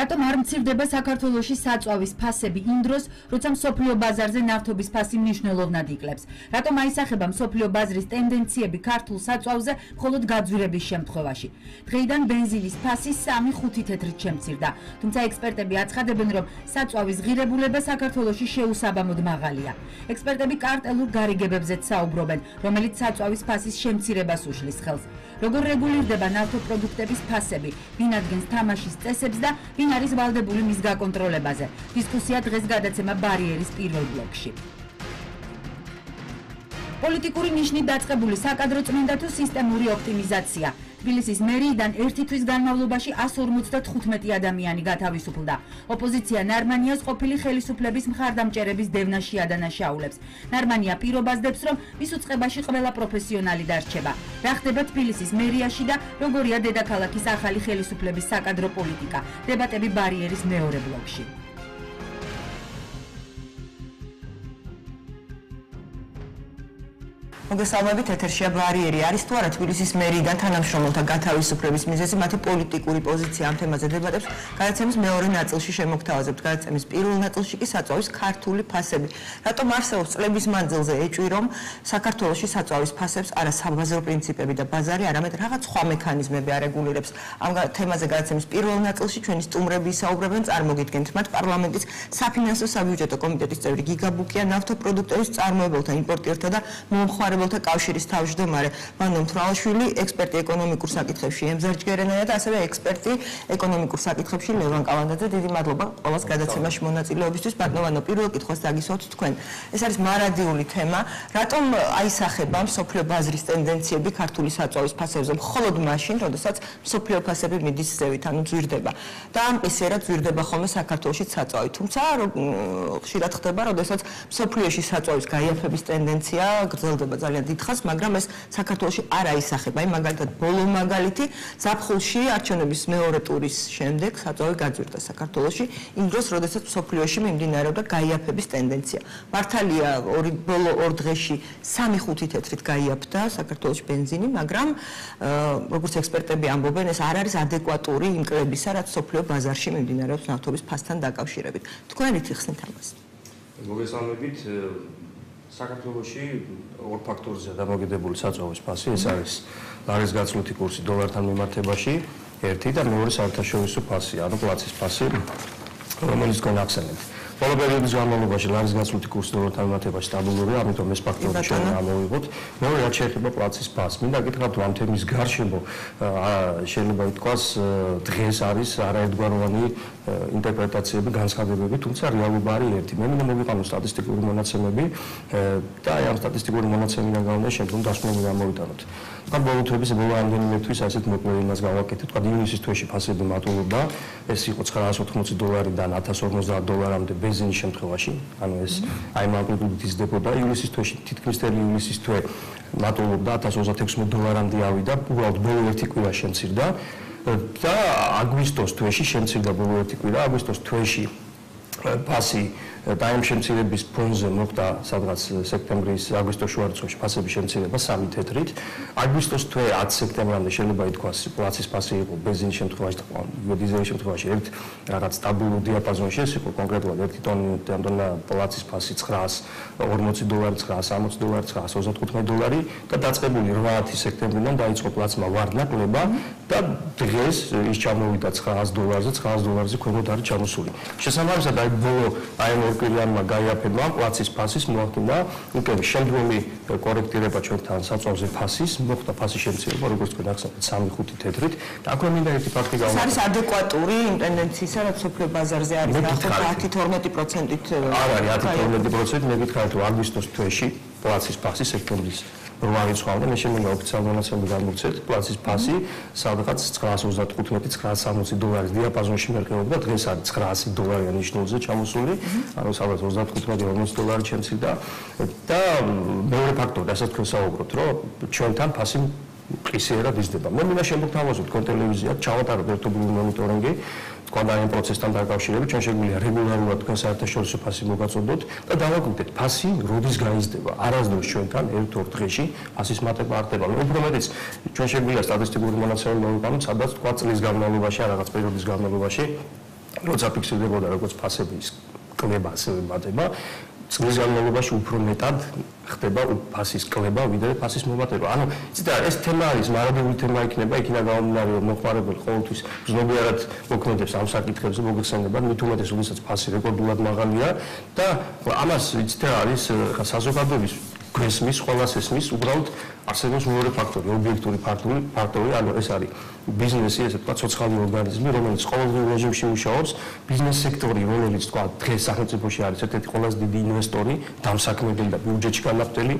რატომ არ მცირდება საქართველოში საწვავის ფასები იმ დროს, როცა მსოფლიო ბაზარზე ნავთობის ფასი მნიშვნელოვნად იკლებს? რატომ აისახება მსოფლიო ბაზრის ტენდენციები ქართულ საწვავზე მხოლოდ გაძვირების შემთხვევაში? დღეიდან ბენზინის ფასი 3-5 თეთრით შემცირდა, თუმცა ექსპერტები აცხადებენ, რომ საწვავის ღირებულება საქართველოში შეუსაბამოდ მაღალია. ექსპერტები კარტელურ გარიგებებზეც საუბრობენ, რომელიც საწვავის ფასის შემცირებას უშლის ხელს. როგორ რეგულირდება ნავთობპროდუქტების ფასები, ვინ ადგენს თამაშის წესებს და ვინ არის ვალდებული მის გაკონტროლებაზე. დისკუსია დღეს გადაცემა ბარიერის პირველ ბლოკში. პოლიტიკური ნიშნით დაწყებული საკადრო წმენდა თუ სისტემური ოპტიმიზაცია. თბილისის მერიიდან ერთი თვის განმავლობაში 155 ადამიანი გათავისუფლდა. ოპოზიცია ნარმანიას ყოფილი ხელისუფლების მხარდამჭერების დევნაში ადანაშაულებს. ნარმანია პირობას დებს, რომ მის უწყებაში ყველა პროფესიონალი დარჩება. რა ხდება თბილისის მერიაში და როგორია დედაქალაქის ახალი ხელისუფლების საკადრო პოლიტიკა? დებატები ბარიერის მეორე ბლოკში. მოგესალმებით, ეთერშია ბარიერი. არის თუ არა თბილისის მერიიდან თანამშრომელთა გათავისუფლების მიზეზი მათი პოლიტიკური პოზიცია ამ თემაზე დებატებს გადაცემის მეორე ნაწილში შემოგთავაზებთ. გადაცემის პირველ ნაწილში კი საწვავის ქართული ფასები. რატომ არსებობს წლების მანძილზე ეჭვი, რომ საქართველოში საწვავის ფასებს არა საბაზრო პრინციპები და ბაზარი, არამედ რაღაც სხვა მექანიზმები არეგულირებს. ამ თემაზე გადაცემის პირველ ნაწილში ჩვენი სტუმრები ისაუბრებენ, წარმოგიდგენთ მათ პარლამენტის საფინანსო საბიუჯეტო კომიტეტის წევრი გიგა ბუკია, ნავთობპროდუქტების მწარმოებელთა, იმპორტიერთა და მომხმარებელთა კავშირის თავმჯდომარე ვანო მთვრალაშვილი, ექსპერტი ეკონომიკურ საკითხებში ემზარ ჯგერენაია და ასევე ექსპერტი ეკონომიკურ საკითხებში ლევან კალანდაძე. დიდი მადლობა ყველას გადაცემაში მონაწილეობისთვის. ბატონო, პირველ კითხვას დაგისვათ თქვენ. ეს არის მარადიული თემა. რატომ აისახება მსოფლიო ბაზრის ტენდენციები ქართული საწვავის ფასებზე მხოლოდ მაშინ, როდესაც მსოფლიო ფასები მიდის ზევით, ანუ ძვირდება. და ამისერად ძვირდება ხოლმე საქართველოში საწვავი. თუმცა ხშირად ხდება, როდესაც მსოფლიოში საწვავის გაიაფების ტენდენცია გრძელდება ძალიან დიდხანს, მაგრამ ეს საქართველოში არ აისახება. მაგალითად, ბოლო მაგალითი ზაფხულში არჩევნების მეორე ტურის შემდეგ საწვავი გაძვირდა საქართველოში, იმ დროს, როდესაც მსოფლიოში მიმდინარეობდა გაიაფების ტენდენცია. მართალია, ბოლო 2 დღეში 3-5 თეთრით გაიაფდა საქართველოში ბენზინი, მაგრამ როგორც ექსპერტები ამბობენ, ეს არ არის ადეკვატური იმ კლებისა, რაც მსოფლიო ბაზარში მიმდინარეობს ნავთობის ფასთან დაკავშირებით. თქვენით იხსნით ამას. მოგესალმებით. საქართველოში ორ ფაქტორზეა დამოკიდებული საწვავის ფასი, ეს არის ლარის გაცვლითი კურსი დოლართან მიმართებაში, ერთი და მეორე საერთაშორისო ფასი, ანუ პლაცის ფასი, რომელიც თქვენ ახსენეთ. ბოლო პერიოდის განმავლობაში ლარის გაცვლითი კურსი დოლართან მიმართებაში სტაბილურია, ამიტომ ეს ფაქტორი ჩვენ ამოვიღოთ. მეორე რაც შეეხება პლაცის ფასს, მინდა გითხრათ, რომ ამ თემის გარშემო შეიძლება ითქვას, დღეს არის არაერთგვაროვანი ინტერპრეტაციები, განცხადებები, თუმცა რეალობა არის ერთი. მე მინდა მოვიყანო სტატისტიკური მონაცემები და ამ სტატისტიკური მონაცემიდან გამომდინარე შემდგომ დასკვნები გამოვიტანოთ. ბოლო თვეების ბოლო რამდენიმე თვის ასეთ მოკლე იმას გავაკეთეთ, თქვა ივნისის თვეში ფასები მატულობდა, ეს იყო $980-დან $1050-მდე ბენზინის შემთხვევაში, ანუ ეს აი ამ ამპლიტუდით იზრდებოდა. ივლისის თვეში თითქმის მთელი ივლისის თვე მატულობდა $1036-მდე ავიდა, უბრალოდ ბოლო ერთი კვირა შემცირდა და აგვისტოს თვეში შემცირდა ბოლო ერთი კვირა, აგვისტოს თვეში ფასი და ამ შემცირების ფონზე მოხდა სადღაც სექტემბრის აგვისტოს შუა რიცხვებში ფასების შემცირება 3 თეთრით. აგვისტოს თვე 10 სექტემბრამდე შეიძლება ითქვას პლაცის ფასი იყო ბენზინის შემთხვევაში და დიზელის შემთხვევაში ერთ რაღაც სტაბილურ დიაპაზონში, ეს იყო კონკრეტულად 1 ტონა პლაცის ფასი $940, $960, $925 და დაწყებული 8 სექტემბრიდან დაიწყო პლაცმა ვარდნაკლება და დღეს ის ჩამოვიდა $900-ზე, $900-ზე ქვემოთ არის ჩამოსული. შესაბამისად, აი ბოლო ორკვირიანმა გაიაფებმა პლაცის ფასის მოახდინა უკვე შემდგომი კორექტირება ჩვენთან საწვავზე ფასის, მოხდა ფასის შემცირება, როგორც თქვენ ახსენეთ 3-5 თეთრით და აქვე მინდა ერთი ფაქტი გავაკეთოთ. ეს არის ადეკვატური იმ ტენდენციისა, რაც მსოფლიო ბაზარზე არის 10-12%-ით. არ არის 10-12%, მე გითხრათ, რომ აგვისტოს თვეში პლაცის ფასი სექტემბრის 8 რიცხვამდე მე შემიძლია ოფიციალური მონაცემები გამოვცეთ, პლაცის ფასი სადღაც $935-$960 დიაპაზონში მერყეობდა, დღეს არის $900 ნიშნულზე ჩამოსული, ანუ სადღაც $35-40 შემცირდა და მეორე ფაქტორი, რასაც თქვენ საუბრობთ, რომ ჩვენთან ფასი ყისიერად იზრდება. მე მინდა შემოგთავაზოთ თქვენ ტელევიზიად, ჩავატაროთ ერთობლივი მონიტორინგი, თქვენ ამ პროცესთან დაკავშირებით, ჩვენ შეგვიძლია რეგულარულად თქვენ საერთაშორისო ფასი მოგაწოდოთ და დავაკვირდეთ ფასი როდის გაიზრდება. არასდროს ჩვენთან 1-2 დღეში ფასის მატება არ ხდება. უფრო მეტიც ჩვენ შეგვიძლია სტატისტიკური მონაცემები მოვიყანოთ, სადაც თქვა წლის განმავლობაში, რაღაც პერიოდის განმავლობაში როცა ფიქსირდებოდა როგორც ფასების კლება, ასევე მატება, წლის განმავლობაში უფრო მეტად ხდება ფასის კლება, ვიდრე ფასის მომატება. ანუ იცით რა, ეს თემა არის, მარადიული თემა იქნება, იქიდან გამომდინარე, რომ მოხმარებელი ყოველთვის ზოგიერად მოქმედებს ამ საკითხებზე, მოგეხსენება, მით უმეტეს, როდესაც ფასი რეკორდულად მაღალია და ამას იცით რა არის, ხა საზოგადოების გვესმის, ყველას ესმის, უბრალოდ არსებობს მეორე ფაქტორი, ობიექტური ფაქტორი, ანუ ეს არის ბიზნესი, ესე ვთქვათ, სოციალური ორგანიზმი, რომელიც ყოველდღიურ რეჟიმში მუშაობს, ბიზნეს სექტორი, რომელიც თქვა დღეს სახელმწიფოში არის ერთ-ერთი ყველაზე დიდი ინვესტორი, დამსაქმებელი და ბიუჯეტში განმარტელი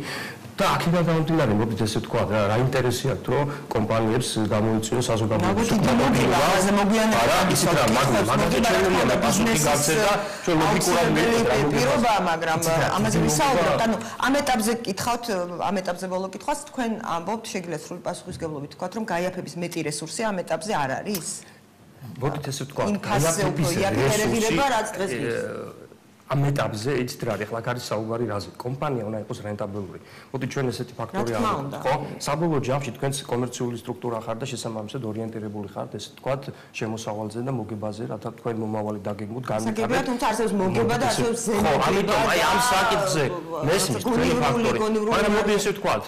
და აქედან გამომდინარე, მოდით ესე ვთქვათ, რა ინტერესი აქვს, რომ კომპანიებს გამოიწვიოს საზოგადოების პირობა, მაგრამ ამაზე ვისაუბრებთ, ანუ ამ ეტაპზე გითხავთ, ამ ეტაპზე ბოლო კითხვას, თქვენ ამბობთ, შეგიძლიათ სრული პასუხისგებლობით ვთქვათ, რომ გაიაფების მეტი რესურსი ამ ეტაპზე არ არის? მოდით ესე ვთქვათ, გაიაფების რესურსი რაც დღეს ამ ეტაპზე იცით რა არის, ახლა არის საუბარი რაზე? კომპანია უნდა იყოს რენტაბელური. მოდით ჩვენ ესეთი ფაქტორი ავიღოთ, ხო? საბოლოო ჯამში თქვენს კომერციული სტრუქტურა ხარ და შესაბამისად ორიენტირებული ხართ, ესე ვთქვათ, შემოსავალზე და მოგებაზე, რათა თქვენ მომავალი დაგეგმოთ, განვითარებთ. საგებია, თუმცა არსებობს მოგება და არსებობს ზენა. ხო, ამიტომ აი ამ საკითხზე მესმის თქვენი ფაქტორი. მაგრამ მოდი ესე ვთქვათ,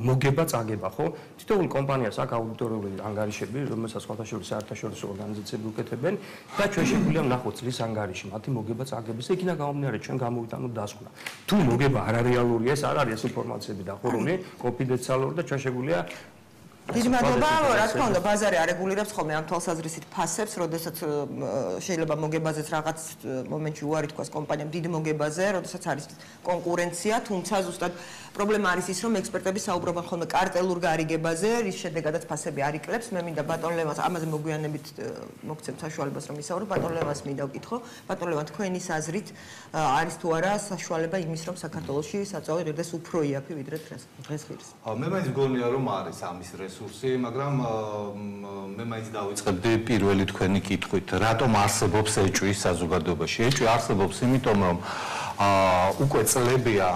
მოგება წაგება, ხო? თითოეული კომპანიას აქვს აუდიტორიული ანგარიშები, რომელსაც სხვადასხვა საერთაშორისო ორგანიზაციები უკეთებენ და ჩვენ შეგვიძლია ვნახოთ წლის ანგარიში მათი მოგება წაგების. იქიდან გამომდინარე ჩვენ გამოვიტანოთ დასკვნა. თუ მოგება არარეალურია, ეს არ არის ეს ინფორმაციები დახურული, კონფიდენციალური და ჩვენ შეგვიძლია დიდი მადლობა, რა თქმა უნდა, ბაზარი არეგულირებს ხოლმე ამ თვალსაზრისით ფასებს, როდესაც შეიძლება მოგებაზეც რაღაც მომენტში უარი თქვას კომპანიამ დიდ მოგებაზე, როდესაც არის კონკურენცია, თუმცა ზუსტად პრობლემა არის ის, რომ ექსპერტები საუბრობენ ხოლმე კარტელურ გარიგებაზე, რის შედეგადაც ფასები არ იკლებს. მე მინდა ბატონ ლევანს ამაზე მოგვიანებით მოგცემ საშუალებას, რომ ისაურო. ბატონ ლევანს მინდა ვკითხო. ბატონ ლევან, თქვენი აზრით არის თუ არა საშუალება იმის, რომ საქართველოში საწვავი ღირდეს უფრო იაფი ვიდრე დღეს ღირს? მე მაინც მგონია, რომ არის ამის რესურსი, მაგრამ მე მაინც დავიწყებდი პირველი თქვენი კითხვით, რატომ არსებობს ეჭვი საზოგადოებაში? ეჭვი არსებობს იმიტომ, რომ უკვე წლებია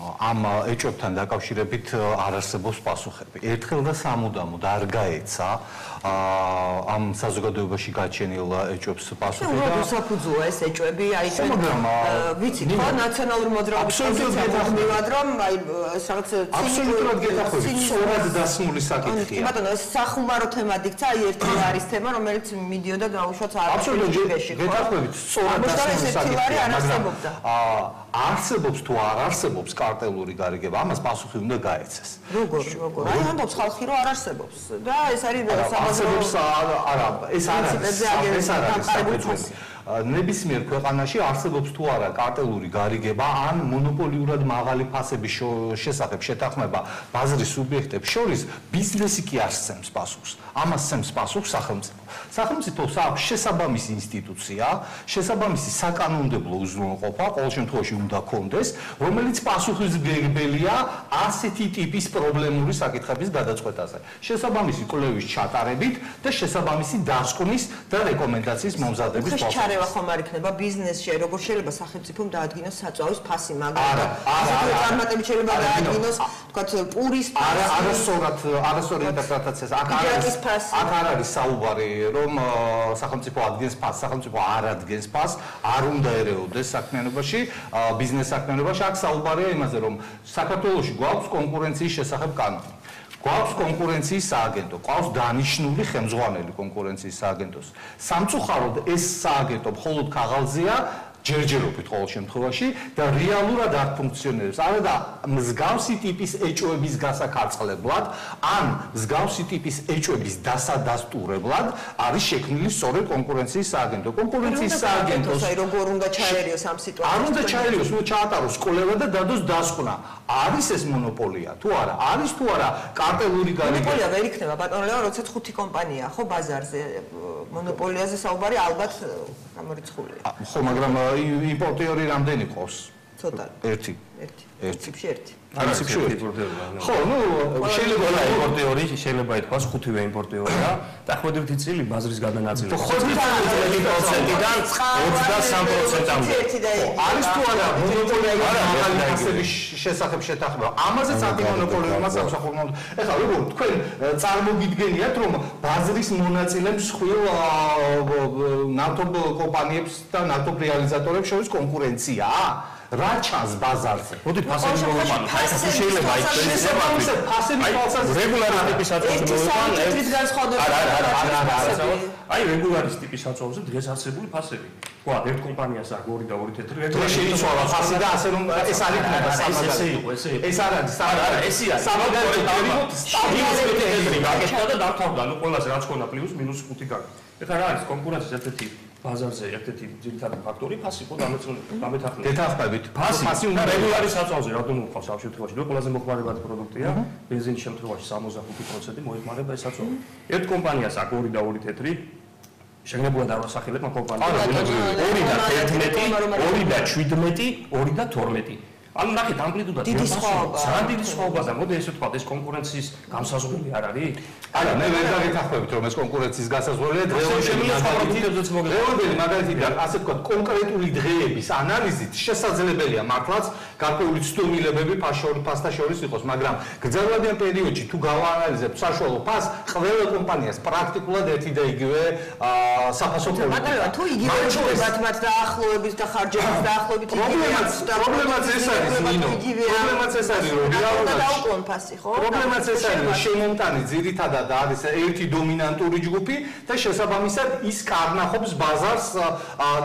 ამ ეჭვებთან დაკავშირებით არ არსებობს პასუხები. ერთხელ და სამუდამოდ არ გაეცა ამ საზოგადოებაში გაჩენილ ეჭვებს პასუხი და უსაფუძოა ეს ეჭვები, აი ჩვენ ვიცით ხო ნაციონალური მოძრაობის პოზიციად რომ აი ეს რაღაც აბსოლუტურად გეთახმებით, სწორად დასმული საკითხია. ბატონო, ეს სახუმარო თემად იქცა, აი ერთი არის თემა, რომელიც მიდიოდა დაუშვათ აბსოლუტურად გეთახმებით, სწორად დასმული საკითხია, მაგრამ არსებობს თუ არ არსებობს კარტელური გარიგება, ამას პასუხი უნდა გაეცეს. როგორ? აი ამბობს ხალხი რომ არ არსებობს და ეს არის არსებობს არა, ეს არის ნებისმიერ ქვეყანაში არსებობს თუ არა კარტელური გარიგება ან მონოპოლიურად მაღალი ფასების შესახებ შეთანხმება ბაზრის სუბიექტებს შორის ბიზნესი კი არსებობს პასუხს. ამას სცემს პასუხს სახელმწიფო. სახელმწიფოს აქვს შესაბამისი ინსტიტუცია, შესაბამისი საკანონმდებლო უზრუნველყოფა, ყოველ შემთხვევაში უნდა კონდეს, რომელიც პასუხისმგებელია ასეთი ტიპის პრობლემური საკითხების გადაწყვეტაზე. შესაბამისი კვლევის ჩატარებით და შესაბამისი დასკვნის და რეკომენდაციის მომზადების პროცესში. ჩარევა ხომ არ იქნება ბიზნესში, როგორ შეიძლება სახელმწიფომ დაადგინოს საწვავის ფასი, მაგრამ წარმატებით შეიძლება დაადგინოს, თქვათ, პურის ფასი. არასწორი ინტერპრეტაცია. აქ არ არის საუბარი, რომ სახელმწიფო ადგენს ფასს, სახელმწიფო არ ადგენს ფასს, არ უნდა ერეოდეს საქმიანობაში, ბიზნეს საქმიანობაში. აქ საუბარია იმაზე, რომ საქართველოში გვაქვს კონკურენციის შესახებ კანონი. გვაქვს კონკურენციის სააგენტო, გვაქვს დანიშნული ხელმძღვანელი კონკურენციის სააგენტოს. სამწუხაროდ ეს სააგენტო მხოლოდ ქაღალდზეა, ჯერჯერობით ყოველ შემთხვევაში და რეალურად არ ფუნქციონირებს. არა მსგავსი ტიპის ეჭვების გასაკარწყლებლად, ან მსგავსი ტიპის ეჭვების დასადასტურებლად არის შექმნილი სწორედ კონკურენციის სააგენტო. კონკურენციის სააგენტოს აი როგორ უნდა ჩაერიოს ამ სიტუაციას? არ უნდა ჩაერიოს, უნდა ჩაატაროს კვლევა და დადოს დასკვნა. არის ეს მონოპოლია თუ არა? არის თუ არა კარტელური გარიგება? მონოპოლია ვერ იქნება, ბატონო ლევან, როდესაც 5 კომპანია ხო ბაზარზე მონოპოლიაზე საუბარი ალბათ გამორიცხულია. ხო, მაგრამ იმპორტიორი რამდენი ყავს? ცოტა. ერთი. პრინციპში ერთი. პრინციპში ერთი. ხო, ნუ შეიძლება იმპორტიორი, შეიძლება ითქვას ხუთივე იმპორტიორია. დაახლოებით წილი ბაზრის გადანაწილება. 50%-დან 23%-მდე. არის თუ არა მონოპოლიური ფასების შესახებ შეთანხმება. ამაზეც ანტიმონოპოლურმა სამსახურმა. ეხლა როგორ თქვენ წარმოგიდგენიათ რომ ბაზრის მონაწილეებს ხვილ ნავთობ კომპანიებს და ნავთობ რეალიზატორებს შორის კონკურენციაა? რა ჩანს ბაზარზე? მოდი ფასები მოვიყვანოთ. აი ეს შეიძლება იქნეს ფასების თვალსაზრისით რეგულარი ტიპის საწოლში მოვიყვანოთ. არა. აი რეგულარის ტიპის საწოლში დღეს არსებული ფასები. თქვა ერთ კომპანიას აქვს 2 და 2 თეთრი რეგულარი. შეიცვალა ფასი და ასე რომ ეს არ იქნება ესე იყო. ეს არ არის. არა, ესე არის. სამაგალითო დავიღოთ სტაბილიზებული გაკეთდა და დავთავდა. ნუ ყველაზე რაც ხონდა +-5 გაკეთდა. ეხლა რა არის კონკურენციის ერთ-ერთი ბაზარზე ერთ-ერთი ძირითადი ფაქტორი ფასი ხო დამეთანხმებით. დეთანხმებით. ფასი უნდა რეგულარი საწოლზე რატომ უყავს ამ შემთხვევაში? ნუ ყველაზე მოხმარებადი პროდუქტია. ბენზინის შემთხვევაში 65% მოიხმარება ეს საწოლი. ერთ კომპანიას აქვს 2 და 2 თეთრი შეგნებულად არ ვასახელებთ კომპანიას. 2 და 11, 2 და 17, 2 და 12. ანუ ნახეთ ამპლიტუდა დიდი სხვაობა. ძალიან დიდი სხვაობა და მოდი ესე ვთქვათ ეს კონკურენციის გამსაზღვრელი არ არის? არა, მე ვერ დაგეთანხმებით რომ ეს კონკურენციის გასაზღვრელია დღევანდელი მაგალითიდან ასე ვთქვათ კონკრეტული დღეების ანალიზით შესაძლებელია მართლაც გარკვეული ცდომილებები ფასთა შორის იყოს, მაგრამ გრძელვადიან პერიოდში თუ გავაანალიზებთ საშუალო ფასს, ყველა კომპანიას პრაქტიკულად ერთი და იგივე საფასო პოლიტიკა. მაგალითად თუ იგივე უშვებათ მათ დაახლოებით და ხარჯების დაახლოებით პრობლემაც ეს არის პრობლემაც ეს არის რომ პრობლემაც ეს არის რომ შემომტანი ძირითადად არის ერთი დომინანტური ჯგუფი და შესაბამისად ის კარნახობს ბაზარს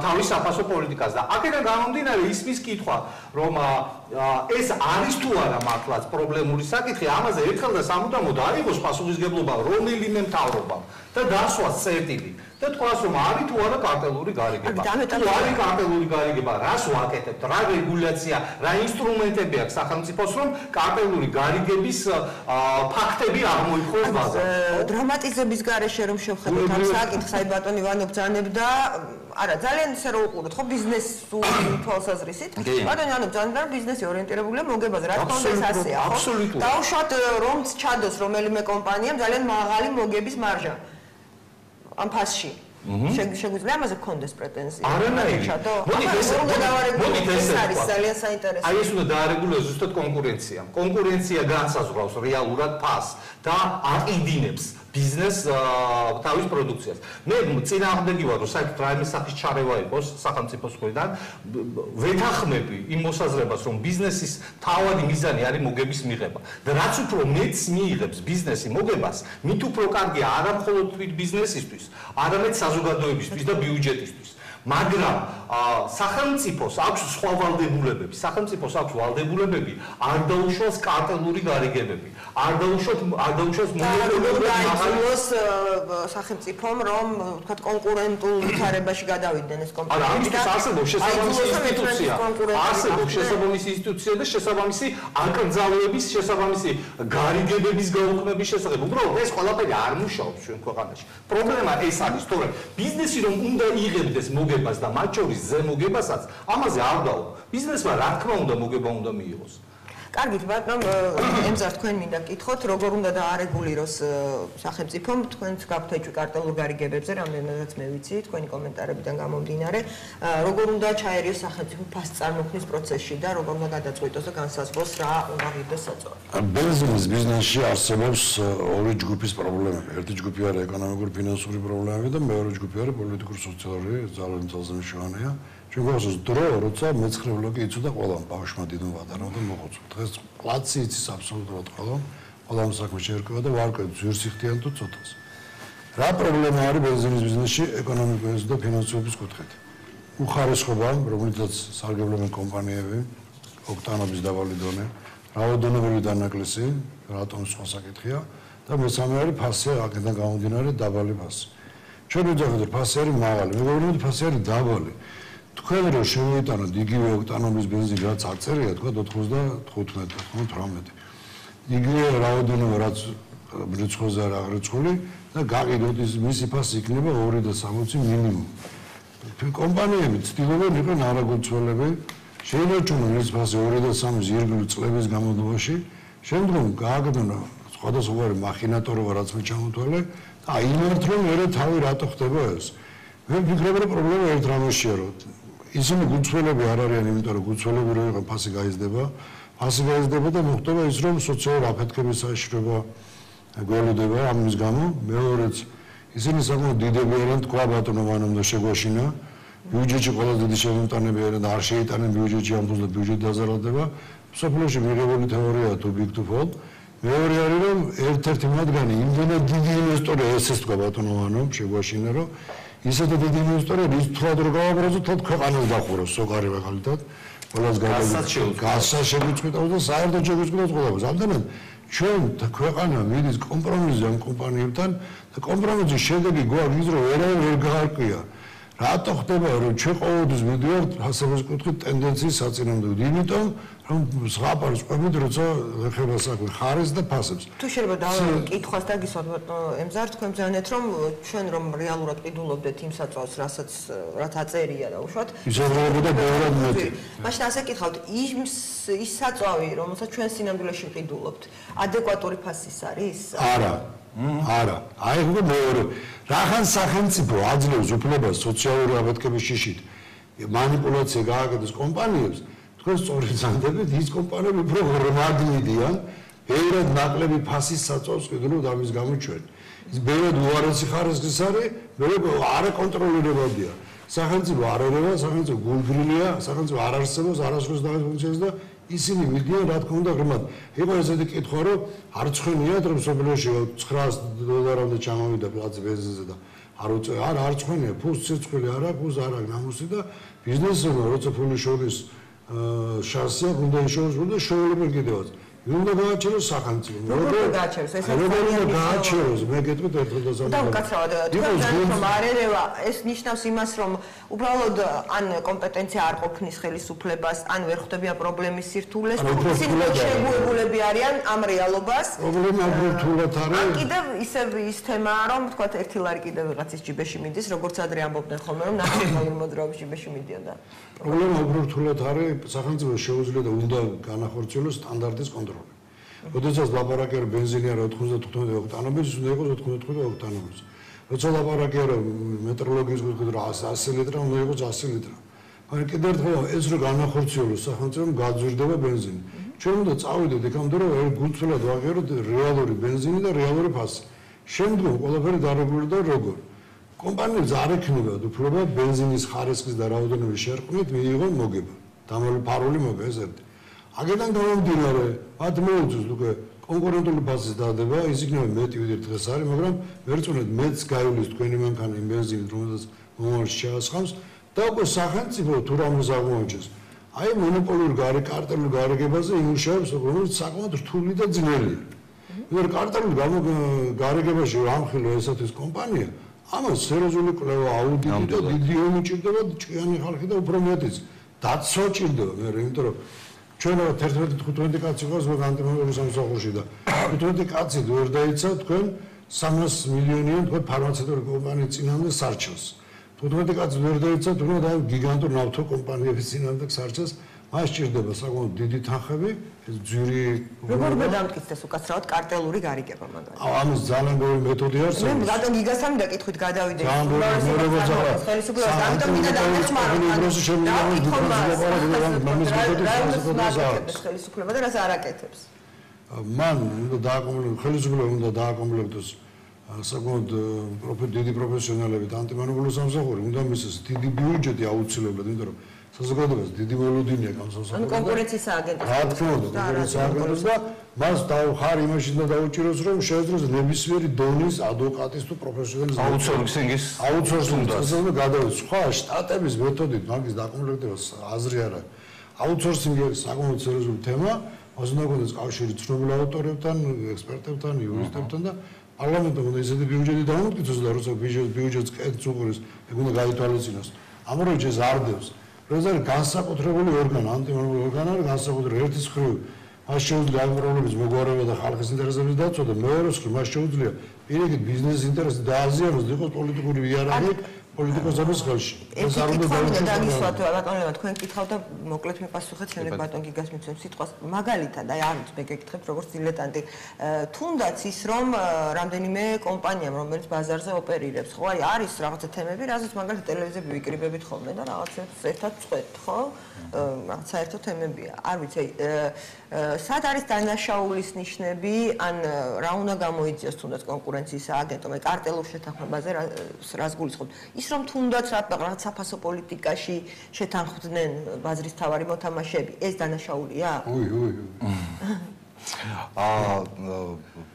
თავის საფასო პოლიტიკას და აქედან გამომდინარე ისმის კითხვა რომ ეს არის თუ არა მართლაც პრობლემური საკითხი ამაზე ერთხელ და სამუდამოდ არ იყოს პასუხისგებლობა რომელიმე მთავრობამ და დასვას წერტილი და თქვას რომ არის თუ არა კარტელური გარიგება. თუ არის კარტელური გარიგება, რას ვაკეთებთ, რა რეგულაცია, რა ინსტრუმენტები აქვს სახელმწიფოს რომ კარტელური გარიგების ფაქტები აღმოიხოს ბაზარზე. დრამატიზების გარეშე რომ შევხედოთ ამ საკითხს, აი ბატონი ვანო ბძანებდა, არა ძალიან ისე რომ უყუროთ ხო ბიზნესურ თვალსაზრისით. ბატონი ვანო ბძანებდა რომ ბიზნესი ორიენტირებულია მოგებაზე, რა თქმა უნდა ეს ასეა, ხო? დაუშვათ რომ ჩადოს რომელიმე კომპანიამ ძალიან მაღალი მოგების მარჟა. ამ ფასში. შეგვიძლია ამაზე გქონდეს პრეტენზია? არანაირი. მოდი ეს არის ძალიან საინტერესო. აი ეს უნდა დაარეგულოს ზუსტად კონკურენცია. კონკურენცია განსაზღვრავს რეალურად ფასს და აყიდინებს ბიზნეს თავის პროდუქციას. მე წინააღმდეგი ვარ, რომ საერთოდ რაიმე სახის ჩარევა იყოს სახელმწიფოს მხრიდან, ვეთანხმები იმ მოსაზრებას, რომ ბიზნესის თავადი მიზანი არის მოგების მიღება. და რაც უფრო მეც მიიღებს ბიზნესი მოგებას, მით უფრო კარგია არა მხოლოდ თვით ბიზნესისთვის, არამედ საზოგადოებისთვის და ბიუჯეტისთვის. მაგრამ სახელმწიფოს აქვს სხვა ვალდებულებები, სახელმწიფოს აქვს ვალდებულებები არ დაუშვას კარტელური გარიგებები, არ დაუშვას მონოპოლიური აღაროს სახელმწიფომ რომ ვთქვათ კონკურენტულ ვითარებაში გადავიდნენ ეს კომპანიები. არა, ამისთვის არსებობს შესაბამისი ინსტიტუცია. არსებობს შესაბამისი ინსტიტუცია და შესაბამისი აკრძალვების, შესაბამისი გარიგებების გაუქმების შესახებ. უბრალოდ ეს ყველაფერი არ მუშაობს ჩვენ ქვეყანაში. პრობლემა ეს არის, თორემ ბიზნესი რომ უნდა იღებდეს მოგებას და მათ შორის ზემოგებასაც, ამაზე არ დაუ. ბიზნესმა რა თქმა უნდა მოგება უნდა მიიღოს. კარგით, ბატონო, ემზარ თქვენ მინდა გკითხოთ, როგორ უნდა დაარეგულიროს სახელმწიფომ თქვენს გაქვთ კარტელურ გარიგებებზე, რამდენადაც მე ვიცი, თქვენი კომენტარებიდან გამომდინარე, როგორ უნდა ჩაერიოს სახელმწიფო ფასწარმოქმნის პროცესში და როგორ უნდა გადაწყვიტოს და განსაზღვროს რა უნდა ღირდეს საწოლი. ბენზინის ბიზნესში არსებობს ორი ჯგუფის პრობლემები. ერთი ჯგუფი არის ეკონომიკური ფინანსური პრობლემები და მეორე ჯგუფი არის პოლიტიკური სოციალური ძალების ძალზემშოვანია. ჩვენ გვაქვს დრო, როცა მეცხრე ბლოკი იცოდა ყველამ ბავშვმა დიდმა ვადარავ და მოხუცო. დღეს კლაცი იცის აბსოლუტურად ყველამ საქმე შეერკვევა და ვარკვევთ ზვირსიხდიან თუ ცოტას. რა პრობლემა არის ბენზინის ბიზნესში ეკონომიკის და ფინანსების კუთხით? უხარისხობა, რომელსაც სარგებლობენ კომპანიები, ოქტანობის დაბალი დონე, რაოდენობრივი დანაკლისი, რატომ სხვა საკითხია და მესამე არის ფასი, აქედან გამომდინარე დაბალი ფასი. ჩვენ ვიძახით ფასი არის მაღალი, მე მგონი ფასი არის დაბალი. თქვენ რომ შევიტანოთ იგივე ოქტანობის ბენზინი რაც აღწერია, თქვა 95-98. იგივე რაოდენობა რაც რიცხვზე არ აღრიცხული და გაყიდოთ ის მისი ფასი იქნება 2.60 მინიმუმ. კომპანიები ცდილობენ იყვნენ არაგულცველები, შეინარჩუნა ეს ფასი 2 და 3 ზირგული წლების განმავლობაში, შემდგომ გააგრძელა სხვადასხვაგვარი მახინატორობა, რაც მე ჩამოთვალე, და იმერთ რომ მე თავი რატო ხდება ეს. მე ვფიქრობ რომ პრობლემა ერთ რამაშია, რომ ისინი გულწრფელები არ არიან, იმიტომ რომ გულწრფელები რო იყო ფასი გაიზრდება, და მოხდება ის რომ სოციალური აფეთქების საშიშროება გველოდება ამის გამო, მეორეც ისინი საკმაოდ დიდები არიან, თქვა ბატონო მანამ და შეგვაშინა ბიუჯეტში ყველაზე დიდი შემოტანები არიან და არ შეიტანენ ბიუჯეტში ამ ფულს და ბიუჯეტი დაზარალდება. სოფლიოში მიღებული თეორიაა თუ big to fall. მეორე არის რომ ერთ-ერთი მათგანი იმდენად დიდი ინვესტორია ესეც თქვა ბატონო მანამ შეგვაშინა რომ ისეთი დიდი ინვესტორები ის თვალ რო გავაბრაზოთ თვალ ქვეყანას დახუროს სოკარი მაგალითად ყველას გასა შეგვიწყვეტავს და საერთოდ შეგვიწყვეტავს ყველას. ამდენად ჩვენ ქვეყანა მიდის კომპრომისზე ამ კომპანიებთან და კომპრომისის შედეგი გვაქვს ის რომ ვერავინ ვერ გაარკვია. რატო ხდება რომ ჩვენ ყოველთვის მივდივართ ფასების კუთხით ტენდენციის საწინააღმდეგოდ, იმიტომ რომ ზღაპარის ყვებით როცა ეხება საქმე ხარეს და ფასებს. თუ შეიძლება დავკითხვას დაგისვათ ემზარ თქვენ ბრძანეთ რომ ჩვენ რომ რეალურად ყიდულობდეთ იმ საწვავს რაც აწერია და უშუალოდ ისებრებოდა ბევრად მეტი. მაშინ ასე კითხავთ ის საწვავი რომელსაც ჩვენ სინამდვილეში ყიდულობთ ადეკვატური ფასის არის? არა. აი ხო მეორე რახან სახელმწიფო აძლევს უფლებას სოციალური აფეთქების შიშით მანიპულაცია გააკეთოს კომპანიებს თქვენ სწორედ ზანდებით ის კომპანიები უფრო ღრმად მიდიან ბევრად ნაკლები ფასის საწვავს ყიდულობთ ამის გამო ჩვენ ის ბევრად უარესი ხარისხის არის ბევრად არაკონტროლირებადია სახელმწიფო არ ერევა სახელმწიფო გულგრილია სახელმწიფო არ არსებობს არასდროს დაგფუნქციონირებს და ისინი მიდიან რა თქმა უნდა ღრმად. იყო ესეთი კითხვა რომ არ ცხენიათ რომ სოფლიოში $900-მდე ჩამოვიდა პლაცი ბენზინზე და არ ცხენია ფულს სიცხვილე არა ფულს არ აქვს ნამუსი და ბიზნესმა როცა ფული შორის შანსია უნდა იშოვოს და შოულებენ კიდევაც. უნდა გააჩეროს სახელმწიფო. როგორ გააჩეროს? ეს გააჩეროს. მე გეტყვით ერთხელ და სამუდამოდ. დავკაცრავად. თქვენ არ ერევა ეს ნიშნავს იმას რომ უბრალოდ ან კომპეტენცია არ ყოფნის ხელისუფლებას, ან ვერ ხვდებიან პრობლემის სირთულეს, ისინი შეგუებულები არიან ამ რეალობას. პრობლემა რთულად არის. ან კიდევ ისევ ის თემაა რომ თქვა ერთი ლარი კიდევ ვიღაცის ჯიბეში მიდის, როგორც ადრე ამბობდნენ ხოლმე რომ ნახევარი მოძრაობის ჯიბეში მიდიოდა. პრობლემა რთულად არის, სახელმწიფო შეუძლია და უნდა განახორციელოს სტანდარტის კონტროლი. როდესაც ლაპარაკია რომ ბენზინი არა 95 ოქტანოლის, უნდა იყოს 95 ოქტანოლის. როცა ლაპარაკია რომ მეტროლოგიის კუთხით რომ 100 ლიტრი უნდა იყოს 100 ლიტრი. მაგრამ კიდევ ერთხელ ეს რო განახორციელოს სახელმწიფომ გაძვირდება ბენზინი. ჩვენ უნდა წავიდეთ იქამდე რომ გულწრფელად ვაღიაროთ რეალური ბენზინი და რეალური ფასი. შემდგომ ყველაფერი დარეგულირდა როგორ. კომპანიებს არ ექნებათ უფლება ბენზინის ხარისხის და რაოდენობის შერყმით მიიღონ მოგება. დამალფარული მოგება ეს ერთი. აგედან გამომდინარე, მათ მოუწევს უკვე კონკურენტული ფასის დადება, ის იქნება მეტი ვიდრე დღეს არის, მაგრამ ვერწმუნეთ მეც გაივლის თქვენი მანქანა იმ ბენზინით, რომელსაც მომავალში შეასხამს და უკვე სახელმწიფო თუ რამეს აღმოაჩენს. აი მონოპოლური კარტელულ გარიგებაზე იმუშავებს, რომელიც საკმაოდ რთული და ძნელია. ვიდრე კარტელულ გარიგებაში ამხილო ესეთის კომპანია, ამას სერიოზული კვლევა, აუდიტი და დიდი ომი ჭირდება ჭკვიანი ხალხი და უფრო მეტიც. დაცვა ჭირდება, იმიტომ რომ ჩვენ 11-15 კაცი ყავს ანტიმონოპოლურ სამსახურში და 15 კაცი ვერ დაიცა თქვენ 300 მილიონიან თქვენ ფარმაცევტული კომპანიის წინამდე სარჩელს. 15 კაცი ვერ დაიცა თქვენ და გიგანტურ ნავთო კომპანიების წინამდე სარჩელს. მას ჭირდება საკმაოდ დიდი თანხები, ეს ძვირი როგორ გადამტკიცდეს უკაცრავად კარტელური გარიგება მაგალითად. ამის ძალიან ბევრი მეთოდი არსებობს. მე რატომ გიგასამ დაკითხვით გადავიდე. ხელისუფლება და რას არ აკეთებს. მან უნდა დააკომპლექტოს, ხელისუფლება უნდა დააკომპლექტოს საკმაოდ დიდი პროფესიონალები და ანტიმონოპოლური სამსახური, უნდა მისცეს დიდი ბიუჯეტი აუცილებლად, იმიტომ რომ საზოგადოებას დიდი მოლოდინია გამსახურება. ანუ კონკურენციის აგენტის. რა თქმა უნდა, კონკურენციის აგენტის და მას ხარ იმაში უნდა დაუჭიროს, რომ შეეძლოს ნებისმიერი დონის ადვოკატის თუ პროფესიონალის აუთსორსინგის და გადავიდოს. სხვა შტატების მეთოდით მაგის დაკომპლექტებას აზრი არ აქვს. აუთსორსინგი არის საკმაოდ სერიოზული თემა, მას უნდა გქონდეს კავშირი ცნობილ ავტორებთან, ექსპერტებთან, იურისტებთან და პარლამენტმა უნდა ისეთი ბიუჯეტი დაამტკიცოს და როცა ბიუჯეტს კეთს უყურებს, ეგ უნდა გაითვალისწინოს. ამ როჯეს არდევს. როცა განსაკუთრებული ორგანო, ანტიმონოპოლური ორგანო არის განსაკუთრებული ერთის მხრივ მას შეუძლია ამ პრობლემის მოგვარება და ხალხის ინტერესების დაცვა და მეორეს მხრივ მას შეუძლია პირიქით ბიზნესის ინტერესს დააზიანოს, იყოს პოლიტიკური იარაღი პოლიტიკოსების ხელში. ეს არ უნდა დაგვისვათ, ბატონო, თქვენ გითხავთ და მოკლედ მიპასუხეთ, შემდეგ ბატონ გიგას მიცემ სიტყვას. მაგალითად, აი არ ვიცი, მე გეკითხებ როგორც დილეტანტი, თუნდაც ის რომ რამდენიმე კომპანიამ, რომელიც ბაზარზე ოპერირებს, ხო, აი არის რაღაცა თემები, რაზეც მაგალითად ტელევიზიები ვიკრიბებით ხოლმე და რაღაცებს ერთად წვეთ, ხო? რაღაც საერთო თემებია. არ ვიცი, სად არის დანაშაულის ნიშნები, ან რა უნდა გამოიწვიოს თუნდაც კონკურენციის აგენტომ, აი კარტელურ შეთანხმებაზე რას გულისხმობთ? ის რომ თუნდაც რაღაც საფასო პოლიტიკაში შეთანხმდნენ ბაზრის თავარი მოთამაშეები, ეს დანაშაულია?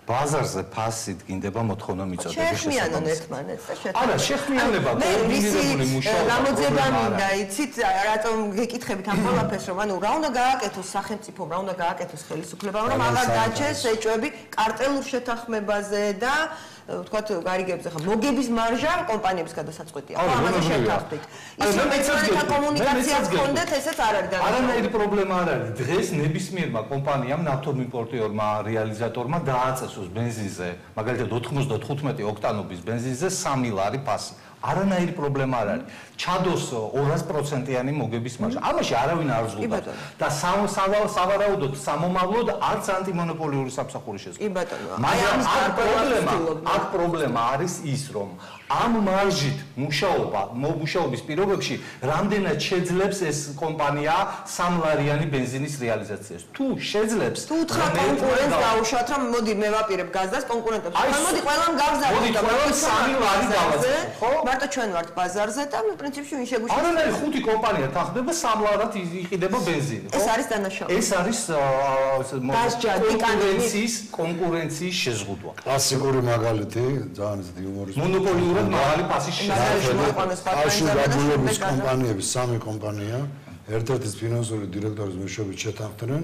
ბაზარზე ფასი დგინდება მოთხოვნა მიწოდების შეეხმიანონ ერთმანეთს და შეთანხმება. არა, შეეხმიანება კოორდინირებული მუშაობა. გამოძება მინდა, იცით, რატომ გეკითხებით ამ ყველაფერს, რომ ანუ რა უნდა გააკეთოს სახელმწიფომ, რა უნდა გააკეთოს ხელისუფლებამ, რომ აღარ დაჩეს ეჭვები კარტელურ შეთანხმებაზე და ვთქვათ, გარიგებზე ხა მოგების მარჟა კომპანიების გადასაწყვეტია. ხო, ამაზე შევთანხმდით. ის რომ ერთმანეთთან კომუნიკაციაც გქონდეთ, ესეც არ არის დანაშაული. არანაირი პრობლემა არ არის. დღეს ნებისმიერმა კომპანიამ, ნავთობიმპორტიორმა, რეალიზატორმა დააწესოს ბენზინზე, მაგალითად 95 ოქტანობის ბენზინზე 3 ლარი ფასი. არანაირი პრობლემა არ არის. ჩადოს 200%-იანი მოგების მარჟა. ამაში არავინ არ ზღუდა. და სავარაუდოდ სამომავლოდ არც ანტიმონოპოლიური სამსახური შეზღუდა. კი ბატონო. მაგრამ აქ პრობლემა არის ის, რომ ამ მარჟით მუშაობის პირობებში რამდენად შეძლებს ეს კომპანია 3 ლარიანი ბენზინის რეალიზაციას. თუ შეძლებს, თუ უთხრა კონკურენტს დაუშვათ, რომ მოდი მე ვაპირებ გაზდას კონკურენტებს. მოდი ყველამ გავზარდოთ. მოდი ყველამ 3 ლარი დავაწყოთ, ხო? მარტო ჩვენ ვართ ბაზარზე და პრინციპში ვინ შეგვიშლის. არანაირი 5 კომპანია თანხმდება 3 ლარად იყიდება ბენზინი, ხო? ეს არის დანაშაული. ეს არის კონკურენციის შეზღუდვა. კლასიკური მაგალითი, ძალიან ისეთი იუმორისტული. მონოპოლიურად მაღალი ფასის შეზღუდვა კომპანიების 3 კომპანია ერთ-ერთის ფინანსური დირექტორის მეშვეობით შეთანხმდნენ,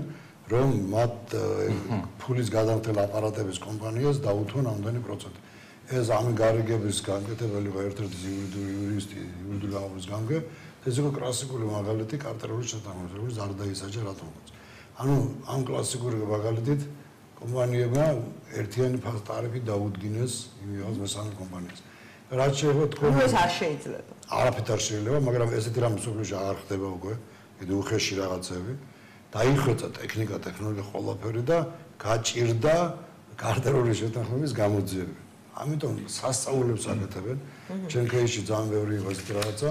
რომ მათ ფულის გადამხდელ აპარატების კომპანიას დაუთმონ ამდენი პროცენტი. ეს ამი გარიგების განკეთებელი იყო ერთ-ერთი იურისტი, იურიდიული გამოფენის გამგე, ეს იყო კლასიკური მაგალითი კარტელური შეთანხმების, რომელიც არ დაისაჯა რატომღაც. ანუ ამ კლასიკური მაგალითით კომპანიებმა ერთიანი ტარიფი დაუდგინეს იმის მესამე კომპანიას. რაც შეიძლება თქვენ ეს არ შეიძლება. არაფერი არ შეიძლება, მაგრამ ესეთი რამე სოფლიოში აღარ ხდება უკვე, კიდე უხეში რაღაცები. დაიხვეწა ტექნიკა, ტექნოლოგია ყველაფერი და გაჭირდა კარტელური შეთანხმების გამოძიება. ამიტომ სასწაულებს აკეთებენ. ჩვენ კეისში ძალიან ბევრი იყო ესეთი რაღაცა.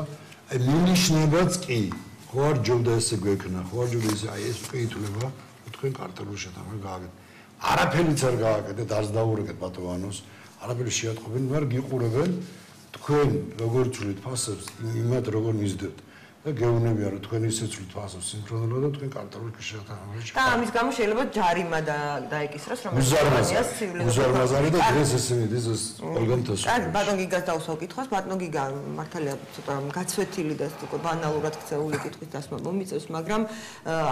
აი მინიშნებაც კი, ხო არ ჯობდა ესე გვექნა, ხო არ ჯობდა ესე, აი ეს უკვე ითვლება, თქვენ კარტელური შეთანხმება გააკეთეთ. არაფერიც არ გააკეთეთ, არც დაურეკეთ ბატონოს, არაფერი შეატყობენ, მაგრამ გიყურებენ თქვენ როგორ ცვლით ფასებს, იმათ როგორ მისდევთ. და გეუბნებიან რომ თქვენ ისე ცვლით ფასებს სინქრონულად და თქვენ კარტელური შეთანხმებაში. და ამის გამო შეიძლება ჯარიმა დაეკისროს, რომ კომპანიას ცივილიზაცია და დღეს ესე მიდის ეს ორგანიზაცია. კარგი, ბატონ გიგას დავუსვავ კითხვას, ბატონ გიგა მართალია ცოტა გაცვეთილი და უკვე ბანალურად ქცეული კითხვის დასმა მომიწევს, მაგრამ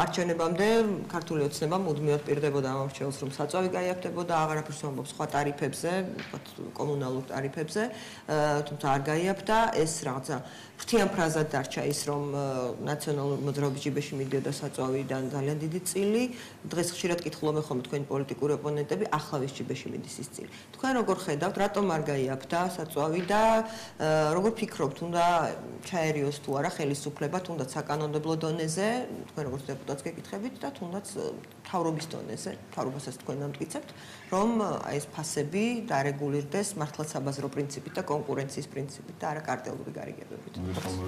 არჩევნებამდე ქართული ოცნება მუდმივად პირდებოდა ამ რჩეულს, რომ საწვავი გაიაფთებოდა, აღარაფერს ამბობს სხვა ტარიფებზე, კომუნალურ ტარიფებზე, თუმცა არ გაიაფთა, ეს რაღაცა ფრთიან ფრაზად დარჩა ის, რომ ნაციონალურ მოძრაობის ჯიბეში მიდიოდა საწვავიდან ძალიან დიდი წილი. დღეს ხშირად კითხულობენ ხოლმე თქვენი პოლიტიკური ოპონენტები, ახლა ვის ჯიბეში მიდის ის წილი. თქვენ როგორ ხედავთ, რატომ არ გაიაფთა საწვავი და როგორ ფიქრობთ, უნდა ჩაერიოს თუ არა ხელისუფლება, თუნდაც საკანონმდებლო დონეზე, თქვენ როგორც დეპუტატს გეკითხებით და თუნდაც მთავრობის დონეზე, მთავრობასაც თქვენ ამტკიცებთ, რომ აი ეს ფასები დარეგულირდეს მართლაც საბაზრო პრინციპით და კონკურენციის პრინციპით და არა კარტელური გარიგებებით.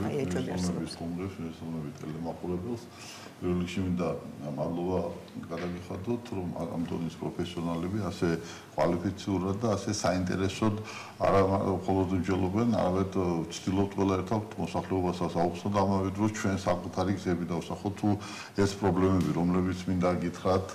აი ეჭვები არსებობს. შესაბამისად ტელემაყურებელს როლში მინდა მადლობა გადაგიხადოთ, რომ ამ დონის პროფესიონალები ასე კვალიფიციურად და ასე საინტერესოდ არა მხოლოდ მსჯელობენ, არამედ ვცდილობთ ყველა ერთად მოსახლეობასაც აუხსნათ და ამავე დროს ჩვენ საკუთარი გზები დავსახოთ თუ ეს პრობლემები, რომლებიც მინდა გითხრათ,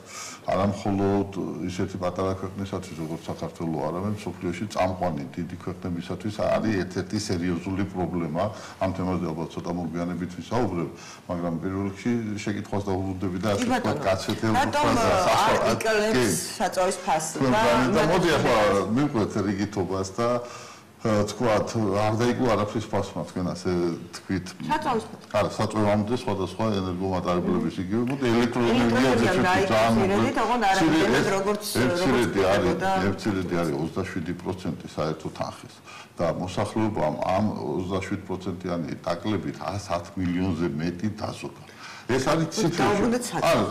არა მხოლოდ ისეთი პატარა ქვეყნისათვის, როგორც საქართველო, არამედ მსოფლიოში წამყვანი დიდი ქვეყნებისათვის არის ერთ-ერთი სერიოზული პრობლემა. ამ თემაზე ალბათ ცოტა მოგვიანებით ვისაუბრებ, მაგრამ პირველ რიგში შეკითხვას დავუბრუნდები და ასე ვთქვათ, გაცეთებულ ფაზას საწვავის ფასი და მოდი ახლა მივყვეთ რიგითობას და თქვათ არ დაიგო არაფრის ფასმა თქვენ ასე თქვით საწვავის არა საწვევამდე სხვადასხვა ენერგომატარებლების იგივე მოდი ელექტროენერგიაზე ერთცირედი არის 27% საერთო თანხის და მოსახლეობამ ამ 27%-იანი ტაკლებით 110 მილიონზე მეტი დაზოგა ეს არის ციფრი.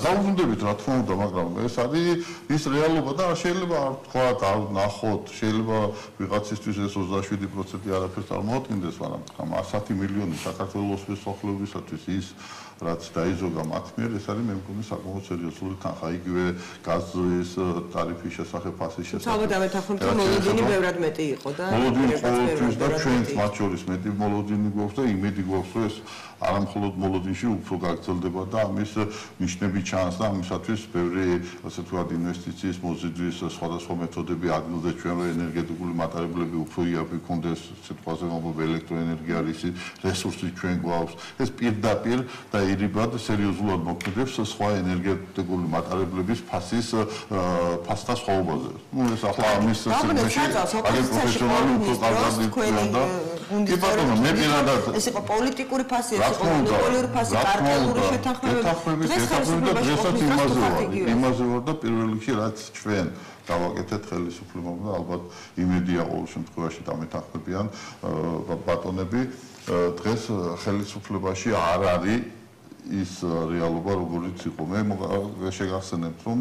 დაუბრუნდებით რა თქმა უნდა, მაგრამ ეს არის ის რეალობა და შეიძლება არ თქვა და ნახოთ, შეიძლება ვიღაცისთვის ეს 27% არაფერს არ მოაწყინდეს, მაგრამ 110 მილიონი საქართველოს მოსახლეობისათვის ის რაც დაიზოგა მათ მიერ ეს არის მე მგონი საკმაოდ სერიოზული თანხა იგივე გაზის ტარიფის შესახებ ფასის შესახებ. საბოლოოდ ამეთახმებით მოლოდინი ბევრად მეტი იყო და მოლოდინი ყოველთვის და ჩვენც მათ შორის მეტი მოლოდინი გვაქვს და იმედი გვაქვს რომ ეს არა მხოლოდ მოლოდინში უფრო გაგრძელდება და ამის ნიშნები ჩანს და ამისათვის ბევრი ასე ვთქვათ ინვესტიციის მოზიდვის სხვადასხვა მეთოდები ადგილზე ჩვენ რო ენერგეტიკული მატარებლები უფრო იაფი ქონდეს სიტყვაზე მომბობ ელექტროენერგია არის რესურსი ჩვენ გვაქვს ეს პირდაპირ და ირიბად სერიოზულად მოქმედებს სხვა ენერგეტიკული მატარებლების ფასთან სხვაობაზე. ნუ ეს ახლა ამის სეგმენტში არის პროფესიონალი უფრო კარგად და კი ბატონო მე პირადად ეს იყო პოლიტიკური ფასი ეს იყო მონოპოლიური ფასი კარტელური შეთანხმებები დღესაც იმაზე ვარ და პირველ რიგში რაც ჩვენ გავაკეთეთ ხელისუფლებამ და ალბათ იმედია ყოველ შემთხვევაში დამეთანხმებიან ბატონები დღეს ხელისუფლებაში არ არის ის რეალობა როგორიც იყო მე შეგახსენებთ რომ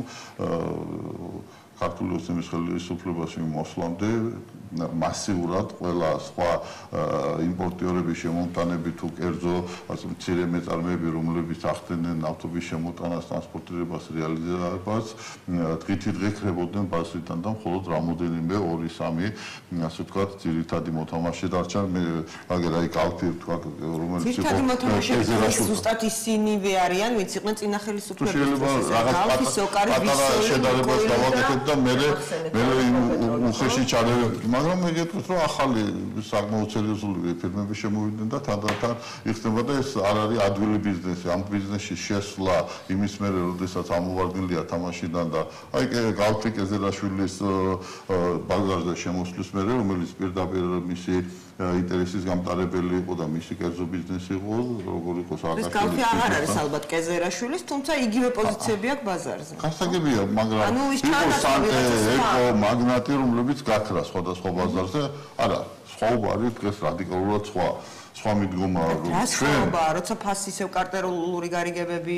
ქართული ოცნების ხელისუფლებაში მოსვლამდე მასიურად ყველა სხვა იმპორტიორების შემოტანები თუ კერძო ასე მცირე მეწარმეები რომლებიც ახდენენ ავტობის შემოტანას ტრანსპორტირებას რეალიზებას დღითი დღე ხრებოდნენ ბაზრიდან და მხოლოდ რამოდენიმე 2-3 ასე ვთქვათ ძირითადი მოთამაშე დარჩა მე აგერ აი კალთი ვთქვათ რომელიც იყო ძირითადი მოთამაშე ზუსტად ისინივე არიან ვინც იყვნენ წინა ხელისუფლების შეიძლება რაღაც შედარებას დავაკეთებ და მე უხეში ჩარევები მაგრამ მე გეტყვით რომ ახალი საკმაოდ სერიოზული ფირმები შემოვიდნენ და თანდათან იხსნება და ეს არ არის ადვილი ბიზნესი ამ ბიზნესში შესვლა იმის მერე როდესაც ამოვარდნილია თამაშიდან და აი გალთი კეზერაშვილის ბაზარზე შემოსვლის მერე რომელიც პირდაპირ მისი ინტერესის გამტარებელი იყო და მისი კერძო ბიზნესი იყო როგორ იყო სააკაშვილის ეს გალთი აღარ არის ალბათ კეზერაშვილის თუმცა იგივე პოზიციები აქვს ბაზარზე გასაგებია მაგრამ იყო მაგნატი რომლებიც გაქრა სხვადასხვა ბაზარზე არა სხვაობა არის დღეს რადიკალურად სხვა მიდგომა ჩვენ როცა ფასი ისევ კარტელური გარიგებები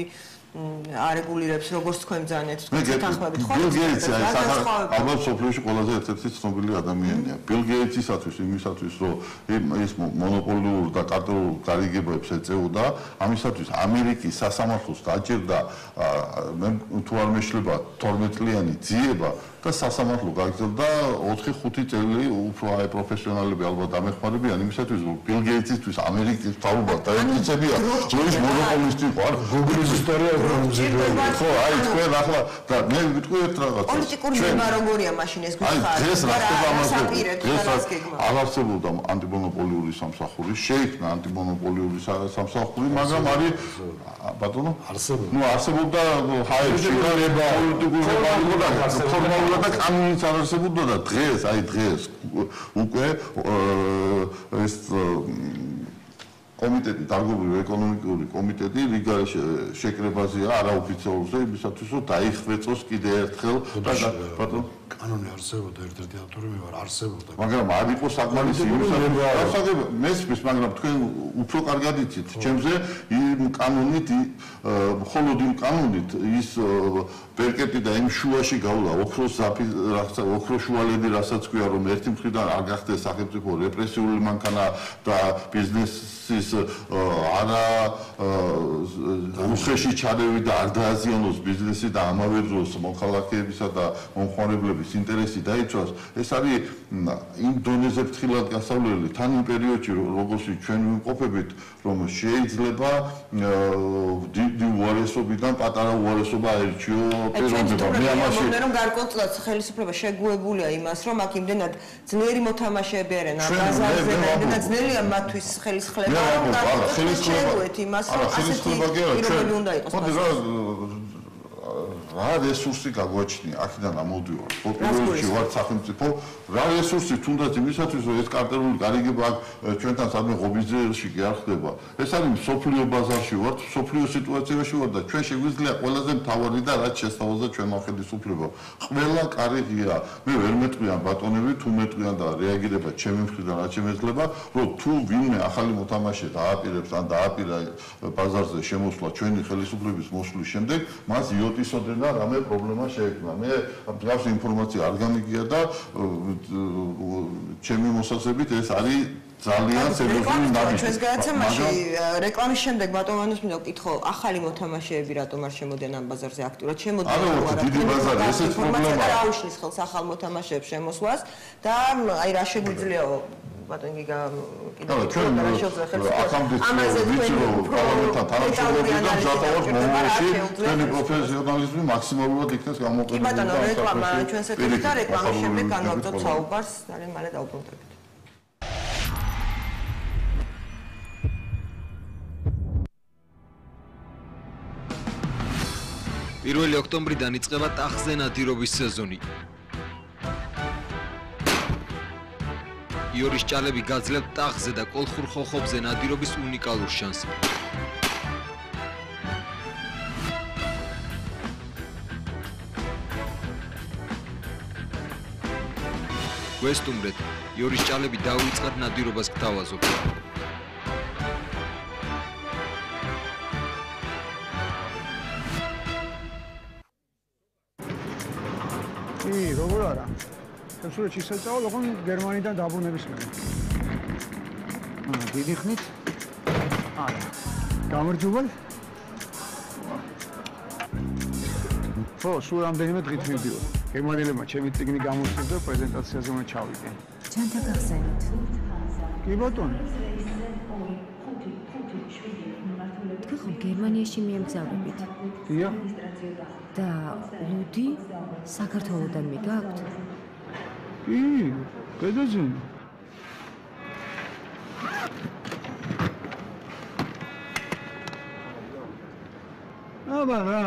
არეგულირებს როგორც თქვენ ძანეთ თანხმებით ხო ბილ გეიტსი ალბათ სოფლიოში ყველაზე ერთ-ერთი ცნობილი ადამიანია ბილ გეიტსისათვის იმისათვის რომ ის მონოპოლურ და კარტელურ გარიგებებს ეწეოდა ამისათვის ამერიკის სასამართლოს დაჭირდა მე თუ არ მეშლება 12 წლიანი ძიება და სასამართლო გაგრძელდა 4-5 წელი უფრო აი პროფესიონალები ალბათ დამეხმარებიან იმისათვის რომ ბილ გეიტსისთვის ამერიკის თავობა დაემტკიცებია რომ ის მონოპოლისტი იყო არ გუგლის ისტორია ხო აი თქვენ ახლა და მე ვიტყვი ერთ რაღაცას პოლიტიკური მემა როგორია მაშინ ეს გიხარ ეს რა ხდება ამაზე არ არსებობდა ანტიმონოპოლიური სამსახური შეიქმნა ანტიმონოპოლიური სამსახური მაგრამ არის ბატონო არსებობდა ნუ არსებობდა ჰაერში პოლიტიკური მემა და კანონიც არ არსებობდა და დღეს აი დღეს უკვე ეს კომიტეტი დარგობრივი ეკონომიკური კომიტეტი რიგა შეკრებაზეა არაოფიციალურზე იმისათვის რომ დაიხვეწოს კიდე ერთხელ ბატონო კანონი არსებობდა ერთ-ერთი ავტორი მე ვარ არსებობდა მაგრამ არ იყო საკმარისი იმისათვის მესმის მაგრამ თქვენ უფრო კარგად იცით ჩემზე იმ კანონით მხოლოდ იმ კანონით ის პერკეტი და იმ შუაში გავლა ოქროს ზაფი რაღაცა ოქროს შუალედი რასაც ქვია რომ ერთი მხრიდან არ გახდეს სახელმწიფო რეპრესიული მანქანა და ბიზნესის არა უხეში ჩადევი და არ დააზიანოს ბიზნესი და ამავე დროს მოქალაქეებისა და მომხმარებლების ინტერესი დაიცვას ეს არის იმ დონეზე ფრთხილად გასავლელი თან იმ პერიოდში როგორც ჩვენ ვიმყოფებით რომ შეიძლება დიდი უარესობიდან პატარა უარესობა აერჩიო პიროვნება მე ამაში რომ გარკვეულწილად ხელისუფლება შეგუებულია იმას რომ აქ იმდენად ძლიერი მოთამაშეები არიან ამ ბაზარზე და იმდენად ძნელია მათთვის ხელისხლება რომ გარკვეულწილად იმას რომ ასეთი პირობები უნდა იყოს რა რესურსი გაგვაჩნია აქედან ამოდივარ პოპულარიზმში ვარ სახელმწიფო რა რესურსი თუნდაც იმისათვის რომ ეს კარტელული გარიგება აქ ჩვენთან სამი ღობიძეში კი არ ხდება ეს არის სოფლიო ბაზარში ვარ სოფლიო სიტუაციაში ვარ და ჩვენ შეგვიძლია ყველაზე მთავარი და რაც შესთავაზა ჩვენმა ხელისუფლებამ ყველა კარიგია მე ვერ მეტყვიან ბატონები თუ მეტყვიან და რეაგირება ჩემი მხრიდან რაც შემეძლება რომ თუ ვინმე ახალი მოთამაშე დააპირებს ან დააპირა ბაზარზე შემოსვლა ჩვენი ხელისუფლების მოსვლის შემდეგ მას იოტისოდენ და რამე პრობლემა შეექმნა. მე მსგავსი ინფორმაცია არ გამიგია და ჩემი მოსაზრებით ეს არის ძალიან სერიოზული ნაბიჯი. ჩვენს გადაცემაში რეკლამის შემდეგ ბატონოს მინდა ვკითხო, ახალი მოთამაშეები რატომ არ შემოდიან ამ ბაზარზე აქტიურად? შემოდიან არა, დიდი ბაზარი, ესეც პრობლემაა. რა უშლის ხელს ახალ მოთამაშეებს შემოსვლას და აი რა შეგვიძლიაო ბატონ გიგა კიდევ ჩვენ ამაზე ვიცი რომ პარლამენტთან თანამშრომლობენ და მზადავართ მომავალში ჩვენი პროფესიონალიზმი მაქსიმალურად იქნეს გამოყენებული. კი ბატონო, რეკლამა ჩვენს ეთერში და რეკლამის შემდეგ განვაგრძობთ საუბარს, ძალიან მალე დავუბრუნდებით. პირველი ოქტომბრიდან იწყება ტახტზე ნადირობის სეზონი. იორის ჭალები გაძლევთ ტახტზე და კოლხურ ხოხობზე ნადირობის უნიკალურ შანსს. გვესტუმრეთ, იორის ჭალები დაუიწყათ ნადირობას გთავაზობთ. როგორ არა? შემსრულებში შეწავალ, ოღონ გერმანიდან დაბრუნების მერე. დიდი ხნით? არა. გამარჯობა. ხო, სულ რამდენიმე დღით მივდივარ. გერმანელებმა ჩემი წიგნი გამოსცეს და პრეზენტაციაზე უნდა ჩავიდე. ჩვენთან გახსენეთ. კი ბატონო. თქვენ ხომ გერმანიაში მიემგზავრებით? დიახ. და ლუდი საქართველოდან მიგაქვთ? კი, გადაძენ. აბა რა.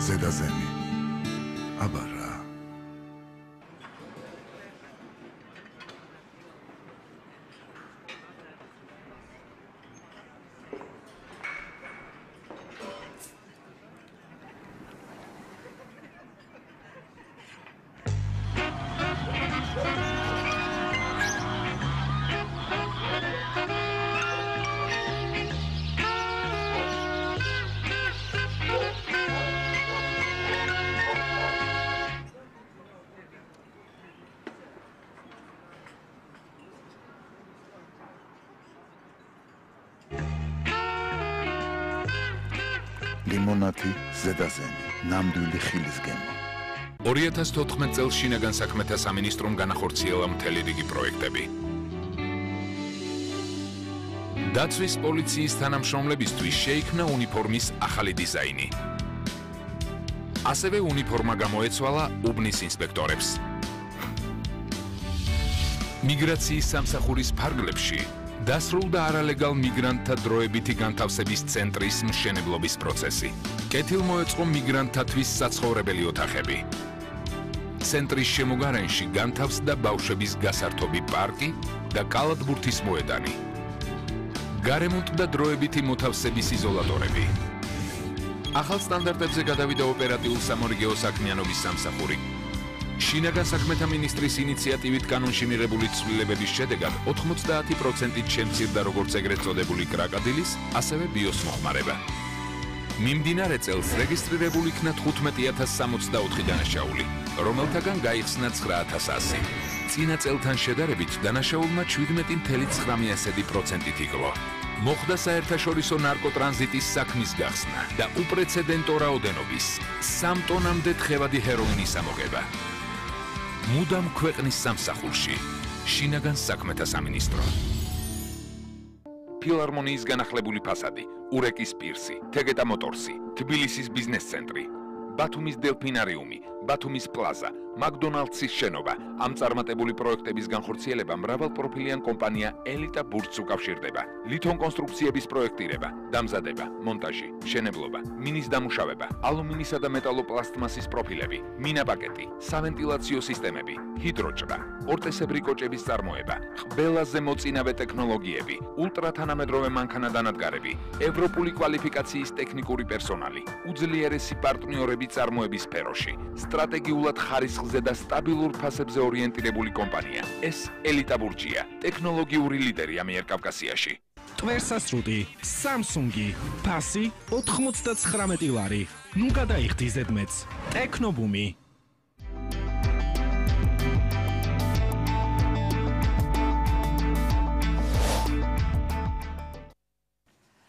ზედაზენი. აბა რა. ლიმონათი ზედაზენი ნამდვილი ხილის გემო 2014 წელს შინაგან საქმეთა სამინისტრომ განახორციელა მთელი რიგი პროექტები. დაცვის პოლიციის თანამშრომლებისთვის შეიქმნა უნიფორმის ახალი დიზაინი. ასევე უნიფორმა გამოეცვალა უბნის ინსპექტორებს. მიგრაციის სამსახურის ფარგლებში დასრულდა არალეგალ მიგრანტთა დროებითი განთავსების ცენტრის მშენებლობის პროცესი. კეთილ მოეწყო მიგრანტთათვის საცხოვრებელი ოთახები. ცენტრის შემოგარენში განთავსდა ბავშვების გასართობი პარკი და კალათბურთის მოედანი. გარემონტდა დროებითი მოთავსების იზოლატორები. ახალ სტანდარტებზე გადავიდა ოპერატიულ სამორიგეო საქმიანობის სამსახური. შინაგან საქმეთა მინისტრის ინიციატივით კანონში მიღებული ცვლილებების შედეგად 90%-ით შემცირდა როგორც ეგრეთ წოდებული კრაკადილის, ასევე ბიოს მოხმარება. მიმდინარე წელს რეგისტრირებულ იქნა 15064 დანაშაული, რომელთაგან გაიხსნა 9100. წინა წელთან შედარებით დანაშაულმა 17.9%-ით იკლო. მოხდა საერთაშორისო ნარკოტრანზიტის საქმის გახსნა და უპრეცედენტო რაოდენობის 3 ტონამდე თხევადი ჰეროინის ამოღება. მუდამ ქვეყნის სამსახურში შინაგან საქმეთა სამინისტრო. ფილარმონიის განახლებული ფასადი, ურეკის პირსი, თეგეტა მოტორსი, თბილისის ბიზნეს ცენტრი, ბათუმის დელფინარიუმი, ბათუმის პლაზა, მაკდონალდსის შენობა. ამ წარმატებული პროექტების განხორციელება მრავალპროფილიან კომპანია ელიტა ბურთს უკავშირდება. ლითონ კონსტრუქციების პროექტირება, დამზადება, მონტაჟი, მშენებლობა, მინის დამუშავება, ალუმინისა და მეტალოპლასტმასის პროფილები, მინაპაკეტი, სავენტილაციო სისტემები, ჰიდროჭრა, ორტესებრი კოჭების წარმოება, ყველაზე მოწინავე ტექნოლოგიები, ულტრათანამედროვე მანქანადანადგარები, ევროპული კვალიფიკაციის ტექნიკური პერსონალი, უძლიერესი პარტნიორები წარმოების სფეროში, სტრატეგიულად ხარისხზე და სტაბილურ ფასებზე ორიენტირებული კომპანია. ეს ელიტა ბურჯია, ტექნოლოგიური ლიდერი ამიერკავკასიაში. ტვერსასრუტი, Samsung-ი, ფასი 99 ლარი. ნუ გადაიხდი ზედმეტს. ტექნობუმი.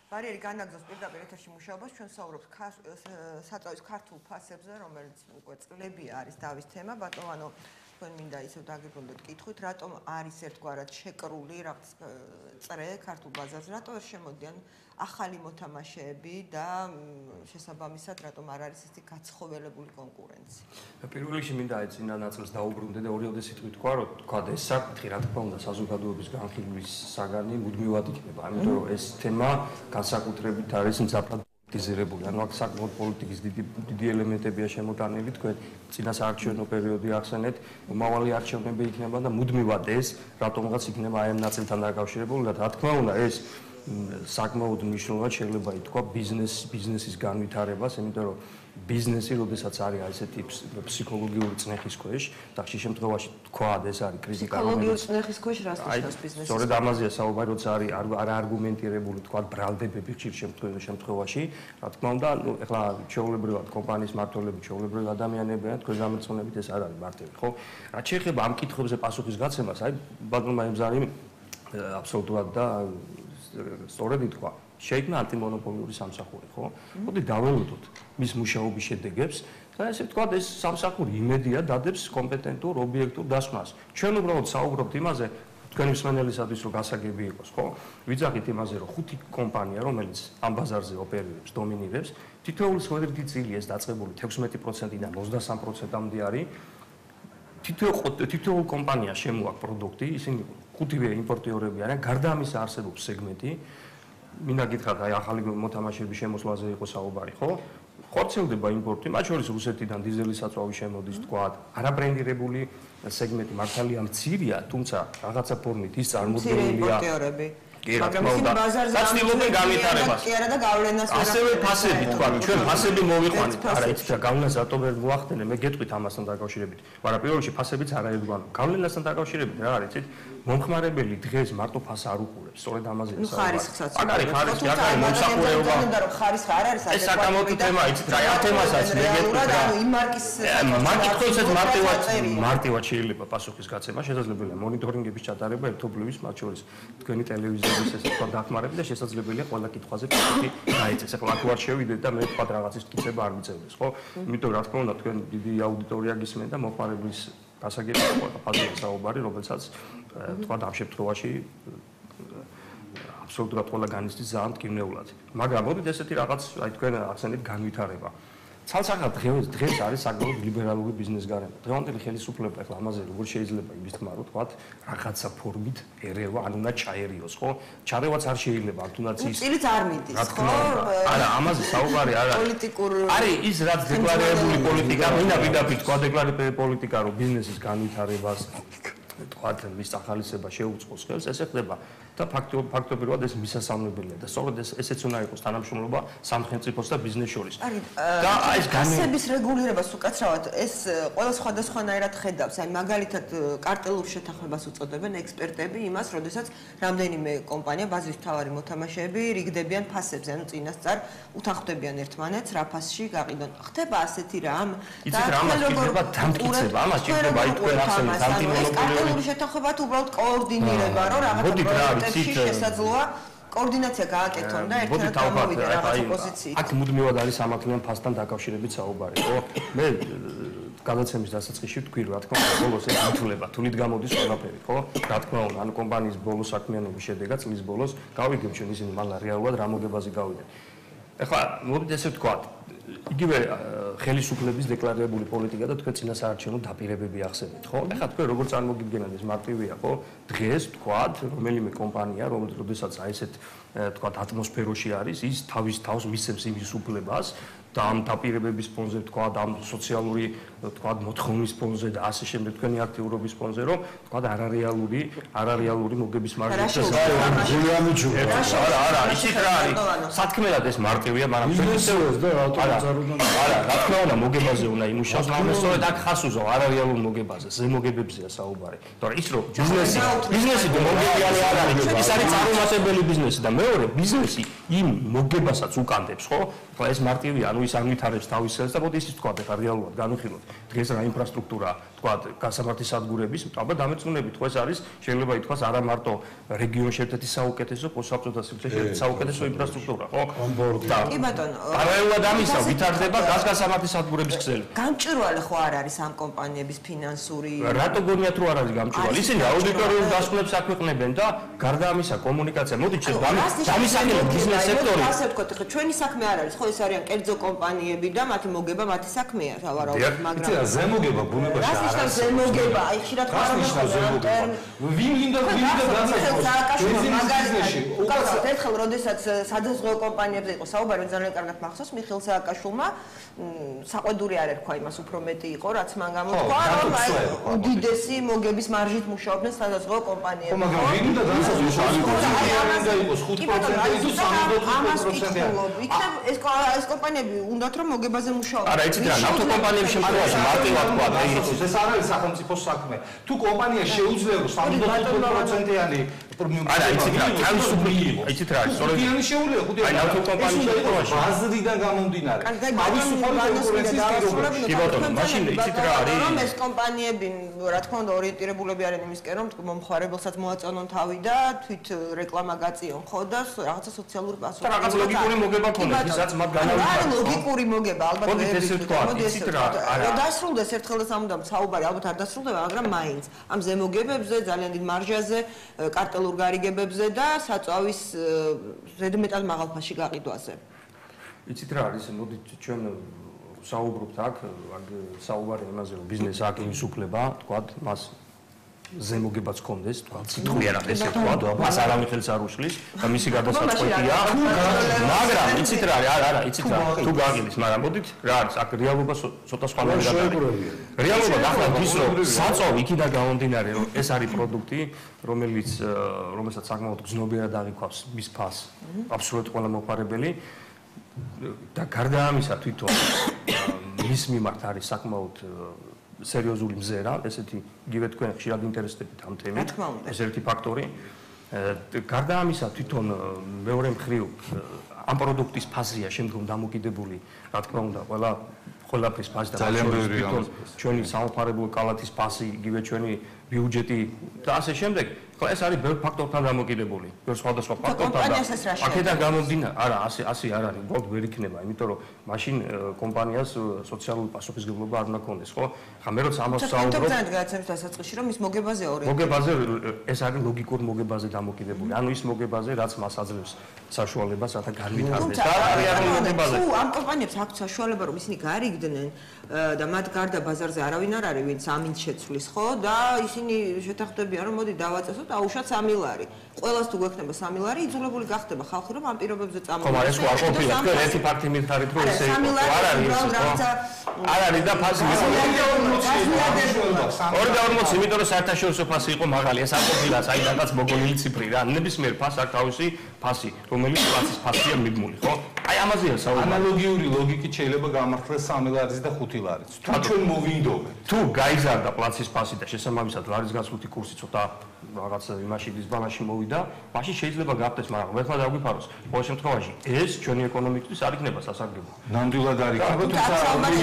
ბარიერი განაგზავს პირდაპირ ეთერში მუშაობას, ჩვენ საუბრობთ საწავის ქართულ ფასებზე, რომელიც უკვე წლებია არის დავის თემა. ბატონო, თქვენ მინდა ისევ დაგიბრუნდეთ კითხვით, რატომ არის ერთგვარად შეკრული რაღაც წრე ქართულ ბაზარზე, რატომ არ შემოდიან ახალი მოთამაშეები და შესაბამისად რატომ არ არის ისეთი გაცხოველებული კონკურენცია? პირველ რიგში მინდა წინა ნაწილს დაუბრუნდე და ორივე სიტყვით თქვა, რომ თქვა ეს საკითხი რა თქმა უნდა საზოგადოების განხილვის საგანი მუდმივად იქნება, ამიტომ რომ ეს თემა განსაკუთრებით არის მძაფრად პოლიტიზირებული. ანუ აქ საკმაოდ პოლიტიკის დიდი ელემენტებია შემოტანილი, თქვენ წინა საარჩევნო პერიოდი ახსენეთ, მომავალი არჩევნები იქნება და მუდმივად ეს რატომღაც იქნება აი ამ ნაწილთან დაკავშირებული და რა თქმა უნდა ეს საკმაოდ მნიშვნელოვნად შეიძლება ითქვა ბიზნესის განვითარებას, იმიტომ რომ ბიზნესი, როდესაც არის ესეთი ფსიქოლოგიური წნეხის ქვეშ, და ხშირ შემთხვევაში თქვა ეს არის კრიტიკა, ფსიქოლოგიური წნეხის ქვეშ რას ნიშნავს ბიზნესი? სწორედ ამაზეა საუბარი, როცა არის არაარგუმენტირებული თქვა ბრალდები ხშირ შემთხვევაში, რა თქმა უნდა, ეხლა ჩვეულებრივად კომპანიის მმართველები, ჩვეულებრივი ადამიანებია, თქვენ გამოცნობით ეს არ არის მარტივი, ხო? რაც შეეხება ამ კითხვებზე პასუხის გაცემას, აი ბატონმა ემზარი აბსოლუტურად და სწორედ ითქვა, შეიქმნა ანტიმონოპოლიური სამსახური, ხო? მოდი დაველოდოთ მის მუშაობის შედეგებს და ესე ვთქვათ, ეს სამსახური იმედია დადებს კომპეტენტურ ობიექტურ დასკვნას. ჩვენ უბრალოდ საუბრობთ იმაზე, თქვენი მსმენელისათვის რომ გასაგები იყოს, ხო? ვიძახით იმაზე, რომ 5 კომპანია, რომელიც ამ ბაზარზე ოპერირებს, დომინირებს, თითოეული სხვადასხვა წილი ეს დაწყებული 16%-დან 23%-მდე არის. თითოეულ კომპანიას შემოაქვს პროდუქტი, ისინი 5-ვე იმპორტიორები არიან, გარდა ამისა არსებობს სეგმენტი. მინდა გითხრათ, აი ახალი მოთამაშეების შემოსვლაზე იყო საუბარი, ხო? ხორციელდება იმპორტი, მათ შორის რუსეთიდან დიზელის საწვავი შემოდის, თქვათ, არაბრენდირებული სეგმენტი მართალია მცირეა, თუმცა რაღაცა ფორმით ის წარმოდგენილია. მაგრამ ისინი ბაზარზე ცდილობენ განვითარებას. კი არა და გავლენას ვერ ასევე ფასები თქვა, ჩვენ ფასები მოვიყვანეთ. არა, იცით რა გავლენას რატო ვერ მოახდენე, მე გეტყვით ამასთან დაკავშირებით. მაგრამ პირველ რიგში ფასებიც არ აერგვანო. გავლენასთან დაკავშირებით რა არის, იცით? მომხმარებელი დღეს მარტო ფასს არ უყურებს, სწორედ ამაზეა საუბარი. ხარისხსაც. აქ არის ხარისხი, აქ არის მომსახურება. უნდა რომ ხარისხი არ არის ეს საკამოთო თემა, იცით რა, ამ თემასაც მე გეტყვით რა. იმ მარკის მარტივად მარტივად შეიძლება პასუხის გაცემა, შესაძლებელია მონიტორინგების ჩატარება ერთობლივის, მათ შორის თქვენი ტელევიზიის ესე თქვა დახმარები და შესაძლებელია ყველა კითხვაზე პასუხი გაეცეს. ახლა აქ ვარ შევიდეთ და მე თქვა რაღაცის მტკიცება არ მიწევდეს, ხო? იმიტომ რა თქმა უნდა თქვენ დიდი აუდიტორია გისმენთ და მოხმარებლის გასაგებია ყველა ფაზაში საუბარი, რომელსაც თქვა ამ შემთხვევაში აბსოლუტურად ყველა განიცდის ძალიან მტკივნეულად. მაგრამ მოდით ესეთი რაღაც, აი თქვენ ახსენეთ განვითარება. ცალსახად დღეს არის საკმაოდ ლიბერალური ბიზნეს გარემო. დღევანდელი ხელისუფლება ახლა ამაზე როგორ შეიძლება იმის თქმა რომ თქვა რაღაცა ფორმით ერევა, ან უნდა ჩაერიოს, ხო? ჩარევაც არ შეიძლება, ან თუნდაც ის წილიც არ მიდის, ხო? არა, ამაზე საუბარი არ არის. პოლიტიკურ არის ის რაც დეკლარირებული პოლიტიკა, მინდა პირდაპირ თქვა დეკლარირებული პოლიტიკა, რომ ბიზნესის განვითარებას თქვა მის ახალისება შეუწყოს ხელს, ესე ხდება და ფაქტობრივად ეს მისასალმებელია და სწორედ ესეც უნდა იყოს თანამშრომლობა სამხედროს და ბიზნეს შორის. და ეს განსების რეგულირებას უკაცრავად ეს ყველა სხვადასხვანაირად ხედავს. აი მაგალითად კარტელურ შეთანხმებას უწოდებენ ექსპერტები იმას, როდესაც რამდენიმე კომპანია ბაზრის მთავარი მოთამაშეები რიგდებიან ფასებზე, ანუ წინასწარ უთანხმდებიან ერთმანეთს რა ფასში გაყიდონ. ხდება ასეთი რამ და ამას შეიძლება დამტკიცება, ამას შეიძლება თქვენ ახსენეთ ანტიმონოპოლიური შეთანხმება თუ უბრალოდ კოორდინირება, რომ რაღაცა შესაძლოა კოორდინაცია გააკეთონ და ერთად გამოვიდა რაღაცა პოზიციით. აქ მუდმივად არის სამართლიან ფასთან დაკავშირებით საუბარი, ხო? მე გადაცემის დასაწყისში ვთქვი, რა თქმა უნდა, ბოლოს ეს ითვლება, თულით გამოდის ყველაფერი, ხო? რა თქმა უნდა, ანუ კომპანიის ბოლოს საქმიანობის შედეგად წლის ბოლოს გავიგებ ჩვენ ისინი მალე რეალურად რა მოგებაზე გავიდნენ. ეხლა მოდით ესე ვთქვათ, იგივე ხელისუფლების დეკლარირებული პოლიტიკა და თქვენ წინასაარჩევნო დაპირებები ახსენეთ, ხო? ეხლა თქვენ როგორ წარმოგიდგენთ ეს მარტივია, ხო? დღეს თქვათ, რომელიმე კომპანია, რომელსაც აი ესეთ თქვათ ატმოსფეროში არის, ის თავის თავს მისცემს იმის უფლებას და ამ დაპირებების ფონზე თქვათ, ამ სოციალური თქვათ მოთხოვნის ფონზე და ასე შემდეგ თქვენი აქტიურობის ფონზე, რომ თქვათ არარეალური მოგების მარჟით არა, იცით რა არის? სათქმელად ეს მარტივია, მაგრამ რა თქმა უნდა, მოგებაზე უნდა იმუშაოს, მაგრამ სწორედ აქ ხას უზავ არარეალურ მოგებაზე, ზემოგებებზეა საუბარი. თორე ის რომ ბიზნესი და მოგებიანი არ არის, ის არის წარუმატებელი ბიზნესი და მეორე ბიზნესი იმ მოგებასაც უკანდებს, ხო? ხო ეს მარტივია, ანუ ის ამვითარებს თავის ხელს და მოდი ისიც თქვა ეხლა რეალურად განვიხილოთ. დღეს რა ინფრასტრუქტურა თქვა გასამართის სადგურების, ალბათ დამეწუნებით, ხო ეს არის შეიძლება ითქვას არა მარტო რეგიონში ერთ-ერთი საუკეთესო, საბჭოთა სივრცეში ერთ-ერთი საუკეთესო ინფრასტრუქტურა, ხო? კი ბატონო. პარალელურად ამისა ვითარდება გასამართის სადგურების ქსელი. გამჭვირვალე ხო არ არის ამ კომპანიების ფინანსური? რატო გონიათ რომ არ არის გამჭვირვალე? ისინი აუდიტორიულ დასკვნებს აქვეყნებენ და გარდა ამისა კომუნიკაცია. მოდით დამისახელოთ ბიზნეს სექტორი. ასე ვთქვათ, ხო ჩვენი საქმე არ არის, ხო ეს არიან კერძო კომპანიები და მათი მოგება მათი საქმეა, სავარაუდოდ, მაგრამ იცი ზემოგება ბუნებაში არ არის. რას ზემოგება? აი ხშირად ვინ გინდა მაგალითად უკაცრავად ერთხელ როდესაც სადაზღვევო კომპანიებზე იყო საუბარი, ძალიან კარგად მახსოვს, მიხეილ სააკაშვილმა საყვედური არ ერქვა იმას, უფრო მეტი იყო, რაც მან გამოთქვა, რომ აი უდიდესი მოგების მარჟით მუშაობდნენ სადაზღვევო კომპანიები. ხო, მაგრამ ვინ უნდა განსაზღვროს? უნდა იყოს 5% თუ 35%. იქნებ ეს კომპანიები უნდათ რომ მოგებაზე მუშაობდნენ. არა, იცით რა, ნავთო კომპანიების შემთხვევაში მარტივად თქვა, ეს არ არის სახელმწიფო საქმე. თუ კომპანია შეუძლია რომ 35%-იანი არა, იცით რა, თავისუფლი იყო. იცით რა, სწორედ ხუთიანი შეუძლია, ხუთიანი. აი, ნავთო კომპანიის შემთხვევაში ბაზრიდან გამომდინარე. თავისუფალი კონკურენციის პირობებში. კი ბატონო, მაშინ იცით რა არის? რომ ეს კომპანიები, რა თქმა უნდა, ორიენტირებულები არიან იმისკენ, რომ მომხმარებელსაც მოაწონონ თავი და თვით რეკლამა გაწიონ, ხო და რაღაცა სოციალური პასუხი. და რაღაც ლოგიკური მოგება ქონდეს, ისაც მათ განავიდა. არა, ლოგიკური მოგება, ალბათ ვერ მოდით ესე ვთქვა, იცით რა, არა. დასრულდეს ერთხელ და სამუდამ საუბარი, ალბათ არ დასრულდება, მაგრამ მაინც ამ ზემოგებებზე, ძალიან დიდ მარჟაზე, კარტელურ გარიგებებზე და საწვავის ზედმეტად მაღალ ფასში გაყიდვაზე. იცით რა არის, მოდით ჩვენ საუბრობთ აქ საუბარი იმაზე, რომ ბიზნესი აქ იმის უფლება, თქვა, მას ზემოგებაც ქონდეს, თქვა, სიტყვიერად ესე თქვა, მას არავინ ხელს არ უშლის და მისი გადასაწყვეტია. მაგრამ იცით რა არის, არა, იცით რა, თუ გაგილის, მაგრამ მოდით რა არის, აქ რეალობა ცოტა სხვანაირად არის. რეალობა გახლავთ ის, რომ საწოვი იქიდან გამომდინარე, რომ ეს არის პროდუქტი, რომელსაც საკმაოდ გზნობიერად აღიქვავს მის ფასს, აბსოლუტურად ყველა მოხარებელი და გარდა ამისა თვითონ მის მიმართ არის საკმაოდ სერიოზული მზერა, ესეთი იგივე თქვენ ხშირად ინტერესდებით ამ თემით, ეს ერთი ფაქტორი. გარდა ამისა თვითონ მეორე მხრივ ამ პროდუქტის ფაზია შემდგომ დამოკიდებული, რა თქმა უნდა, ყველაფრის ფაზი და ძალიან ბევრი ჩვენი სამხარებლო კალათის ფასი, იგივე ჩვენი ბიუჯეტი და ასე შემდეგ. ხო, ეს არის ბევრ ფაქტორთან დამოკიდებული, ბევრ სხვადასხვა ფაქტორთან და აქედან გამომდინარე, არა, ასე არ არის, უბრალოდ ვერ იქნება, იმიტომ რომ მაშინ კომპანიას სოციალური პასუხისმგებლობა არ უნდა ქონდეს, ხო? ხა მე როცა ამას საუბრობ, თუმცა გადაცემს დასაწყისში, რომ ის მოგებაზე ორიენტირებული. მოგებაზე ეს არის ლოგიკურ მოგებაზე დამოკიდებული. ანუ ის მოგებაზე, რაც მას აძლევს საშუალებას, რათა განვითარდეს. და რეალური მოგებაზე. თუ ამ კომპანიებს აქვს საშუალება, რომ ისინი გარიგდნენ და მათ გარდა ბაზარზე არავინ არ არის, ვინც ამინც შეცვლის, ხო? და ისინი შეთანხმდებიან, რომ მოდი დავაწესოთ აუშოთ 3 ლარი. ყველას თუ გვექნება 3 ლარი, იძულებული გახდება ხალხი, რომ ამ პირობებზე წამოიღოს. ხო, მაგრამ ეს არ ყოფილა, თქვენ ერთი ფაქტი მითხარით, რომ ესე იყო. არ არის ეს, ხო? არ არის და ფასი იყო. 240, იმიტომ რომ საერთაშორისო ფასი იყო მაღალი, ეს არ ყოფილა, საიდანაც მოგონილი ციფრი რა. ნებისმიერ ფასს აქვს თავისი ფასი, რომელიც ფასის ფასია მიბმული, ხო? აი ამაზეა საუბარი. ანალოგიური ლოგიკით შეიძლება გამართლდეს 3 ლარიც და 5 ლარიც. თუ ჩვენ მოვინდობთ, თუ გაიზარდა პლაცის ფასი და შესაბამისად ლარის გასვლითი კურსი ცოტა რაღაც იმაში დისბალანსში მოვიდა, მაშინ შეიძლება გახდეს, მაგრამ ვერთა დაგვიფაროს. ყოველ შემთხვევაში ეს ჩვენი ეკონომიკისთვის არ იქნება სასარგებლო. ნამდვილად არ იქნება, თუმცა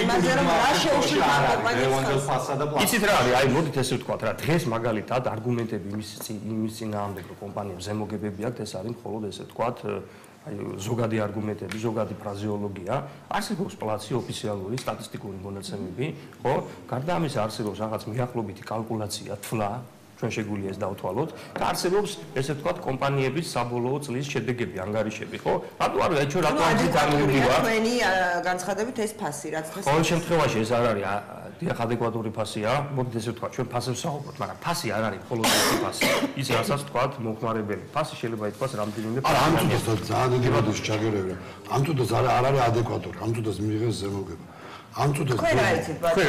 იმაზე რომ რა შეუშლება კომპანიას ფასსა და პლაცი. იცით რა არის, აი მოდით ესე ვთქვათ რა, დღეს მაგალითად არგუმენტები იმის წინააღმდეგ რომ კომპანიებს ზემოგებები აქვს, ეს არის მხოლოდ ესე ვთქვათ აი ზოგადი არგუმენტები, ზოგადი ფრაზეოლოგია, არსებობს პლაცი ოფიციალური სტატისტიკური მონაცემები, ხო? გარდა ამისა არსებობს რაღაც მიახლოებითი კალკულაცია, თვლა, ჩვენ შეგვიძლია ეს დავთვალოთ და არსებობს ესე ვთქვათ კომპანიების საბოლოო წლის შედეგები, ანგარიშები, ხო? რატო არ აი ჩვენ რატო არ ადეკვატურია თქვენი განცხადებით ეს ფასი, რაც დღეს ყოველ შემთხვევაში ეს არ არის დიახ ადეკვატური ფასია, მოდით ესე ვთქვათ, ჩვენ ფასებს ვსაუბრობთ, მაგრამ ფასი არ არის მხოლოდ ერთი ფასი. ის რასაც ვთქვათ, მომხმარებელი ფასი შეიძლება ითქვას რამდენიმე ფასი. ამ თუდას ძალიან დიდი როდესაც ჩაგერევი. ამ თუდას არ არის ადეკვატური, ამ თუდას მიიღეს ზემოგვება. ამ თუდას თქვენ რა იცით, ბატონო?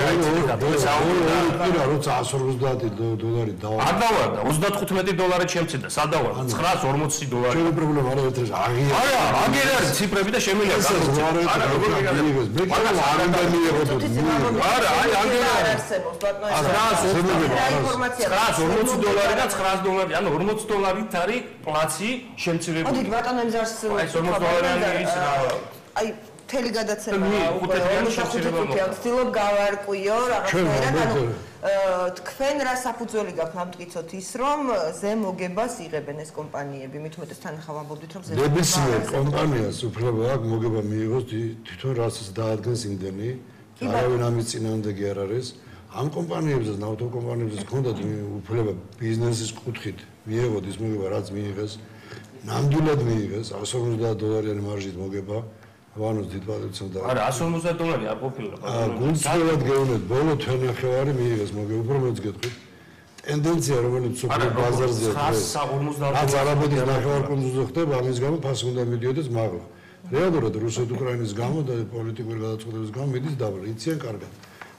როცა 150 დოლარი დავა. არ დავარდა, $35 შემცირდა, სად დავარდა? $940. ჩემი პრობლემა არა ერთ აღია. არა, აგერ არის ციფრები და შემიძლია გახსოვდეს. არა, როგორ მიიღეს? მე კი არ უნდა მიიღოთ. არა, აი აგერ არის. $940 და $900, ანუ $40 არის პლაცი შემცირებული. მოდით ბატონო ემზარს აი $40 ის რა. აი მთელი გადაცემა უკვე 45-ი ვცდილობ გავარკვიო რაღაცნაირად, ანუ თქვენ რა საფუძველი გაქვთ ამტკიცოთ ის, რომ ზემოგებას იღებენ ეს კომპანიები, მით უმეტეს თან ახლა ვამბობდით, რომ ზემოგება ნებისმიერ კომპანიას უფლება აქვს მოგება მიიღოს თვითონ რასაც დაადგენს იმდენი, არავინ ამის წინააღმდეგი არ არის. ამ კომპანიებსაც, ნავთობ კომპანიებსაც ჰქონდათ უფლება ბიზნესის კუთხით მიიღოთ ის მოგება, რაც მიიღეს, ნამდვილად მიიღეს $150 მარჟით მოგება. ვანოს დიდ პატივცემ და არა $150 არ ყოფილა გულწრფელად გეუბნეთ ბოლო თვენახევარი მიიღეს მოგე უფრო მეც გეტყვით ტენდენცია რომელიც სოფლიო ბაზარზე რაც არაბეთის ნახევარკუნძულზე ხდება ამის გამო ფასი უნდა მიდიოდეს მაღლა რეალურად რუსეთ-უკრაინის გამო და პოლიტიკური გადაწყვეტილების გამო მიდის დაბლა იციან კარგად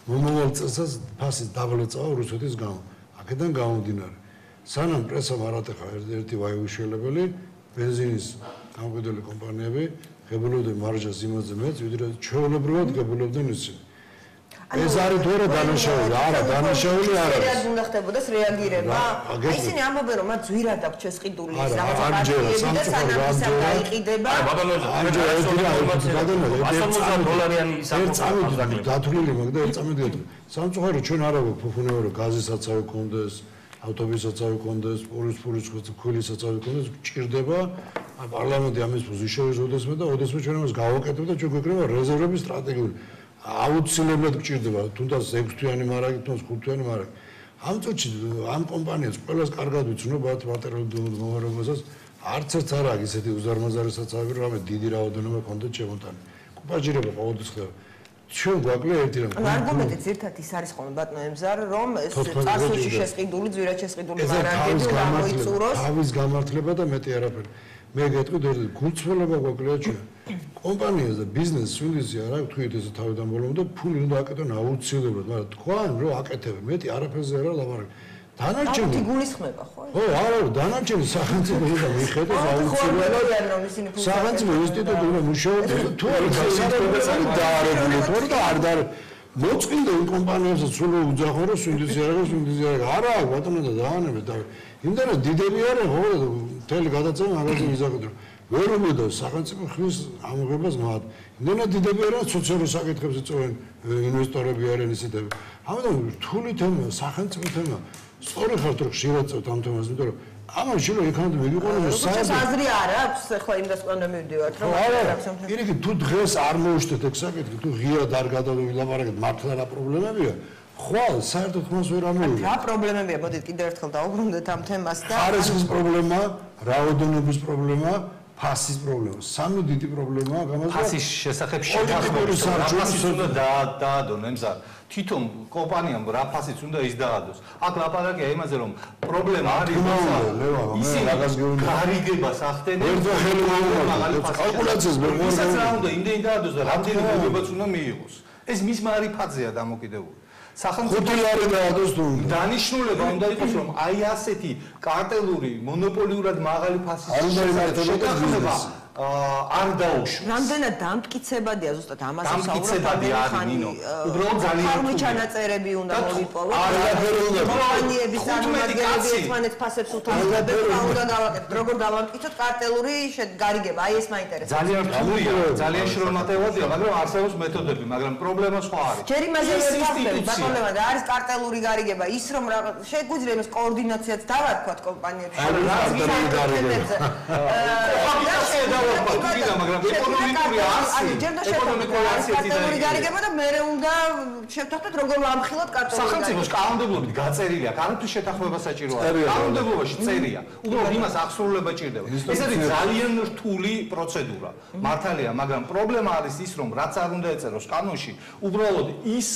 მომავალ წელსაც ფასის დაბლა წავა რუსეთის გამო აქედან გამომდინარე სანამ პრესამ არ ატეხა ერთი ვაიუშელებელი ბენზინის გამყიდველი კომპანიები ღებულობდნენ მარჟას იმაზე მეც, ვიდრე ჩვეულებრივად ღებულობდნენ ისინი. ეს არის თუ არა დანაშაული? არა, დანაშაული არ არის. რეაგირება უნდა ხდებოდეს რეაგირება. აი ისინი ამბობენ რომ მათ ძვირად აქვს შესყიდული ის რაღაცა პარტიები და სანამ ისე დაიყიდება. აი ბაბანო, $150 ისაკ დათვლილი მაგ და ეწამეთ გეტყვი. სამწუხაროდ ჩვენ არ აქვს ფუფუნეო გაზისაცავი კონდეს ავტობუსაცავი კონდეს, პურის ქვილისაცავი კონდეს, ჭირდება პარლამენტი ამის პოზიციებს ოდესმე და ოდესმე ჩვენ ამას გავაკეთებთ და ჩვენ გვეკრება რეზერვების სტრატეგიული. აუცილებლად გჭირდება, თუნდაც 6-თვიანი მარაგი, თუნდაც 5-თვიანი მარაგი. ამ წუთში ამ კომპანიებს ყველას კარგად ვიცნობთ მატერიალურ მომარაგებასაც, არც ერთ არ აქვს ისეთი უზარმაზარი საცავი, რომ დიდი რაოდენობა კონდეთ შემოტანი. კუპაჟირება ყოველთვის ხდება. ჩვენ გვაკლია ერთი რამ. არგუმენტი ძირთად ის არის ხოლმე ბატონო ემზარ, რომ ეს წარსულში შესყიდული, ძვირად შესყიდული მარაგები უნდა მოიწუროს. თავის გამართლება და მეტი არაფერი. მე გეტყვით ერთ გულწრფელობა გვაკლია ჩვენ. კომპანიას და ბიზნესს სულიზი არ აქვს თვით ესე თავიდან ბოლომდე და ფული უნდა აკეთონ აუცილებლად, მაგრამ თქვენ რომ აკეთებენ, მეტი არაფერზე არა ლაპარაკი. დანარჩენი გულისხმება ხო? ხო, არა, დანარჩენი სახელმწიფო უნდა მიხედოს აუცილებლად. სახელმწიფო ინსტიტუტი უნდა მუშაობდეს და თუ არ გასაგებია დაარებული თორე და არ დაარ მოწყინდა იმ კომპანიებსაც სულ უძახო რომ სუნდიზიარება არა ბატონო და დაანებეთ და იმდენად დიდები არიან ხო და მთელი გადაცემა მაგაზე ვიზაკეთებ ვერ უმედოს სახელმწიფო ხმის ამოღებას მათ იმდენად დიდები არიან სოციალური საკითხებზე წვენ ინვესტორები არიან ისეთები ამიტომ რთული თემაა სახელმწიფო თემა სწორი ხართ რომ ხშირად წევთ ამ თემას იმიტომ რომ ამან შეიძლება იქამდე მიგიყვანოს საერთოდ აზრი არ აქვს ახლა იმ დასკვნა მივდივართ რომ იგი თუ დღეს არ მოუშვეთ ეგ საკითხი თუ ღიად არ გადავილაპარაკეთ მართლა რა პრობლემებია ხვალ საერთოდ ხმას ვერ ამოვიდა რა პრობლემებია მოდით კიდევ ერთხელ დავუბრუნდეთ ამ თემას და ხარისხის პრობლემა რაოდენობის პრობლემა ფასის პრობლემა სამი დიდი პრობლემაა გამას ფასის შესახებ შეთანხმების ფასის უნდა დაადონ ემზარ თვითონ კომპანიამ რა ფასიც უნდა ის დაადოს. აქ ლაპარაკია იმაზე რომ პრობლემა არის ისინი გარიგებას ახდენენ მაღალი ფასი. კალკულაციას ვერ ვისაც რა უნდა იმდენი დაადოს და რამდენი მოგებაც უნდა მიიღოს. ეს მის მარიფაძეა დამოკიდებული. სახელმწიფო დაადოს თუ დანიშნულება უნდა იყოს რომ აი ასეთი კარტელური მონოპოლიურად მაღალი ფასის შეთანხმება არ დაუშვა. რამდენად დამტკიცებადია ზუსტად ამაზე დამტკიცებადი არის ნინო. უბრალოდ ძალიან ფორმი ჩანაწერები უნდა მოვიპოვოთ. კომპანიების წარმომადგენლები ერთმანეთს ფასებს უთანხმებენ, რა უნდა გავაკეთოთ, როგორ დავამტკიცოთ კარტელური გარიგება. აი ეს მაინტერესებს. ძალიან რთულია, ძალიან შრომატევადია, მაგრამ არსებობს მეთოდები, მაგრამ პრობლემა სხვა არის. ჯერ იმაზე ვისწავლეთ, ბატონო, და არის კარტელური გარიგება, ის რომ შეგვიძლია იმის координаციაც დავარქვათ კომპანიებში. გარიგება და მე უნდა შევთანხმდეთ როგორ ვამხილოთ კარტელი სახელმწიფოს კანონმდებლობით გაწერილია კანონთვის შეთანხმება საჭიროა კანონმდებლობაში წერია უბრალოდ იმას აღსრულება ჭირდება ეს არის ძალიან რთული პროცედურა მართალია მაგრამ პრობლემა არის ის რომ რაც არ უნდა ეწეროს კანონში უბრალოდ ის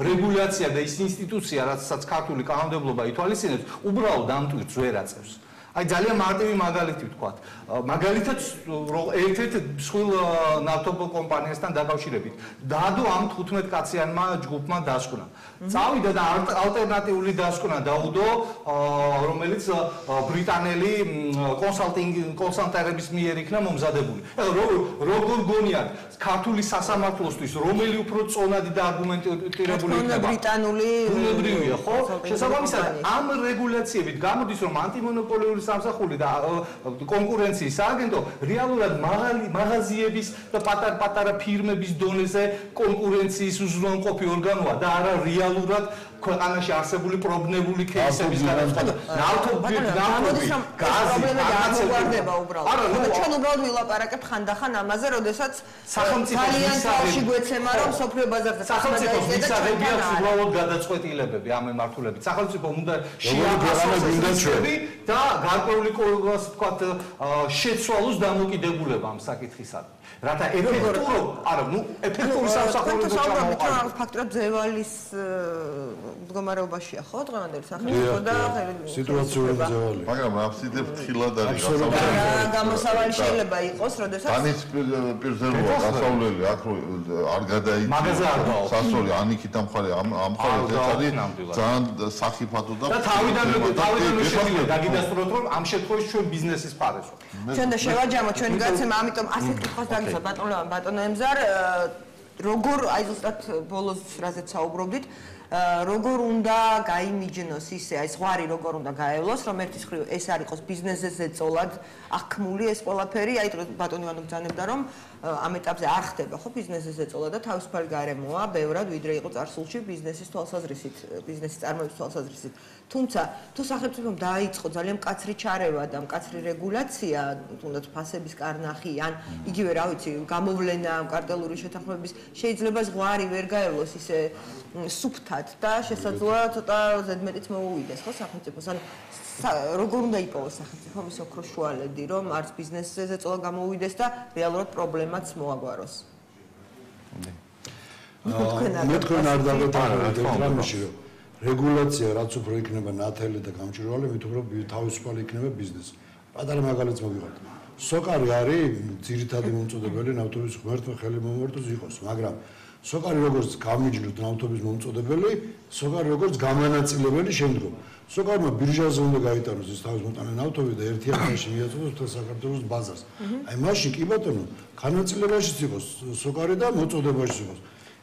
რეგულაცია და ის ინსტიტუცია რასაც ქართული კანონმდებლობა ითვალისწინებს უბრალოდ ამ ტვირთს ვერ აწევს აი ძალიან მარტივი მაგალითი ვთქვათ მაგალითად ერთ-ერთ მსხვილ ნავთობ კომპანიასთან დაკავშირებით დადო ამ 15 კაციანმა ჯგუფმა დასკვნა წავიდა და ალტერნატიული დასკვნა დაუდო რომელიც ბრიტანელი კონსალტანტების მიერ იქნა მომზადებული როგორ გონიათ ქართული სასამართლოსთვის რომელი უფრო წონადი და არგუმენტირებული იქნება ბრიტანული ხო შესაბამისად ამ რეგულაციებით გამოდის რომ ანტიმონოპოლიური სამსახური და კონკურენციის სააგენტო რეალურად მაღაზიების და პატარ-პატარა ფირმების დონეზე კონკურენციის უზრუნველყოფი ორგანოა და არა რეალურად ქვეყანაში არსებული პრობლემური кейსების გადაწყვეტა. ნავთობი, გაზი, პრობლემა უბრალოდ. და ჩვენ უბრალოდ ვილაპარაკებთ ხანდახან ამაზე, როდესაც ძალიან თავში გვეცემა რომ სოფლიო ბაზარზე სახელმწიფოს მისაღები აქვს უბრალოდ გადაწყვეტილებები ამ მემართულებით. სახელმწიფო უნდა შეაფასოს და გარკვეული ასე ვთქვათ შეცვალოს დამოკიდებულება ამ საკითხისადმი. რათა ეფექტურო, არა, ნუ ეფექტური სამსახურები ჩამოყალიბდეს. ფაქტორად ძევალის მდგომარეობაშია ხო დღევანდელი სახელმწიფო და სიტუაციური ძევალი. მაგრამ აფსიდებ ხილად არის გამოსავალი შეიძლება იყოს, როდესაც დანის პირზევა გასავლელი აქ არ გადაიწია სასწორი ანიქით ამხარე ამ მხარეს ეს არის ძალიან სახიფათო და თავიდან შეგვიძლია დაგიდასტუროთ რომ ამ შემთხვევაში ჩვენ ბიზნესის ფარეს ვართ. ჩვენ და შევაჯამოთ ჩვენი გაცემა, ამიტომ ასეთ კითხვას დაგიცავთ ბატონო ემზარ, როგორ აი ზუსტად ბოლოს რაზეც საუბრობდით, როგორ უნდა გაიმიჯნოს ისე, აი ზღვარი როგორ უნდა გაევლოს, რომ ერთის მხრივ ეს არ იყოს ბიზნესზე ზეწოლად ახმული ეს ყველაფერი, აი ბატონი ივანო ბრძანებდა რომ ამ ეტაპზე არ ხდება ხო ბიზნესზე ზეწოლა და თავისუფალი გარემოა ბევრად ვიდრე იყო წარსულში ბიზნესის თვალსაზრისით, ბიზნესის წარმოების თვალსაზრისით. თუმცა თუ სახელმწიფომ დაიწყო ძალიან მკაცრი ჩარევა და მკაცრი რეგულაცია, თუნდაც ფასების კარნახი ან იგივე რა ვიცი, გამოვლენა კარტელური შეთანხმების შეიძლება ზღვარი ვერ გაევლოს ისე სუფთად და შესაძლოა ცოტა ზედმეტიც მოუვიდეს ხო სახელმწიფოს. ან როგორ უნდა იპოვოს სახელმწიფო მის ოქროს შუალედი, რომ არც ბიზნესზე ზეწოლა გამოუვიდეს და რეალურად პრობლემაც მოაგვაროს. მე თქვენ არ დავეთანხმდით რამეში რომ რეგულაცია რაც უფრო იქნება ნათელი და გამჭვირვალე, მით უფრო თავისუფალი იქნება ბიზნესი. პატარა მაგალითს მოგიღოთ. სოკარი არის ძირითადი მომწოდებელი ნავთობის ღმერთმა ხელი მომმართოს იყოს, მაგრამ სოკარი როგორც გამიჯნოთ ნავთობის მომწოდებელი, სოკარი როგორც გამანაწილებელი შემდგომ. სოკარმა ბირჟაზე უნდა გაიტანოს ის თავის მოტანა ნავთობი და ერთიანობაში მიაწოდოს მთელ საქართველოს ბაზარს. აი მაშინ კი ბატონო, განაწილებაშიც იყოს სოკარი და მოწოდებაშიც იყოს.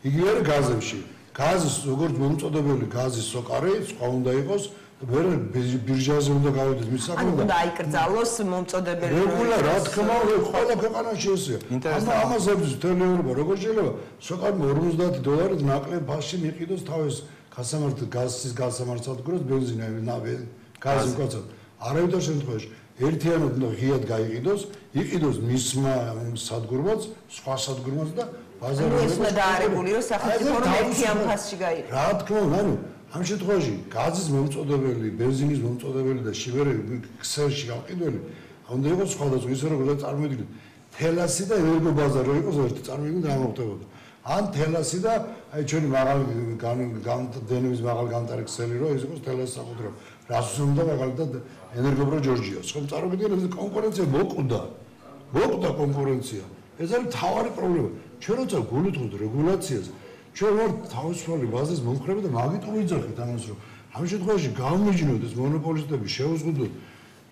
იგივე არის გაზებში. გაზის როგორც მომწოდებელი გაზის სოკარი სხვა უნდა იყოს ვერ ბირჟაზე უნდა გავიდეს მის საქმე და უნდა აიკრძალოს მომწოდებელი რეგულა რა თქმა უნდა ყველა ქვეყანაში ესეა ამაზე მთელი ევროპა როგორ შეიძლება სოკარმა $50 ნაკლებ ფასში მიყიდოს თავის გაზის გასამართსადგურს ბენზინი გაზი მკაცად არავითარ შემთხვევაში ერთიანად უნდა ღიად გაიყიდოს იყიდოს მისმა სადგურმაც სხვა სადგურმაც და ბაზარზე ეს უნდა დაარეგულიროს სახელმწიფო რომ ერთიან ფასში გაიყიდოს რა თქმა უნდა ანუ ამ შემთხვევაში გაზის მომწოდებელი, ბენზინის მომწოდებელი და შივერები ქსელში გავყიდველი უნდა იყოს სხვადასხვა ისე როგორც წარმოიდგინეთ თელასი და ენერგობაზარი იყოს ერთი წარმოიდგინეთ რა მოხდებოდა ან თელასი და აი ჩვენი მაღალი გამდენების მაღალ გამტარი ქსელი რო ის იყოს თელასის საკუთრება რას უნდა მაგალითად ენერგოპრო ჯორჯიას ხომ წარმოიდგინეთ კონკურენცია მოკვდა კონკურენცია ეს არის მთავარი პრობლემა ჩვენ როცა გულითხოვთ რეგულაციას ჩვენ ვართ თავისუფალი ბაზრის მომხრები და მაგით ვიძახით ამას რომ ამ შემთხვევაში გამიჯნოთ ეს მონოპოლისტები შეუზღუდოთ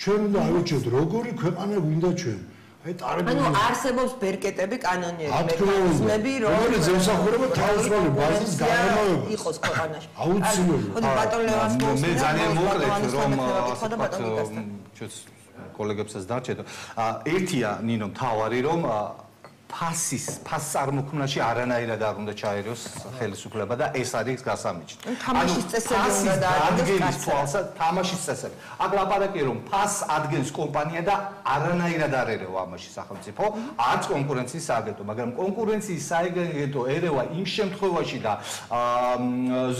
ჩვენ უნდა ავირჩიოთ როგორი ქვეყანა გვინდა ჩვენ აი ტარები ანუ არსებობს ბერკეტები კანონიერი მექანიზმები რომელიც ზემსახურება თავისუფალი ბაზრის გარემოება იყოს ქვეყანაში აუცილებლად ბატონ ლევანს მე ძალიან მოკლედ რომ ჩვენს კოლეგებსაც დარჩეთ ერთია ნინო მთავარი რომ ფასს წარმოქმნაში არანაირად არ უნდა ჩაეროს ხელისუფლება და ეს არის გასამიჯნი. თამაშის წესები უნდა დაადგინოს თამაშის წესები. აქ ლაპარაკია რომ ფასს ადგენს კომპანია და არანაირად არ ერევა ამაში სახელმწიფო, არც კონკურენციის სააგენტო, მაგრამ კონკურენციის სააგენტო ერევა იმ შემთხვევაში და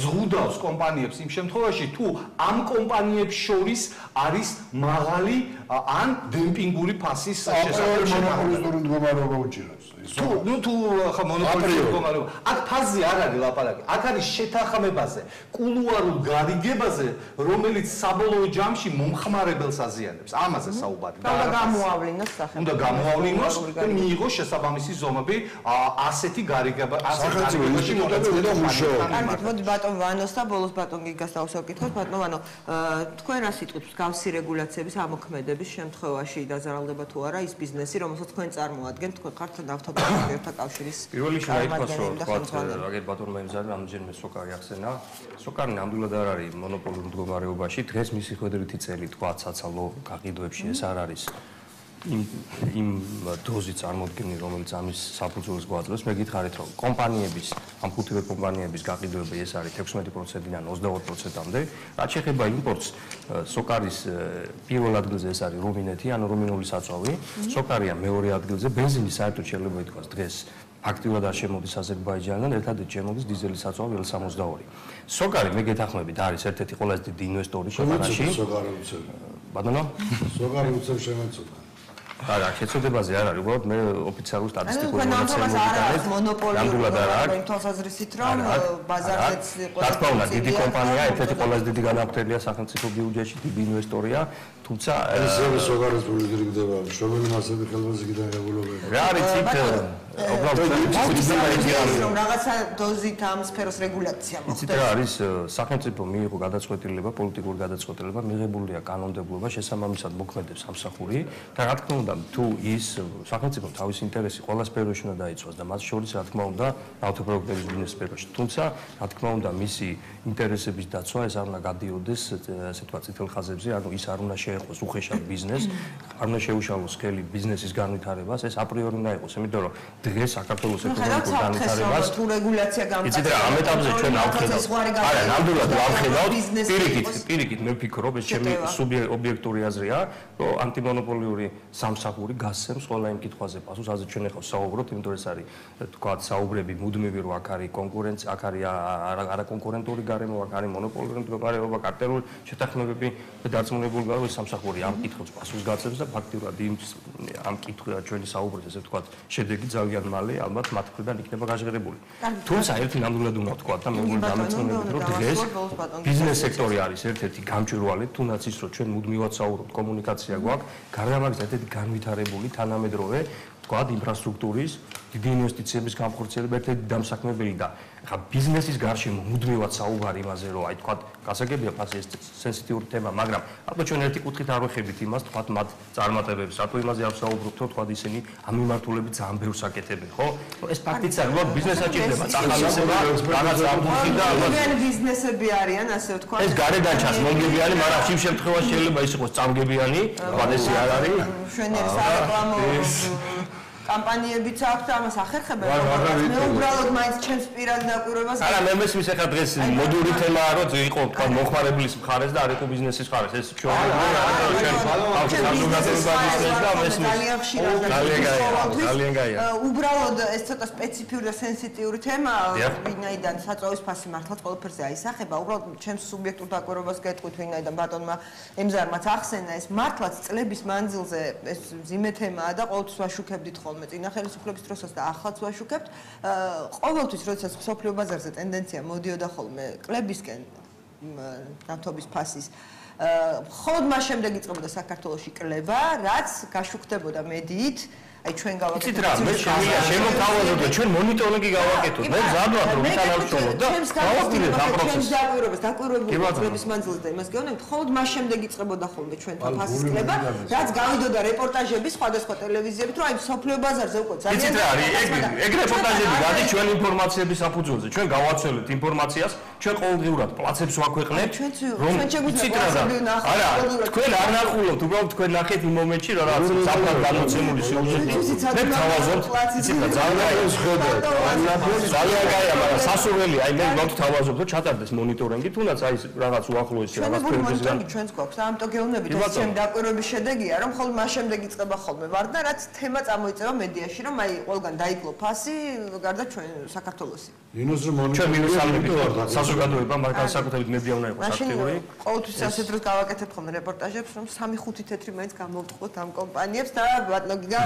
ზღუდავს კომპანიებს იმ შემთხვევაში, თუ ამ კომპანიებს შორის არის მაღალი ან დემპინგური ფასის შესაძლებლობა. მონოპოლისტური მდგომარეობა უჭირავს. თუ ხა მონოპოლისტური მდგომარეობა. აქ ფაზი არ არის ლაპარაკი. აქ არის შეთანხმებაზე, კულუარულ გარიგებაზე, რომელიც საბოლოო ჯამში მომხმარებელს აზიანებს. ამაზე საუბარი. უნდა გამოავლინოს სახელმწიფო. უნდა გამოავლინოს და მიიღოს შესაბამისი ზომები ასეთი გარიგება, ასეთი გარიგებაში მონაწილეობა. კარგით, მოდი ბატონ ვანოს და ბოლოს ბატონ გიგას დავსაკითხოთ. ბატონ ვანო, თქვენ რას იტყვით მსგავსი რეგულაციების ამოქმედების შემთხვევაში დაზარალდება თუ არა ის ბიზნესი, რომელსაც თქვენ წარმოადგენთ, თქვენ ხართ ნავთობთა კავშირის პირველი შეიძლება რომ თქვა, აგერ ბატონმა იმზადა ამჯერმე სოკარი ახსენა. სოკარი ნამდვილად არ არის მონოპოლურ მდგომარეობაში. დღეს მისი ხედვითი წელი თქვა საცალო გაყიდვებში ეს არ არის იმ დოზი წარმოდგენი, რომელიც ამის საფუძველს გვაძლევს. მე გითხარით, რომ კომპანიების, ამ ხუთივე კომპანიების გაყიდვები ეს არის 16%-დან 22%-მდე. რაც შეეხება იმპორტს, სოკარის პირველ ადგილზე ეს არის რუმინეთი, ანუ რუმინული საწვავი. სოკარია მეორე ადგილზე, ბენზინი საერთოდ შეიძლება ითქვას დღეს აქტიურად არ შემოდის აზერბაიჯანიდან, ერთადერთი შემოდის დიზელის საწვავი L62. სოკარი მე გეთანხმებით არის ერთ-ერთი ყველაზე დიდი ინვესტორი ქვეყანაში. ბატონო? სოკარი უცებ შემეცოდა. არა, შეწოდებაზე არ არის, უბრალოდ მე ოფიციალურ სტატისტიკურ მონაცემებს ვიგანებ. ნამდვილად არ არის. თვალსაზრისით რომ ბაზარზეც ყველა თქმა უნდა, დიდი კომპანია, ერთ-ერთი ყველაზე დიდი განაყოფილია სახელმწიფო ბიუჯეტში, დიდი ინვესტორია, თუმცა ეს სოკარის პოლიტიკა გდება, შრომელი მასები ხელმაზიგიდან რეგულირებული. რა არის იქ რომ რაღაცა დოზით ამ სფეროს რეგულაცია მოხდეს. იცით რა არის სახელმწიფო მიიღო გადაწყვეტილება, პოლიტიკური გადაწყვეტილება, მიღებულია კანონმდებლობა, შესაბამისად მოქმედებს სამსახური და რა თქმა უნდა, თუ ის სახელმწიფო თავის ინტერესი ყველა სფეროში უნდა დაიცვას და მათ შორის რა თქმა უნდა, ნავთობპროდუქტების ბიზნეს სფეროში. თუმცა რა თქმა უნდა, მისი ინტერესების დაცვა ეს არ უნდა გადიოდეს, ასე თქვა, წითელ ხაზებზე, ანუ ის არ უნდა შეეხოს უხეშად ბიზნესს, არ უნდა შეუშალოს სქელი ბიზნესის განვითარებას, ეს აპრიორი უნდა იყოს, იმიტომ რომ დღეს საქართველოს ეკონომიკურ განვითარებას თუ რეგულაცია გამწევს. იცით რა, ამ ეტაპზე ჩვენ ავხედავთ. არა, ნამდვილად ავხედავთ. პირიქით მე ვფიქრობ, ეს ჩემი ობიექტური აზრია, რომ ანტიმონოპოლიური სამსახური გასცემს ყველა იმ კითხვაზე პასუხს, ასე ჩვენ ახლა საუბრობთ, იმიტომ რომ ეს არის თქვა საუბრები მუდმივი, რომ აქ არის კონკურენცია, აქ არის არაკონკურენტული გარემო, აქ არის მონოპოლიური მდგომარეობა, კარტელული შეთანხმებები და დარწმუნებული ვარ, რომ სამსახური ამ კითხვებს პასუხს გაცემს და ფაქტიურად ამ კითხვაზე ჩვენი საუბრით, ესე ვთქვათ, შედეგი ძალიან მალე ალბათ მათ მხრიდან იქნება გაჟღერებული. თუმცა ერთი ნამდვილად უნდა ვთქვათ და მე მგონი დამეწონებით, რომ დღეს ბიზნეს სექტორი არის ერთ-ერთი გამჭვირვალე, თუნდაც ის, რომ ჩვენ მუდმივად საუბრობთ, კომუნიკაცია გვაქვს, გარდა ამისა ერთ-ერთი განვითარებული თანამედროვე ვთქვათ, ინფრასტრუქტურის, დიდი ინვესტიციების განხორციელება ერთ-ერთი დამსაქმებელი და ხა ბიზნესის გარშემო მუდმივად საუბარი იმაზე, რომ აი თქვათ, გასაგებია ფასი ეს სენსიტიური თემა, მაგრამ ალბათ ჩვენ ერთი კუთხით არ ვეხებით იმას, თქვათ, მათ წარმატებებს, რატო იმაზე არ ვსაუბრობთ, რომ თქვათ ისინი ამ მიმართულებით ძალიან ბევრს აკეთებენ, ხო? ეს ფაქტიც არის, რომ ბიზნესად ჭირდება წახალისება, რაღაც ამბული და ალბათ ბიზნესები არიან, ასე ვთქვათ. ეს გარედან ჩანს მომგებიანი, მაგრამ იმ შემთხვევაში შეიძლება ის იყოს წამგებიანი, ვადესი არ არის. შვენიერი სარეკლამო კამპანიებიც აქვს და ამას ახერხებენ. მე უბრალოდ მაინც ჩემს პირად დაკვირვებას. არა, მე მესმის ახლა დღეს მოდური თემაა, რომ იყო თქვა მოხმარებლის მხარეს და არ იყო ბიზნესის მხარეს. ეს ჩვენ ძალიან გაია. უბრალოდ ეს ცოტა სპეციფიური და სენსიტიური თემაა, ვინაიდან საწვავის ფასი მართლაც ყველაფერზე აისახება. უბრალოდ ჩემს სუბიექტურ დაკვირვებას გეტყვით, ვინაიდან ბატონმა ემზარმაც ახსენა, ეს მართლაც წლების მანძილზე ეს მძიმე თემაა და ყოველთვის ვაშუქებდით ხოლმე წინა ხელისუფლების დროსაც და ახლაც ვაშუქებთ. ყოველთვის, როდესაც მსოფლიო ბაზარზე ტენდენცია მოდიოდა ხოლმე კლებისკენ ნავთობის ფასის, მხოლოდ მას შემდეგ იწყებოდა საქართველოში კლება, რაც გაშუქდებოდა მედიით. აი ჩვენ გავაკეთეთ. იცით რა, მე შემოთავაზოთ და ჩვენ მონიტორინგი გავაკეთოთ. მე მზადვარ რომ თანამშრომლობ და გავაკეთეთ ამ პროცესს. დაკვირვებული წლების მანძილზე და იმას გეუბნებით, მხოლოდ მას შემდეგ იწყებოდა ხოლმე ჩვენთან ფასის კლება, რაც გავიდოდა რეპორტაჟები სხვადასხვა ტელევიზიებით, რომ აი მსოფლიო ბაზარზე უკვე ძალიან იცით რა არის, ეგ რეპორტაჟები გადის ჩვენ ინფორმაციების საფუძველზე. ჩვენ გავაცვლეთ ინფორმაციას, ჩვენ ყოველდღიურად პლაცებს ვაქვეყნებთ, რომ იცით რა. არა, თქვენ არ ნახულობთ, უბრალოდ თქვენ ნახეთ იმ მომენტში, რომ რაღაც საფრანგ გამოცემული სიუჟეტი მე თავაზობთ იცით ძალიან კაია მაგრამ სასურველი აი მე მოთ თავაზობთ რომ ჩატარდეს მონიტორინგი თუნდაც აი რაღაც უახლოესი რაღაც პროექტისგან ჩვენც გვაქვს ამიტომ გეუბნებით ეს ჩემი დაკვირვების შედეგია რომ ხოლმე მას შემდეგ იწყება ხოლმე ვარდნა რაც თემა წამოიწევა მედიაში რომ აი ყველგან დაიკლო ფასი გარდა ჩვენ საქართველოსი მინუს რომ ჩვენ მინუსალები ვართ საზოგადოება მაგრამ საკუთრებით მედია უნდა იყოს აქტიური ყოველთვის ასეთ დროს გავაკეთებ ხოლმე რეპორტაჟებს რომ 3-5 თეთრი მაინც გამოვტყოთ ამ კომპანიებს და ბატონო გიგა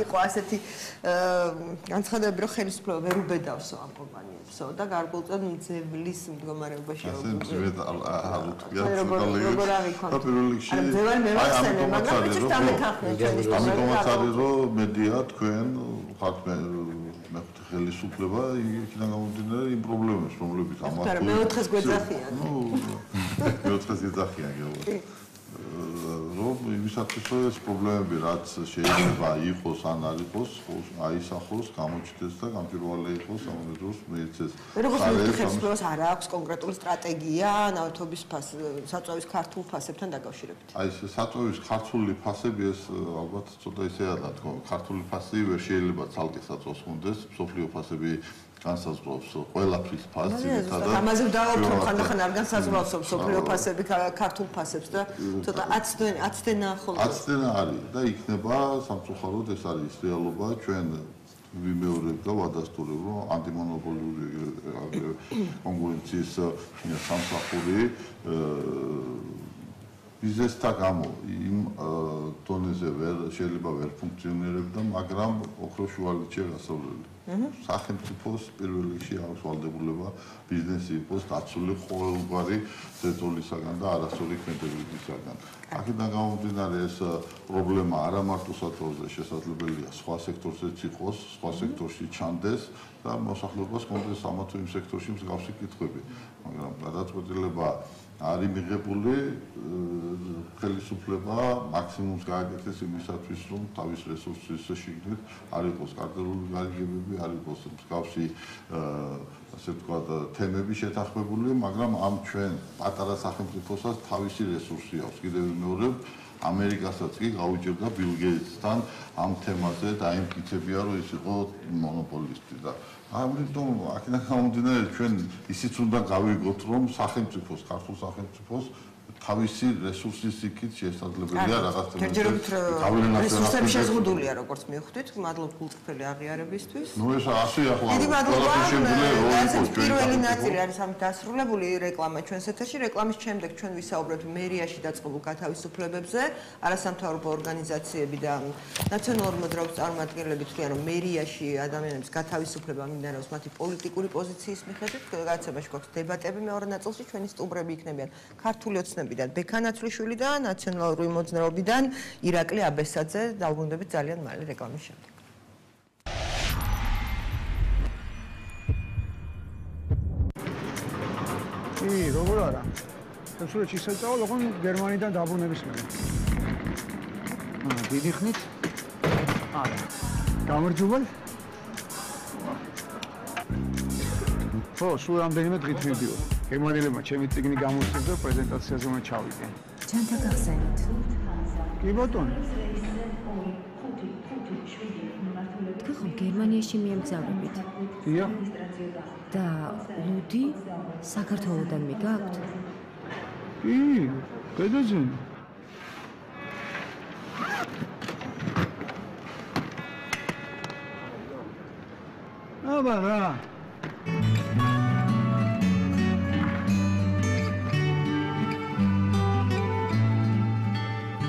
იყო ასეთი განცხადებები რომ ხელისუფლება ვერ უბედავსო ამ კომპანიებსო და გარკვეულწილად მძევლის მდგომარეობაში როგორ აღიქონთ და პირველ რიგში აი ამიტომაც არის რომ მედია თქვენ ხართ მეხუთე ხელისუფლება იქიდან გამომდინარე იმ პრობლემებს რომლებიც ამას მეოთხეს გვეძახიან მეოთხეს ეძახიან გეუბნებით რომ იმისათვის რომ ეს პრობლემები რაც შეიძლება იყოს ან არ იყოს აისახოს გამოჩნდეს და გამჭვირვალე იყოს ამ დროს მეცეს როგორც ხელისუფლებას არ აქვს კონკრეტული სტრატეგია ნავთობის საწვავის ქართულ ფასებთან დაკავშირებით აი ეს საწვავის ქართული ფასები ეს ალბათ ცოტა ისეა რა თქმა უნდა ქართული ფასი ვერ შეიძლება ცალკე საწვავს ხონდეს მსოფლიო ფასები განსაზღვრავს ყველაფრის ფასს ძირითადად ამაზე დავაუბრუნდით რომ ხანდახან არ განსაზღვრავს მსოფლიო ფასები ქართულ ფასებს და ცოტა აცდენა ხოლმე აცდენა არის და იქნება სამწუხაროდ ეს არის რეალობა ჩვენ ვიმეორებ და ვადასტურებ რომ ანტიმონოპოლიური კონკურენციის სამსახური ბიზნესთა გამო იმ დონეზე შეიძლება ვერ ფუნქციონირებდა მაგრამ ოქროს შუალედშია გასავლელი სახელმწიფოს პირველ რიგში აქვს ვალდებულება ბიზნესი იყოს დაცული ყოველგვარი ზეწოლისაგან და არასწორი ქმედებისაგან. აქედან გამომდინარე ეს პრობლემა არა მარტო საწოლზე შესაძლებელია სხვა სექტორზეც იყოს, სხვა სექტორში ჩანდეს და მოსახლეობას კონდეს ამა თუ იმ სექტორში მსგავსი კითხვები. მაგრამ გადაწყვეტილება არის მიღებული ხელისუფლება მაქსიმუმს გააკეთეს იმისათვის რომ თავის რესურსის შიგნით არ იყოს კარტელული გარიგებები, არ იყოს მსგავსი ასე ვთქვათ თემები შეთანხმებული, მაგრამ ამ ჩვენ პატარა სახელმწიფოსაც თავისი რესურსი აქვს. კიდევ ვიმეორებ ამერიკასაც კი გაუჭირდა ბილ გეიტსთან ამ თემაზე და იმკიცებია რომ ის იყო მონოპოლისტი და ამიტომ აქედან გამომდინარე ჩვენ ისიც უნდა გავიგოთ რომ სახელმწიფოს ქართულ სახელმწიფოს თავისი რესურსის იქით შესაძლებელია რაღაც რესურსები შეზღუდულია როგორც მივხვდით მადლობ გულწრფელი აღიარებისთვის ნუ ეს ასე ახლა დიდი მადლობა პირველი ნაწილი არის ამით დასრულებული რეკლამა ჩვენს ეთერში რეკლამის შემდეგ ჩვენ ვისაუბრებთ მერიაში დაწყებულ გათავისუფლებებზე არასამთავრობო ორგანიზაციები და ნაციონალური მოძრაობის წარმომადგენლები თქვენ რომ მერიაში ადამიანების გათავისუფლება მიმდინარეობს მათი პოლიტიკური პოზიციის მიხედვით გადაცემაში გვაქვს დებატები მეორე ნაწილში ჩვენი სტუმრები იქნებიან ქართული ოცნებიდან ბექანაცვლიშვილი და ნაციონალური მოძრაობიდან ირაკლი აბესაძე დავბრუნდებით ძალიან მალე რეკლამის შემდეგ. როგორ არა? სულში შეწავალ, ოღონ გერმანიდან დაბრუნების მერე. დიდი ხნით? არა. გამარჯობა. ხო, სულ რამდენიმე დღით მივდივარ. გერმანელებმა ჩემი წიგნი გამოსცეს და პრეზენტაციაზე უნდა ჩავიდე. ჩვენთან გახსენით. კი ბატონო. თქვენ ხომ გერმანიაში მიემგზავრებით? დიახ. და ლუდი საქართველოსდან მიგაქვთ? კი, გადაძენ. აბა რა.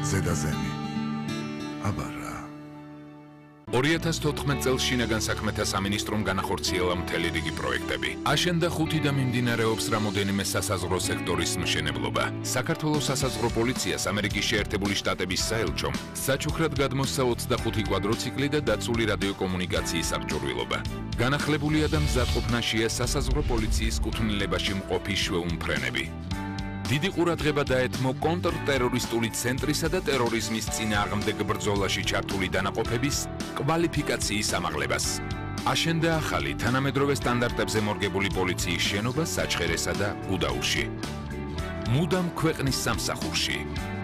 ზედაზენი. აბა რა. 2014 წელს შინაგან საქმეთა სამინისტრომ განახორციელა მთელი რიგი პროექტები. აშენდა 5 და მიმდინარეობს რამოდენიმე სასაზღვრო სექტორის მშენებლობა. საქართველოს სასაზღვრო პოლიციას ამერიკის შეერთებული შტატების საელჩომ საჩუქრად გადმოსცა 25 კვადროციკლი და დაცული რადიოკომუნიკაციის აღჭურვილობა. განახლებულია და მზადყოფნაშია სასაზღვრო პოლიციის კუთვნილებაში მყოფი შვეუმფრენები. დიდი ყურადღება დაეთმო კონტრტერორისტული ცენტრისა და ტერორიზმის წინააღმდეგ ბრძოლაში ჩართული დანაყოფების კვალიფიკაციის ამაღლებას. აშენდა ახალი თანამედროვე სტანდარტებზე მორგებული პოლიციის შენობა საჩხერესა და გუდაურში. მუდამ ქვეყნის სამსახურში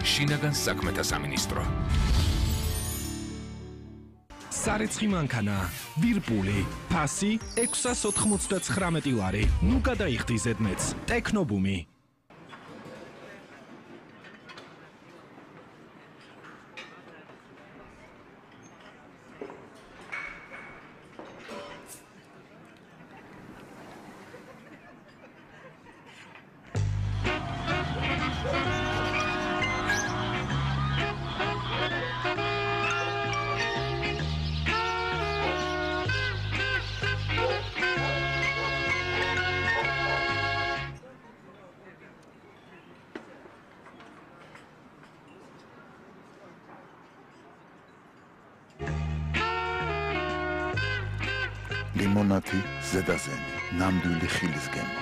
შინაგან საქმეთა სამინისტრო. სარეცხი მანქანა, ვირპული, ფასი 699 ლარი. ნუ გადაიხდი ზედმეტს. ტექნობუმი. ლიმონადი ზედაზენი, ნამდვილი ხილის გემო.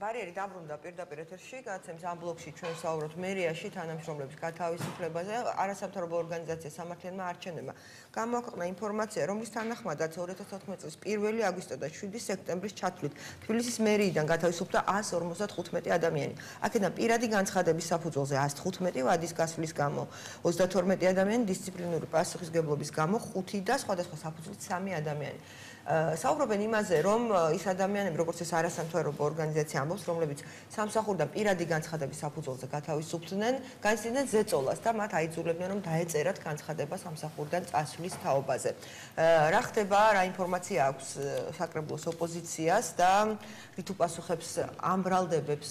ბარიერი დაბრუნდა პირდაპირ ეთერში, გადაცემის ამ ბლოკში ჩვენ ვსაუბრობთ მერიაში თანამშრომლების გათავისუფლებაზე. არასამთავრობო ორგანიზაცია სამართლიანმა არჩევნებმა გამოაქვეყნა ინფორმაცია, რომლის თანახმადაც 2014 წლის 1 აგვისტო და 7 სექტემბრის ჩათვლით თბილისის მერიიდან გათავისუფლდა 155 ადამიანი. აქედან პირადი განცხადების საფუძველზე 115 ვადის გასვლის გამო, 32 ადამიანი დისციპლინური პასუხისმგებლობის გამო, 5 და სხვადასხვა საფუძვლით 3 ადამიანი. საუბრობენ იმაზე, რომ ის ადამიანები, როგორც ეს არასამთავრობო ორგანიზაცია ამბობს, რომლებიც სამსახურიდან პირადი განცხადების საფუძველზე გათავისუფლდნენ, განიცდიდნენ ზეწოლას და მათ აიძულებდნენ, რომ დაეწერათ განცხადება სამსახურიდან წასვლის თაობაზე. რა ხდება, რა ინფორმაცია აქვს საკრებულოს ოპოზიციას და რით უპასუხებს ამ ბრალდებებს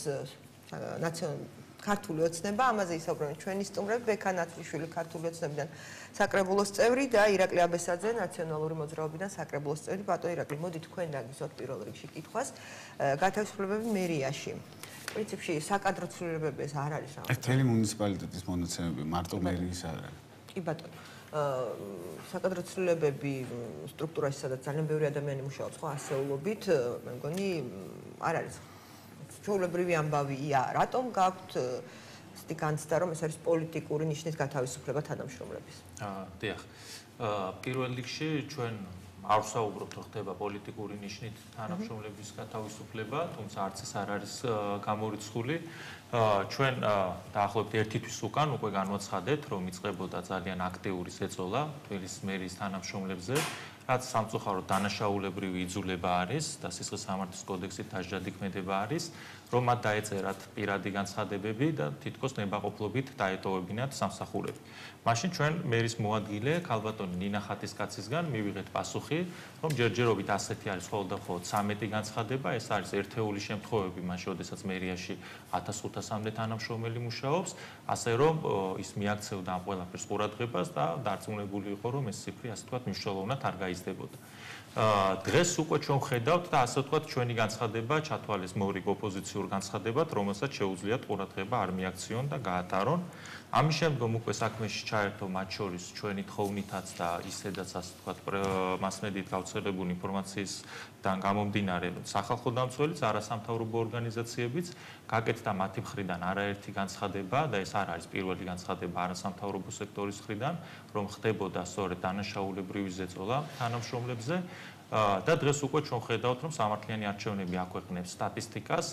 ქართული ოცნება, ამაზე ისაუბრებენ ჩვენი სტუმრები, ბექა ნათლიშვილი ქართული ოცნებიდან საკრებულოს წევრი და ირაკლი აბესაძე ნაციონალური მოძრაობიდან საკრებულოს წევრი. ბატონო ირაკლი, მოდით თქვენ დაგისვათ პირველ რიგში კითხვას. გათავისუფლებები მერიაში. პრინციპში საკადრო ცვლილებები ეს არ არის რა. მთელი მუნიციპალიტეტის მონაცემები, მარტო მერიის არ არის. კი ბატონო. საკადრო ცვლილებები სტრუქტურაში, სადაც ძალიან ბევრი ადამიანი მუშაობს, ხო, ასეულობით, მე მგონი არ არის. ჩვეულებრივი ამბავია, რატომ გაქვთ განცდა, რომ ეს არის პოლიტიკური ნიშნის გათავისუფლება თანამშრომლების? დიახ. პირველ რიგში ჩვენ არ ვსაუბრობთ, რომ ხდება პოლიტიკური ნიშნით თანამშრომლების გათავისუფლება, თუმცა არც ეს არ არის გამორიცხული. ჩვენ დაახლოებით ერთი თვის უკან უკვე განვაცხადეთ, რომ იწყებოდა ძალიან აქტიური ზეწოლა თბილისის მერიის თანამშრომლებზე, რაც სამწუხაროდ დანაშაულებრივი იძულება არის და სისხლის სამართლის კოდექსით დასჯადი ქმედება არის, რომ მათ დაეწერათ პირადი განცხადებები და თითქოს ნებაყოფლობით დაეტოვებინათ სამსახურები. მაშინ ჩვენ მერის მოადგილე ქალბატონი ნინა ხატისკაცისგან მივიღეთ პასუხი, რომ ჯერჯერობით ასეთი არის მხოლოდ და მხოლოდ 13 განცხადება, ეს არის ერთეული შემთხვევები, მაშინ როდესაც მერიაში 1500-მდე თანამშრომელი მუშაობს, ასე რომ ის მიაქცევდა ამ ყველაფერს ყურადღებას და დარწმუნებული იყო, რომ ეს ციფრი ასე ვთქვათ მნიშვნელოვნად არ გაიზრდებოდა. დღეს უკვე ჩვენ ხედავთ და ასე ვთქვათ ჩვენი განცხადება ჩათვალეს მორიგ ოპოზიციურ განცხადებად, რომელსაც შეუძლიათ ყურადღება არ მიაქციონ და გაატარონ. ამის შემდგომ უკვე საქმეში ჩაერთო მათ შორის ჩვენი თხოვნითაც და ისედაც ასე ვთქვათ მასმედიით გავრცელებული ინფორმაციისგან გამომდინარე, რომ სახალხო დამცველიც, არასამთავრობო ორგანიზაციებიც გაკეთდა მათი მხრიდან არაერთი განცხადება და ეს არ არის პირველი განცხადება არასამთავრობო სექტორის მხრიდან, რომ ხდებოდა სწორედ დანაშაულებრივი ზეწოლა თანამშრომლებზე და დღეს უკვე ჩვენ ხედავთ, რომ სამართლიანი არჩევნები აქვეყნებს სტატისტიკას,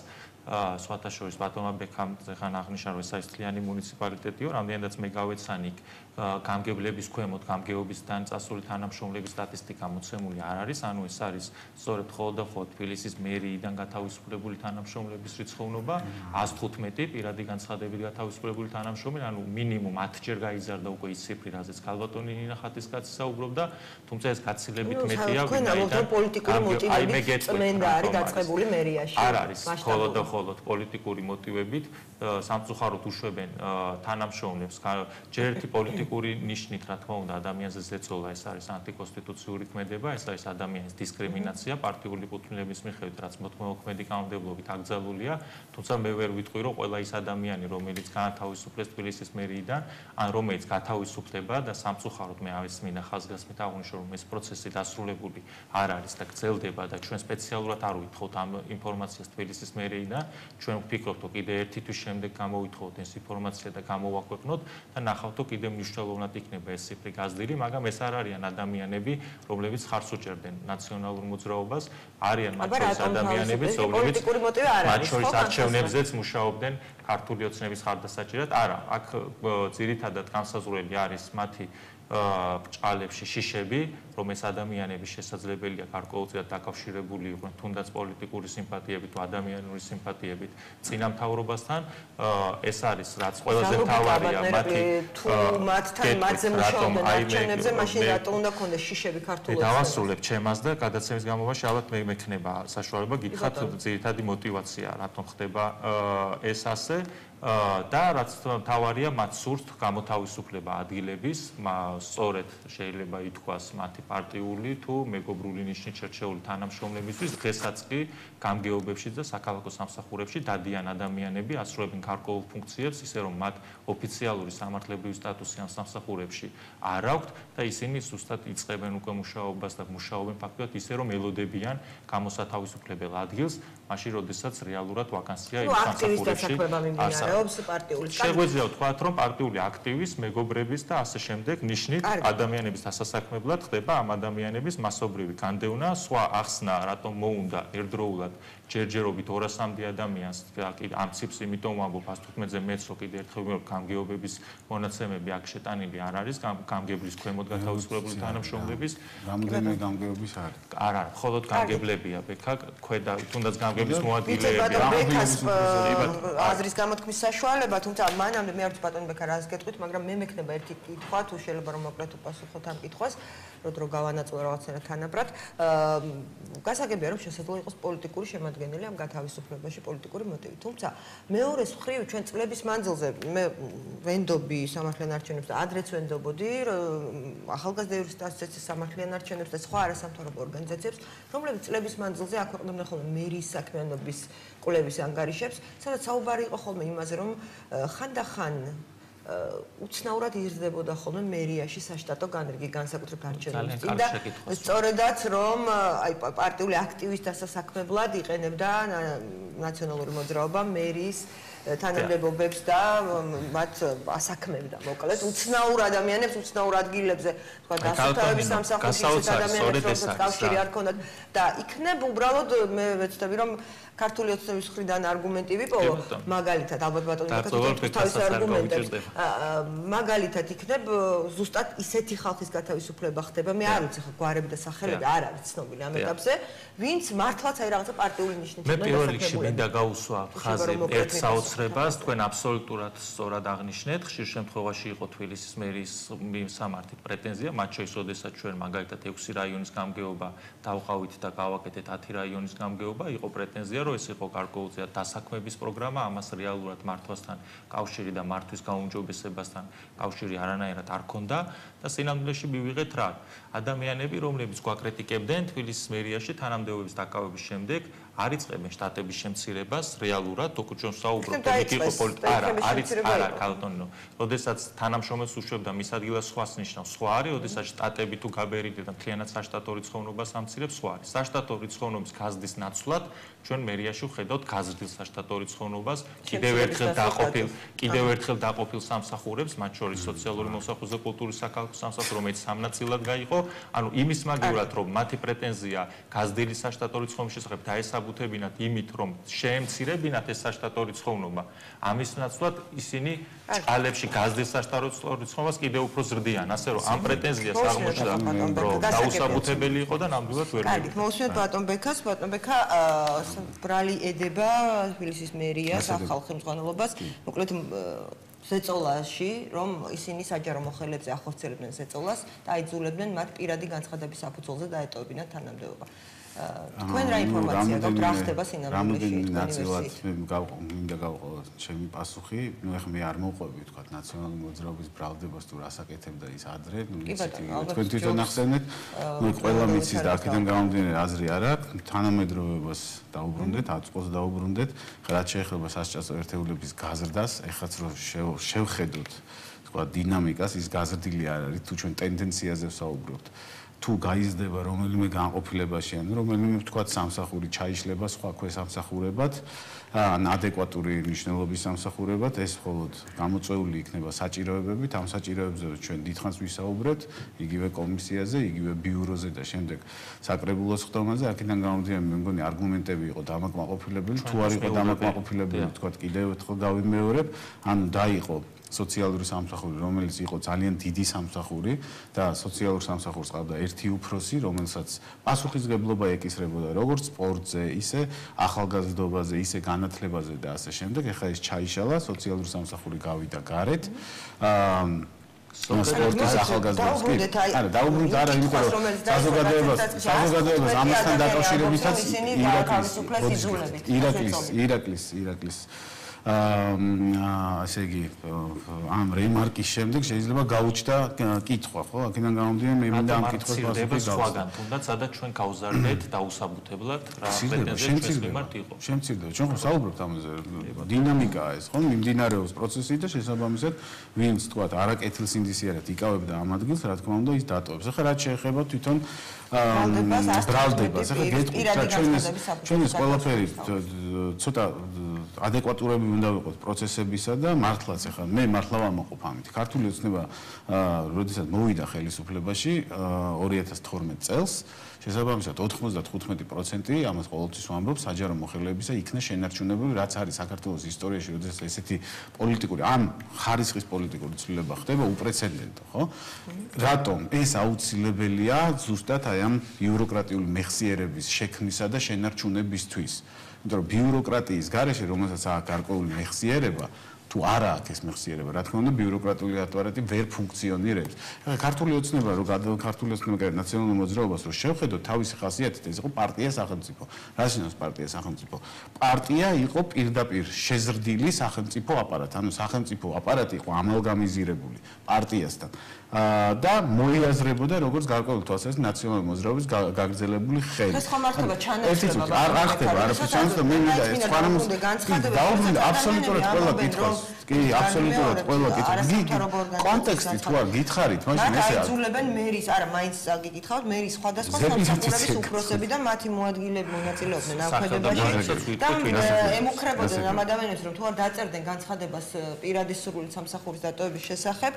სხვათა შორის ბატონმა ბექამ ხან აღნიშნა, რომ ეს არის თლიანი მუნიციპალიტეტიო, რამდენადაც მე გავეცანი გამგებლების ქვემოთ გამგეობისგან წასული თანამშრომლების სტატისტიკა მოცემული არ არის, ანუ ეს არის სწორედ მხოლოდ და მხოლოდ თბილისის მერიიდან გათავისუფლებული თანამშრომლების რიცხოვნობა, 115 პირადი განცხადებით გათავისუფლებული თანამშრომელი, ანუ მინიმუმ 10ჯერ გაიზარდა უკვე ის ციფრი, რაზეც ქალბატონი ნინა ხატისკაცი საუბრობდა, თუმცა ეს გაცილებით მეტია, ვინაიდან პოლიტიკური მოტივებით წმენდა არის დაწყებული მერიაში. არ არის მხოლოდ და მხოლოდ პოლიტიკური მოტივებით, სამწუხაროდ უშვებენ თანამშრომლებს, ჯერ ერთი პოლიტიკური ნიშნით, რა თქმა უნდა, ადამიანზე ზეწოლა, ეს არის ანტიკონსტიტუციური ქმედება, ეს არის ადამიანის დისკრიმინაცია პარტიული კუთვნილების მიხედვით, რაც მოქმედი კანონმდებლობით აკრძალულია, თუმცა მე ვერ ვიტყვი, რომ ყველა ის ადამიანი, რომელიც გაათავისუფლეს თბილისის მერიიდან, ან რომელიც გათავისუფლდება და სამწუხაროდ მე ამის მინდა ხაზგასმით აღვნიშნო, რომ ეს პროცესი დასრულებული არ არის და გრძელდება და ჩვენ სპეციალურად არ ვითხოვთ ამ ინფორმაციას თბილისის მერიიდან, ჩვენ ვფიქრობთ, რომ კიდე ერთი თვის შემდეგ გამოვითხოვოთ ეს ინფორმაცია და გამოვაქვეყნოთ და ნახავთ, რომ კიდე მნიშვნელოვნად იქნება ეს ციფრი გაზრდილი, მაგრამ ეს არ არიან ადამიანები, რომლებიც ხარს უჭერდნენ ნაციონალურ მოძრაობას, არიან მათ შორის ადამიანები, რომლებიც მათ შორის არჩევნებზეც მუშაობდნენ ქართული ოცნების ხარდასაჭერად. არა, აქ ძირითადად განსაზღვრელი არის მათი ბრჭყალებში შიშები, რომ ეს ადამიანები შესაძლებელია გარკვეულწილად დაკავშირებული იყვნენ თუნდაც პოლიტიკური სიმპათიებით თუ ადამიანური სიმპათიებით წინამთავრობასთან. ეს არის რაც ყველაზე მთავარია მათი თუ მათთან მათზე მუშაობენ არჩევნებზე, მაშინ რატო უნდა ქონდეს შიშები ქართულ ოცნებაში? დავასრულებ ჩემას და გადაცემის განმავლობაში ალბათ მე მექნება საშუალება გითხრათ ძირითადი мотиваცია, რატომ ხდება ეს ასე. და რაც მთავარია მათ სურთ გამოთავისუფლება ადგილების, სწორედ შეიძლება ითქვას მათი პარტიული თუ მეგობრული ნიშნით შერჩეული თანამშრომლებისთვის დღესაც კი გამგეობებში და საქალაქო სამსახურებში დადიან ადამიანები, ასრულებენ გარკვეულ ფუნქციებს, ისე რომ მათ ოფიციალური სამართლებრივი სტატუსი ამ სამსახურებში არ აქვთ და ისინი ზუსტად იწყებენ უკვე მუშაობას და მუშაობენ ფაქტობრივად ისე რომ ელოდებიან გამოსათავისუფლებელ ადგილს, მაშინ როდესაც რეალურად ვაკანსია იმ სამსახურებში შეგვიძლია ვთქვათ, რომ პარტიული აქტივის, მეგობრების და ასე შემდეგ ნიშნით ადამიანების დასასაქმებლად ხდება ამ ადამიანების მასობრივი განდევნა, სხვა ახსნა, რატომ მოუნდა ერთდროულად ჯერჯერობით 200-მდე ადამიანს ამ ციფრს იმიტომ ვამბობ 115-ზე მეც რო კიდე ერთხელ ვიმეორებ გამგეობების მონაცემები აქ შეტანილი არ არის გამგებლის ქვემოთ გათავისუფლებული თანამშრომლების რამდენი გამგეობის არის? არა, მხოლოდ გამგებლებია ბექა, ქვედა თუნდაც გამგებლის მოადგილეები აზრის გამოთქმის საშუალება, თუმცა მანამდე მე არ ვიცი ბატონო ბექა რას გეტყვით, მაგრამ მე მექნება ერთი კითხვა, თუ შეიძლება რომ მოკლედ უპასუხოთ ამ კითხვას, რო გავანაწილო რაღაცნაირად თანაბრად. გასაგებია რომ შესაძლოა იყოს პოლიტიკური შემადგენელი ამ გათავისუფლებაში პოლიტიკური მოტივი. თუმცა მეორეს მხრივ ჩვენ წლების მანძილზე მე ვენდობი სამართლიან არჩევნებს და ადრეც ვენდობოდი ახალგაზრდების ასოციაციის სამართლიან არჩევნებს და სხვა არასამთავრობო ორგანიზაციებს, რომლებიც წლების მანძილზე აქვეყნებდნენ ხოლმე მერიის საქმიანობის კვლევის ანგარიშებს, სადაც საუბარი იყო ხოლმე იმაზე, რომ ხანდახან უცნაურად იზრდებოდა ხოლმე მერიაში საშტატო განრიგი განსაკუთრებით არჩევნების წინ და სწორედაც რომ აი პარტიული აქტივის დასასაქმებლად იყენებდა ნაციონალური მოძრაობა მერიის თანამდებობებს და მათ ასაქმებდა მოკლედ უცნაურ ადამიანებს უცნაურ ადგილებზე თქვა დასუფთავების სამსახურში ადამიანებს რომელსაც კავშირი არ ქონდათ და იქნებ უბრალოდ მე ვეცდები რომ ქართული ოცნების მხრიდან არგუმენტი ვიპოვო მაგალითად ალბათ ბატონო თავის არგუმენტებს მაგალითად იქნებ ზუსტად ისეთი ხალხის გათავისუფლება ხდება მე არ ვიცი ხო გვარები და სახელები არ არის ცნობილი ამ ეტაპზე ვინც მართლაც აი რაღაცა პარტიული ნიშნით მე პირველ რიგში მინდა გავუსვა ხაზი ერთ საოცრებას თქვენ აბსოლუტურად სწორად აღნიშნეთ ხშირ შემთხვევაში იყო თბილისის მერიის სამართით პრეტენზია მათ შორის როდესაც ჩვენ მაგალითად 6 რაიონის გამგეობა დავყავით და გავაკეთეთ 10 რაიონის გამგეობა იყო პრეტენზია რომ ეს იყო გარკვეულწილად დასაქმების პროგრამა ამას რეალურად მართვასთან კავშირი და მართვის გაუმჯობესებასთან კავშირი არანაირად არ ქონდა და სინამდვილეში მივიღეთ რა ადამიანები რომლებიც გვაკრიტიკებდნენ თბილისის მერიაში თანამდებობის დაკავების შემდეგ არ იწყებენ შტატების შემცირებას რეალურად თუკუჩონ საუბრობთ იყო არა არის არა კალტონო როდესაც თანამშრომელს უშვებდა მის ადგილას სხვას ნიშნავს სხვა არის როდესაც შტატები თუ გაბერიდება და მთლიანად საშტატო რიცხოვნობას ამცირებს სხვა არის საშტატო რიცხოვნობის გაზრდის ნაცვლად ჩვენ მერიაში ვხედავთ გაზრდილ საშტატო რიცხოვნობას კიდევ ერთხელ დაყოფილ სამსახურებს მათ შორის სოციალური მოსახუზე კულტურის საქალაქო სამსახური რომელიც სამნაწილად გაიყო ანუ იმის მაგივრად რომ მათი პრეტენზია გაზრდილი საშტატო რიცხოვნობის შესახებ დაესაბუთებინათ იმით რომ შეემცირებინათ ეს საშტატო რიცხოვნობა ამის ნაცვლად ისინი ჭალებში გაზრდილ საშტატო რიცხოვნობას კიდევ უფრო ზრდიან ასე რომ ამ პრეტენზიას აღმოჩნდა რომ დაუსაბუთებელი იყო და ნამდვილად ვერ მივიდა. მოусმენთ ბატონ ბექას, ბატონ ბექა ბრალი ედება თბილისის მერიას ახალ ხელმძღვანელობას, მოკლედ ზეწოლაში, რომ ისინი საჯარო მოხელეებზე ახორციელებდნენ ზეწოლას და აიძულებდნენ მათ პირადი განცხადების საფუძველზე დაეტოვებინათ თანამდებობა. თქვენ რა ინფორმაცია გაქვთ რა ხდება სინამდვილეში? რამდენი ნაწილად მინდა გავყო ჩემი პასუხი, ნუ ეხლა მე არ მოვყვები თქვა ნაციონალური მოძრაობის ბრალდებას თუ რას აკეთებდა ის ადრე, ნუ ისეთი თქვენ თვითონ ახსენეთ, ნუ ყველა მიცის და აქედან გამომდინარე აზრი არ აქვს, თანამედროვეობას დაუბრუნდეთ, აწყოს დაუბრუნდეთ, რაც შეეხება სასჭასო ერთეულების გაზრდას, ეხლაც რომ შევხედოთ თქვა დინამიკას, ის გაზრდილი არ არის, თუ ჩვენ ტენდენციაზე ვსაუბრობთ. თუ გაიზრდება რომელიმე განყოფილებაში ან რომელიმე თქვათ სამსახური ჩაიშლება სხვა ქვესამსახურებად ან ადეკვატური მნიშვნელობის სამსახურებად ეს მხოლოდ გამოწვეული იქნება საჭიროებებით ამ საჭიროებებზე ჩვენ დიდხანს ვისაუბრეთ იგივე კომისიაზე იგივე ბიუროზე და შემდეგ საკრებულოს ხდომაზე აქედან გამომდინარე მე მგონი არგუმენტები იყო დამაკმაყოფილებელი თუ არ იყო დამაკმაყოფილებელი თქვათ კიდევ ერთხელ გავიმეორებ ანუ დაიყო სოციალური სამსახური, რომელიც იყო ძალიან დიდი სამსახური და სოციალურ სამსახურს ყავდა ერთი უფროსი, რომელსაც პასუხისმგებლობა ეკისრებოდა როგორც სპორტზე, ისე ახალგაზრდობაზე, ისე განათლებაზე და ასე შემდეგ. ეხლა ეს ჩაიშალა, სოციალური სამსახური გავიდა გარეთ. სპორტის ახალგაზრდობის კი. არა, დაუბრუნდით არა, იმიტომ რომ საზოგადოებას ამასთან დაკავშირებითაც ირაკლის ასე იგი ამ რემარკის შემდეგ შეიძლება გაუჩნდა კითხვა, ხო? აქედან გამომდინარე მე მინდა ამ კითხვას პასუხი სხვაგან, თუნდაც სადაც ჩვენ გავზარდეთ დაუსაბუთებლად რა პრეტენზიები მიმართ იყო. შემცირდება. ჩვენ ხო საუბრობთ ამაზე. დინამიკაა ეს, ხო? მიმდინარეობს პროცესი და შესაბამისად ვინც თქვა არაკეთილ სინდისიერად იკავებდა ამ ადგილს, რა თქმა უნდა ის დატოვებს. ახლა რაც შეეხება თვითონ ბრალდებას, ახლა გეტყვით რა ჩვენ ეს ყველაფერი ცოტა ადეკვატურები უნდა ვიყოთ პროცესებისა და მართლაც ახლა მე მართლა ვამაყობ ამით. ქართული ოცნება როდესაც მოვიდა ხელისუფლებაში 2012 წელს შესაბამისად 95% ამას ყოველთვის ვამბობ საჯარო მოხელეებისა იქნა შენარჩუნებული რაც არის საქართველოს ისტორიაში როდესაც ესეთი პოლიტიკური ამ ხარისხის პოლიტიკური ცვლილება ხდება უპრეცედენტო ხო? რატომ ეს აუცილებელია ზუსტად აი ამ ბიუროკრატიული მეხსიერების შექმნისა და შენარჩუნებისთვის? იმიტომ რომ ბიუროკრატიის გარეშე რომელსაც აქვს გარკვეული მეხსიერება თუ არა აქვს ეს მეხსიერება რა თქმა უნდა ბიუროკრატიული აპარატი ვერ ფუნქციონირებს. ახლა ქართული ოცნება რო ქართული ოცნება კერძო ნაციონალურ მოძრაობას რო შევხედოთ თავისი ხასიათით ეს იყო პარტია სახელმწიფო. რა შენიშნავს პარტია სახელმწიფო? პარტია იყო პირდაპირ შეზრდილი სახელმწიფო აპარატი. ანუ სახელმწიფო აპარატი იყო ამალგამიზირებული პარტიასთან. და მოიაზრებოდა როგორც გარკვეული თვალსაზრისით ნაციონალური მოძრაობის გაგრძელებული ხელი. ეს ხომ არ ხდება ჩანაცვლება? არ ხდება, არაფერი ჩანაცვლება მე მინდა ეს ფარამოს დაუბრუნდა აბსოლუტურად ყველა კითხვას. კი, აბსოლუტურად ყველა კითხვას. კონტექსტი თუ არ გითხარით, მაშინ ესე არის. აიძულებენ მერის, არა, მაინც გიკითხავთ, მერის სხვადასხვა სამსახურების უფროსები და მათი მოადგილეები მონაწილეობდნენ ამ ხედვაში და ემუქრებოდნენ ამ ადამიანებს, რომ თუ არ დაწერდნენ განცხადებას პირადი სურვილით სამსახურის დატოვების შესახებ,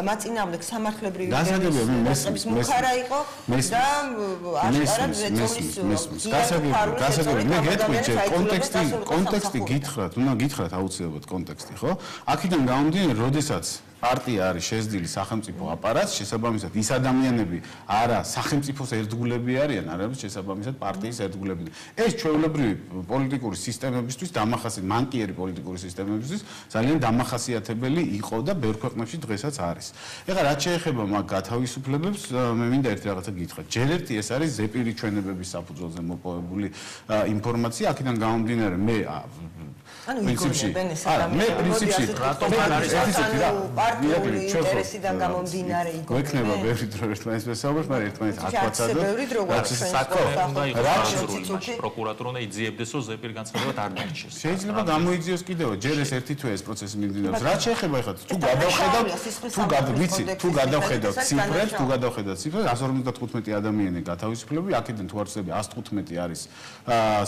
მათ წინააღმდეგ სამართლებრივი მესმის მუხარა იყო და აშკარად ზეწოლის გასაგები მე გეტყვით ჯერ კონტექსტი გითხრათ, უნდა გითხრათ აუცილებლად კონტექსტი, ხო? აქედან გამომდინარე, როდესაც პარტია არის შეზრდილი სახელმწიფო აპარატს, შესაბამისად ის ადამიანები არა სახელმწიფოს ერთგულები არიან, არამედ შესაბამისად პარტიის ერთგულები. ეს ჩვეულებრივი პოლიტიკური სისტემებისთვის მანკიერი პოლიტიკური სისტემებისთვის ძალიან დამახასიათებელი იყო და ბევრ ქვეყნებში დღესაც არის. ეხლა რაც შეეხება მაგ გათავისუფლებებს, მე მინდა ერთი რაღაცა გითხრათ. ჯერ ერთი ეს არის ზეპირი ჩვენებების საფუძველზე მოპოვებული ინფორმაცია, აქედან გამომდინარე მე პრინციპში მე პრინციპში პარტიული ინტერესიდან გამომდინარე იყო. გვექნება ბევრი დრო ერთმანეთს ვესაუბრებთ, მაგრამ ერთმანეთს ათვაცად პროკურატურა უნდა იძიებდეს, რომ ზეპირი განცხადებად არ დარჩეს. შეიძლება გამოიძიოს კიდევ ჯერ ეს ერთი თვე ეს პროცესი მიმდინარეობს. რაც შეეხება ეხლა თუ გადავხედავთ ციფრებს, 155 ადამიანი გათავისუფლებული, აქედან თუ არ ვცდები 115 არის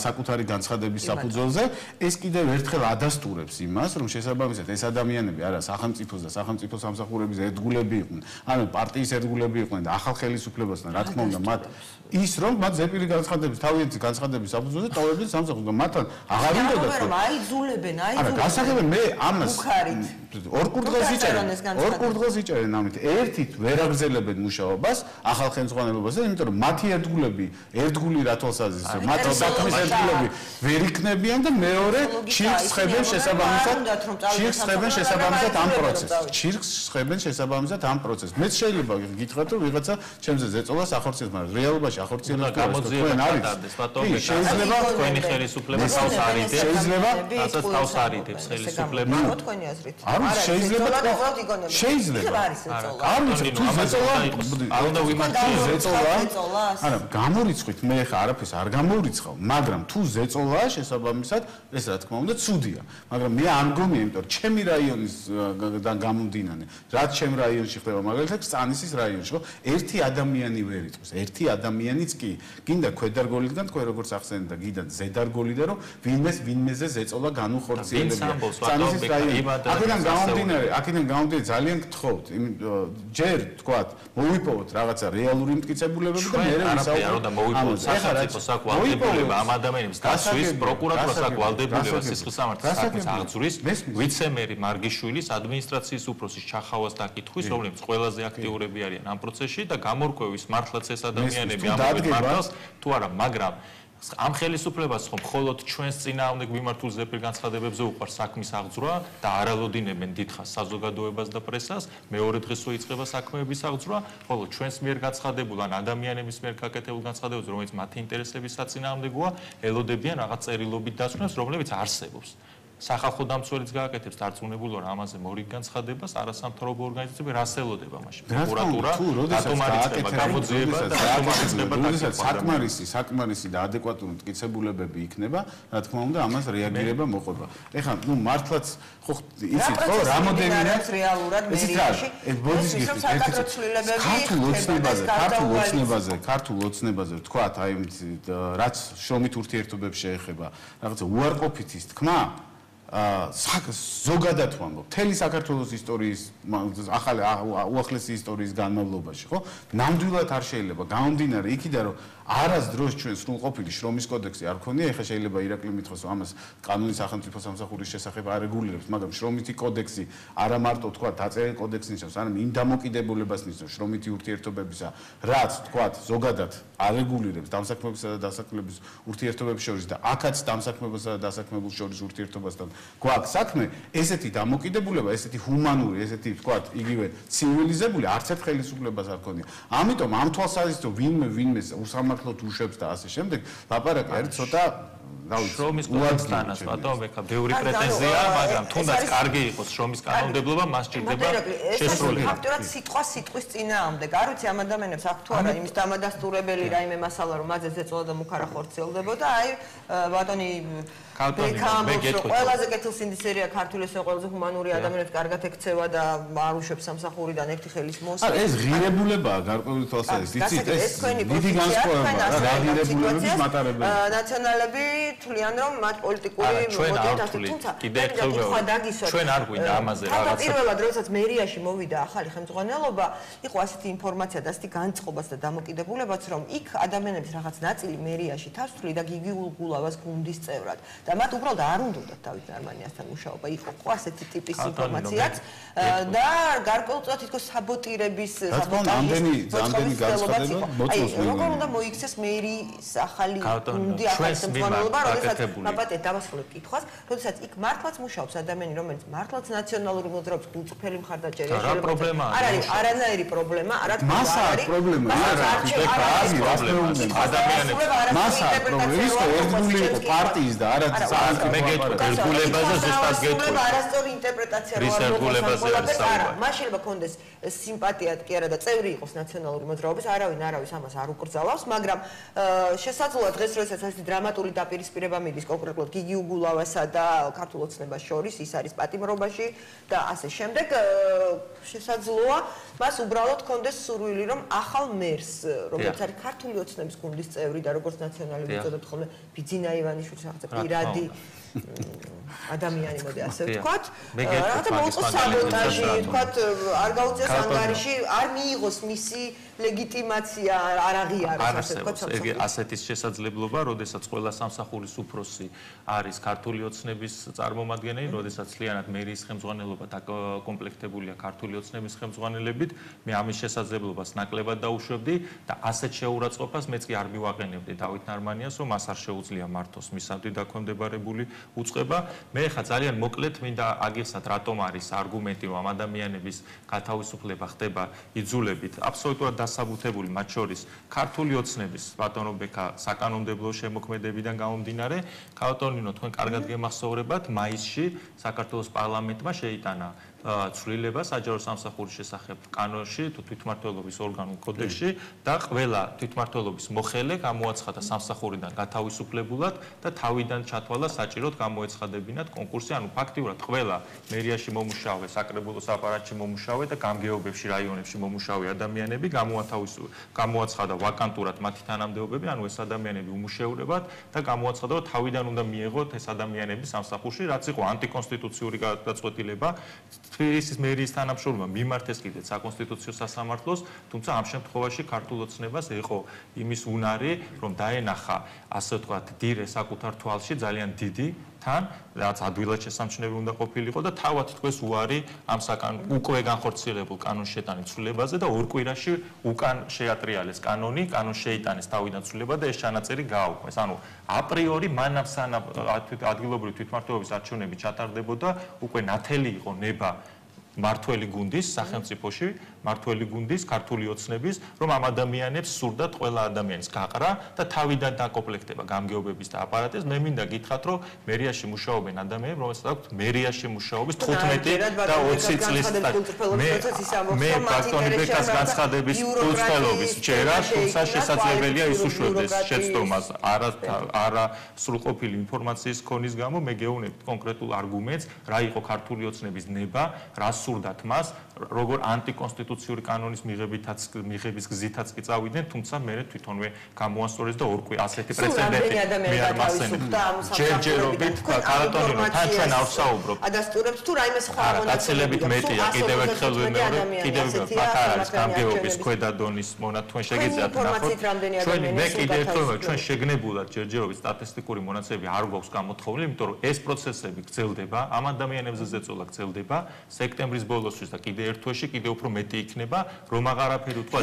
საკუთარი განცხადების საფუძველზე, ეს კიდევ ერთხელ ადასტურებს იმას, რომ შესაბამისად ეს ადამიანები არა სახელმწიფოს და სახელმწიფო სამსახურების ერთგულები იყვნენ, ანუ პარტიის ერთგულები იყვნენ და ახალ ხელისუფლებასთან, რა თქმა უნდა, მათ ის რომ მათ ზეპირი განცხადების, თავიანთი განცხადების საფუძველზე ტოვებდნენ სამსახურს და მათთან აღარ უნდათ რომ აიძულებენ. არა, გასაგებია მე ამას ორ კურდღელს იჭერენ ამით. ერთით ვერ აგრძელებენ მუშაობას, ახალ ხელმძღვანელობასთან, იმიტომ რომ მათი ერთგული რა თვალსაზრისით, მათ დათმის ერთგულები ვერ იქნებიან და მეორე ჩირკს ხებენ შესაბამისად ამ პროცესს. მეც შეიძლება გითხრათ, რომ ვიღაცა ჩემზე ზეწოლას ახორციელებს, მაგრამ რეალობაში ახორციელებს თქვენ არის. შეიძლება თქვენი ხელისუფლება თავს არიდებს, შეიძლება რასაც თავს არიდებს ხელისუფლება. თქვენი აზრით. არის შეიძლება შეიძლება არ ვიცი თუ ზეწოლა არ უნდა ვიმართოთ ზეწოლა არა გამორიცხვით მე ხა არაფერს არ გამორიცხავ მაგრამ თუ ზეწოლა შესაბამისად ეს რა თქმა უნდა ცუდია მაგრამ მე არ მგონია იმიტომ რომ ჩემი რაიონისგან გამომდინარე რაც ჩემ რაიონში ხდება მაგალითად სტანისის რაიონში ხო ერთი ადამიანი ვერ იწვის ერთი ადამიანიც კი გინდა ქვედარგოლიდან თქვენ როგორც ახსენეთ და გინდა ზედარგოლიდან რომ ვინმეზე ზეწოლა განუხორციელებია სტანისის რაიონი აქედან გამომდინარე ძალიან გთხოვთ ჯერ თქვათ მოვიპოვოთ რაღაცა რეალური მტკიცებულებები და მე ვისაუბრებ და მოვიპოვოთ სახელმწიფო საკვალდებულება ამ ადამიანებს დასვის პროკურატურა საკვალდებულება სისხლისამართლის საქმის აღძვრის ვიცემერი მარგიშვილის ადმინისტრაციის უფროსის ჩახავას დაკითხვის რომლებიც ყველაზე აქტიურები არიან ამ პროცესში და გამორკვევის მართლაც ეს ადამიანები ამბობენ მართლს თუ არა მაგრამ ამ ხელისუფლებას ხომ მხოლოდ ჩვენს წინააღმდეგ მიმართულ ზეპირ განცხადებებზე უყვარს საქმის აღძვრა და არალოდინებენ დიდხანს საზოგადოებას და პრესას მეორე დღესვე იწყება საქმეების აღძვრა ხოლო ჩვენს მიერ გაცხადებულ ან ადამიანების მიერ გაკეთებულ განცხადებებზე რომელიც მათი ინტერესების საწინააღმდეგოა ელოდებიან რაღაც წერილობით დასკვნას რომლებიც არსებობს სახალხო დამცველიც გააკეთებს დარწმუნებულო რომ ამაზე მორიგ განცხადებას არასამთავრობო ორგანიზაციები რას ელოდება მაშინ პროკურატურა რატომ არ იწყება გამოძიება და რატომ არ იწყება საკმარისი და ადეკვატური მტკიცებულებები იქნება რა თქმა უნდა ამას რეაგირება მოყვება ეხლა ნუ მართლაც ხო იცით ხო რამოდენიმე რეალურად მერიაში ქართულ ოცნებაზე ვთქვათ აი რაც შრომით ურთიერთობებს შეეხება რაღაცა უარყოფითის თქმა ზოგადად ვამბობ, მთელი საქართველოს ისტორიის ახალი უახლესი ისტორიის განმავლობაში, ხო? ნამდვილად არ შეიძლება გამომდინარე იქიდან რომ არასდროს ჩვენ სრულყოფილი შრომის კოდექსი არ ქონია, ეხლა შეიძლება ირაკლი მითხრას რომ ამას კანონი სახელმწიფო სამსახურის შესახებ არ რეგულირებს, მაგრამ შრომითი კოდექსი არა მარტო თქვა დაწერილი კოდექსი ნიშნავს, არამედ იმ დამოკიდებულებას ნიშნავს შრომითი ურთიერთობებისა, რაც თქვა ზოგადად არ რეგულირებს დამსაქმებისა და დასაქმების ურთიერთობებს შორის და აქაც დამსაქმებისა და დასაქმებულ შორის ურთიერთობასთან გვაქვს საქმე, ესეთი დამოკიდებულება, ესეთი ჰუმანური, ესეთი თქვა იგივე ცივილიზებული არც ერთ ხელისუფლებას არ ქონია. ამიტომ ამ თვალსაზრისით ვინმე უსამართლოდ უშვებს და ასე შემდეგ, ლაპარაკი არის ცოტა შრომის კოდექსთანაც ბატონო, ეხლა ბევრი პრეტენზია, მაგრამ თუნდაც კარგი იყოს შრომის კანონმდებლობა, მას სჭირდება შესრულება. ფაქტურად სიტყვა სიტყვის წინააღმდეგ. არ ვიცი ამ ადამიანებს აქვს თუ არა იმის დამადასტურებელი რაიმე მასალა, რომ მათზე ზეწოლა და მუქარა ხორციელდებოდა, აი ბატონი ყველაზე კეთილსინდისერია ქართულის ყველაზე ჰუმანური ადამიანებს კარგად ექცევა და არ უშვებს სამსახურიდან ერთი ხელის მოსვლა. ეს ღირებულებაა გარკვეული თვალსაზრისით. იცით ეს დიდი განსხვავებაა რა ღირებულებების მატარებელი. ნაციონალები თვლიან რომ მათ პოლიტიკური მოტივაცია თუმცა კიდე ერთხელ ჩვენ არ გვინდა ამაზე რაღაცა. პირველად როდესაც მერიაში მოვიდა ახალი ხელმძღვანელობა, იყო ასეთი ინფორმაცია და ასეთი განწყობაც და დამოკიდებულებაც რომ იქ ადამიანების რაღაც ნაწილი მერიაში თავს თვლიდა გიგი ულგულავას გუნდის წევრად. და მათ უბრალოდ არ უნდათ დავით ნარმანიასთან მუშაობა, იყო ხო ასეთი ტიპის ინფორმაციაც და გარკვეულწილად თითქოს საბოტირების ამდენი განცხადება მოწმობს მე. როგორ უნდა მოიქცეს მერის ახალი გუნდი ახალი ხელმძღვანელობა, როდესაც მაპატეთ დავასრულებ კითხვას, როდესაც იქ მართლაც მუშაობს ადამიანი, რომელიც მართლაც ნაციონალური მოძრაობის გულწრფელი მხარდაჭერია შეიძლება. არ არის არანაირი პრობლემა, არა თქმა უნდა. მას არ პრობლემა არ არის ადამიანებს. მას არ პრობლემა ის ერთგული იყო პარტიის და არა მე გეტყვი ერთგულებაზე ზუსტად გეტყვი. არასწორი ინტერპრეტაცია რო არ მოხდეს. არა, მას შეიძლება კონდეს სიმპათია კი არა და წევრი იყოს ნაციონალური მოძრაობის, არავის ამას არ უკრძალავს, მაგრამ შესაძლოა დღეს როდესაც ასეთი დრამატული დაპირისპირება მიდის კონკრეტულად გიგი უგულავასა და ქართულ ოცნებას შორის, ის არის პატიმრობაში და ასე შემდეგ, შესაძლოა მას უბრალოდ კონდეს სურვილი რომ ახალ მერს, რომელიც არის ქართული ოცნების გუნდის წევრი და როგორც ნაციონალები უწოდებთ ხოლმე ბიძინა ივანიშვილის რაღაცა პირადი ადამიანი მოდი ასე ვთქვათ, რაღაცა მოუწოს საბოტაჟი, ვთქვათ, არ გაუწიოს ანგარიში, არ მიიღოს მისი ლეგიტიმაცია, არ აღიაროს ასე ვთქვათ. ასეთის შესაძლებლობა, როდესაც ყველა სამსახურის უფროსი არის ქართული ოცნების წარმომადგენელი, როდესაც ძალიანად მერის ხელმძღვანელობა დაკომპლექტებულია ქართული ოცნების ხელმძღვანელებით, მე ამის შესაძლებლობას ნაკლებად დაუშვებდი და ასეთ შეურაცხყოფას მეც კი არ მივაყენებდი დავით ნარმანიას, რომ მას არ შეუძლია მართოს მისამდე დაქვემდებარებული უწყება მე ხა ძალიან მოკლედ მინდა აგიხსნათ რატომ არის არგუმენტი რომ ამ ადამიანების გათავისუფლება ხდება იძულებით აბსოლუტურად დასაბუთებული მათ შორის ქართული ოცნების ბატონო ბექა საკანონმდებლო შემოქმედებიდან გამომდინარე ქალბატონინო თქვენ კარგად გემახსოვრებათ მაისში საქართველოს პარლამენტმა შეიტანა ცვლილება საჯარო სამსახურის შესახებ კანონში თუ თვითმმართველობის ორგანულ კოდექსში და ყველა თვითმმართველობის მოხელე გამოაცხადა სამსახურიდან გათავისუფლებულად და თავიდან ჩათვალა საჭიროდ გამოეცხადებინათ კონკურსი ანუ ფაქტიურად ყველა მერიაში მომუშავე საკრებულოს აპარატში მომუშავე და გამგეობებში რაიონებში მომუშავე ადამიანები გამოაცხადა ვაკანტურად მათი თანამდებობები ანუ ეს ადამიანები უმუშევრებად და გამოაცხადა რომ თავიდან უნდა მიეღოთ ეს ადამიანები სამსახურში რაც იყო ანტიკონსტიტუციური გადაწყვეტილება თბილისის მერიის თანამშრომლობა მიმართეს კიდეც საკონსტიტუციო სასამართლოს, თუმცა ამ შემთხვევაში ქართულ ოცნებას იყო იმის უნარი, რომ დაენახა, ასე ვთქვათ, დირე საკუთარ თვალში ძალიან დიდი თან, რაც ადვილად შესამჩნევი უნდა ყოფილიყო და თავად თქვეს უარი ამ უკვე განხორციელებულ კანონში შეტანილ ცვლილებაზე და ორ კვირაში უკან შეატრიალეს კანონი, კანონში შეიტანეს თავიდან ცვლილება და ეს ჩანაწერი გააუქმეს. ანუ აპრიორი მანამ სანამ ადგილობრივი თვითმმართველობის არჩევნები ჩატარდებოდა, უკვე ნათელი იყო ნება მართველი გუნდის სახელმწიფოში, მართველი გუნდის ქართული ოცნების, რომ ამ ადამიანებს სურდათ ყველა ადამიანის გაყრა და თავიდან დაკომპლექტება გამგეობების და აპარატის. მე მინდა გითხრათ, რომ მერიაში მუშაობენ ადამიანები, რომელსაც აქვთ მერიაში მუშაობის 15 და 20 წლის მე ბატონი ბეკას განცხადების უწყლობის ჯერა, თუმცა შესაძლებელია ის უშვებდეს შეცდომას არა სრულყოფილი ინფორმაციის ქონის გამო, მე გეუბნებით კონკრეტულ არგუმენტს, რა იყო ქართული ოცნების ნება, რა სურდათ მას, როგორ ანტიკონსტიტუციური კანონის მიღების გზითაც კი წავიდნენ, თუმცა მე თვითონვე გამოასწორეს და ორ კვირაში ასეთი პრეცედენტი მე არ მასენებ. ჯერჯერობით ქალბატონინო, თან ჩვენ არ ვსაუბრობთ. ადასტურებს თუ რაიმე სხვა მონაწილეობა. გაცილებით მეტია, კიდევ ერთხელ ვიმეორებ, კიდევ პატარაის გამგეობის ქვედა დონის მონა თქვენ შეგიძლიათ ნახოთ. ჩვენ მე კიდევ ერთხელ ჩვენ შეგნებულად ჯერჯერობით სტატისტიკური მონაცემები არ გვაქვს გამოთხოვილი, იმიტომ რომ ეს პროცესები გრძელდება, ამ ადამიანებზე ზეწოლა გრძელდება, სექტემბრის ბოლოსთვის და კიდე ერთ თვეში კიდე უფრო მეტი იქნება, რომ აღარაფერი ვთქვა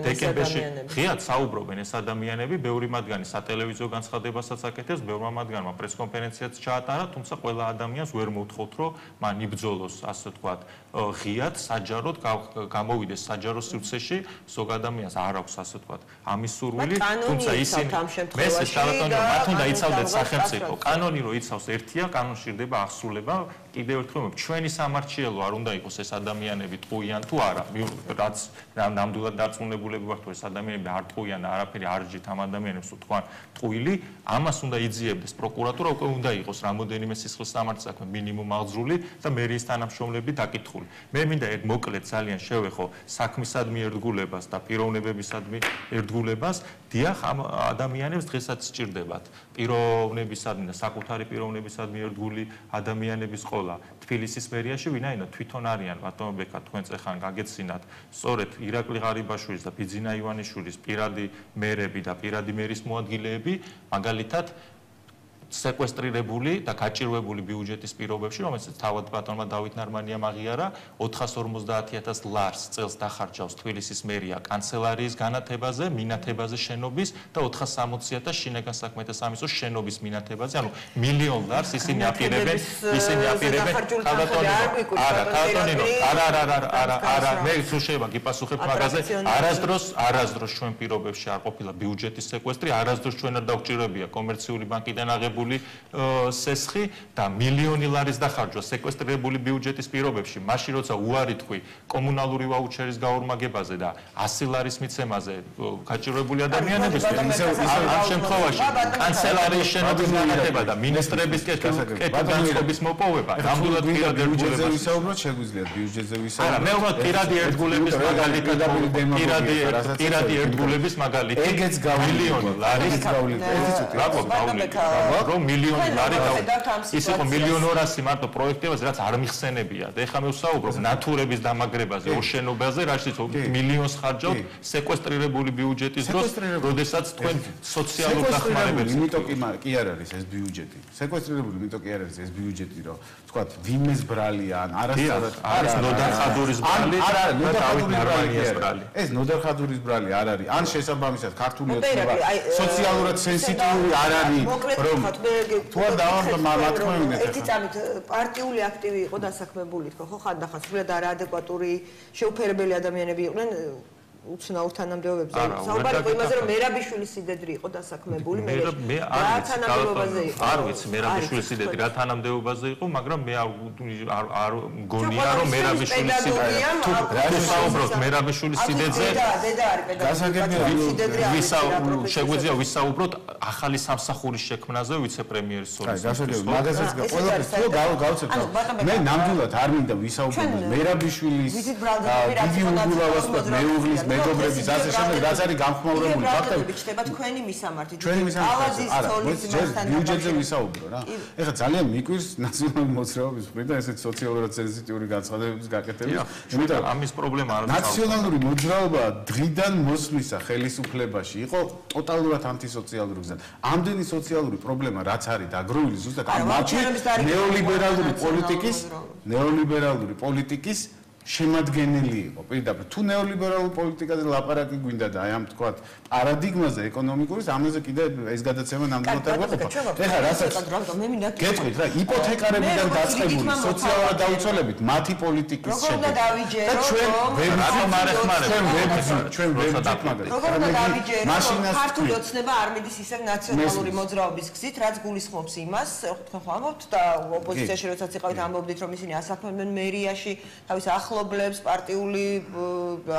დეკემბერში ღიად საუბრობენ ეს ადამიანები, ბევრი მათგანი სატელევიზიო განცხადებასაც აკეთებს, ბევრმა მათგანმა პრესკონფერენციაც ჩაატარა, თუმცა ყველა ადამიანს ვერ მოვთხოვთ, რომ მან იბრძოლოს, ასე ვთქვათ, ღიად, საჯაროდ გამოვიდეს საჯარო სივრცეში, ზოგ ადამიანს არ აქვს, ასე ვთქვათ, ამის სურვილი, თუმცა ისინი მესე ქალბატონო, მათ უნდა იცავდეთ სახელმწიფო, კანონი რო იცავს ერთია, კანონში რდება აღსრულება, კიდევ ერთხელ ჩვენი სამარჩიელო არ უნდა იყოს ეს ადამიანები ტყუიან თუ არა, რაც ნამდვილად დარწმუნებულები ვართ, ეს ადამიანები არ ტყუიან, არაფერი არ ჯით ამ ადამიანებს უთქვან ტყუილი, ამას უნდა იძიებდეს პროკურატურა, უკვე უნდა იყოს რამოდენიმე სისხლის სამართლის საქმე მინიმუმ აღძრული და მერიის თანამშრომლები დაკითხული. მე მინდა მოკლედ ძალიან შევეხო საქმისადმი ერთგულებას და პიროვნებებისადმი ერთგულებას, დიახ ამ ადამიანებს დღესაც სჭირდებათ პიროვნებისადმი და საკუთარი პიროვნებისადმი ერთგული ადამიანების ყოლა თბილისის მერიაში ვინაიდან თვითონ არიან ბატონო ბექა თქვენ წეხან გაგეცინათ სწორედ ირაკლი ღარიბაშვილის და ბიძინა ივანიშვილის პირადი მერები და პირადი მერის მოადგილეები მაგალითად სეკვესტრირებული და გაჭირვებული ბიუჯეტის პირობებში, რომელსაც თავად ბატონმა დავით ნარმანიამ აღიარა, 450.000 ლარს წელს დახარჯავს თბილისის მერია კანცელარიის განათებაზე, მინათებაზე შენობის და 460.000 შინაგან საქმეთა სამინისტროს შენობის მინათებაზე, ანუ $1,000,000 ლარს ისინი აპირებენ ქალბატონინო, არა, მე თუ შეიძლება გიპასუხებთ მაგაზე, არასდროს ჩვენ პირობებში არ ყოფილა ბიუჯეტის სეკვესტრი, არასდროს ჩვენ არ დავჭირებია კომერციული ბანკიდან აღებული სესხი და $1,000,000 დახარჯვა სეკვესტრირებული ბიუჯეტის პირობებში, მაშინ როცა უარი თქვი კომუნალური ვაუჩერის გაორმაგებაზე და $100 მიცემაზე გაჭირვებული ადამიანებისთვის, ამ შემთხვევაში კანცელარიის შენობის განათება და მინისტრების კეთილგანწყობის მოპოვება ნამდვილად პირადი ბიუჯეტზე ვისაუბროთ, შეგვიძლია ბიუჯეტზე ვისაუბროთ. არა, მე ვთქვი პირადი ერთგულების მაგალითად პირადი ერთგულების მაგალითი ეგეც $1,000,000 რომ $1,000,000 ის იყო $1,200,000 მარტო პროექტებაზე, რაც არ მიხსენებია. და ეხლა მე ვსაუბრობ ნატურების დამაგრებაზე, ორ შენობაზე, რაშიც $1,000,000 ხარჯავთ სეკვესტრირებული ბიუჯეტის დროს, როდესაც თქვენ სოციალურ დახმარებებს. იმიტომ კი არ არის ეს ბიუჯეტი. სეკვესტრირებული იმიტომ კი არ არის ეს ბიუჯეტი, რომ თქვათ, ვინმეს ბრალია ან არასწორად არის ნოდარ ხადურის ბრალი და დავით ნარმანიას ბრალი. ეს ნოდარ ხადურის ბრალი არ არის. ან შესაბამისად ქართული ოცნება სოციალურად სენსიტიური არ არის, რომ თუ არ დავამატმევინეთ ერთი წამით პარტიული აქტივი იყო დასაქმებული თქო ხო ხანდახან სულად არაადეკვატური შეუფერებელი ადამიანები იყვნენ უცნაურ თანამდებობებზე. საუბარი იყო იმაზე, რომ მერაბიშვილის სიდედრი იყო დასაქმებული. მე რა თანამდებობაზე იყო? არ ვიცი, მერაბიშვილის სიდედრი რა თანამდებობაზე იყო, მაგრამ მე არ მგონია, რომ მერაბიშვილის სიდედრი თუ საუბრობთ მერაბიშვილის სიდედრზე, დედა არის პედაგოგიური სიდედრი. შეგვიძლია ვისაუბროთ ახალი სამსახურის შექმნაზე ვიცე-პრემიერის სოლის. მაგასაც ყველაფერს თუ გავცეთ. მე ნამდვილად არ მინდა ვისაუბროთ მერაბიშვილის დიდი უგულავას და მეუღლის მეგობრების ასე შემდეგ რაც არის გამხმაურებული ფაქტები ჩდება თქვენი მისამართი ჩვენი მისამართი ბიუჯეტზე ვისაუბრო რა ეხლა ძალიან მიკვირს ნაციონალური მოძრაობის მხრიდან ესეთ სოციალურად სენსიტიური განცხადებების გაკეთება იმიტომ ამის პრობლემა არ არის ნაციონალური მოძრაობა დღიდან მოსვლისა ხელისუფლებაში იყო ტოტალურად ანტისოციალური გზა ამდენი სოციალური პრობლემა რაც არის დაგროვილი ზუსტად ამ მათი ნეოლიბერალური პოლიტიკის შემადგენელი იყო პირდაპირ თუ ნეოლიბერალურ პოლიტიკაზე ლაპარაკი გვინდა და აი ამ თქვათ პარადიგმაზე ეკონომიკურის ამაზე კიდე ეს გადაცემა ნამდვილად არ გვეყოფა ეხლა რასაც გეტყვით რა იპოთეკარებიდან დაწყებული სოციალურად დაუცველებით მათი პოლიტიკის შედეგი და ჩვენ ვებრძვით მაგას ქართული ოცნება არ მიდის ისევ ნაციონალური მოძრაობის გზით რაც გულისხმობს იმას თქვენ ხო ამბობთ და ოპოზიციაში როდესაც იყავით ამბობდით რომ ისინი ასაქმებენ მერიაში თავის ახლობლებს პარტიული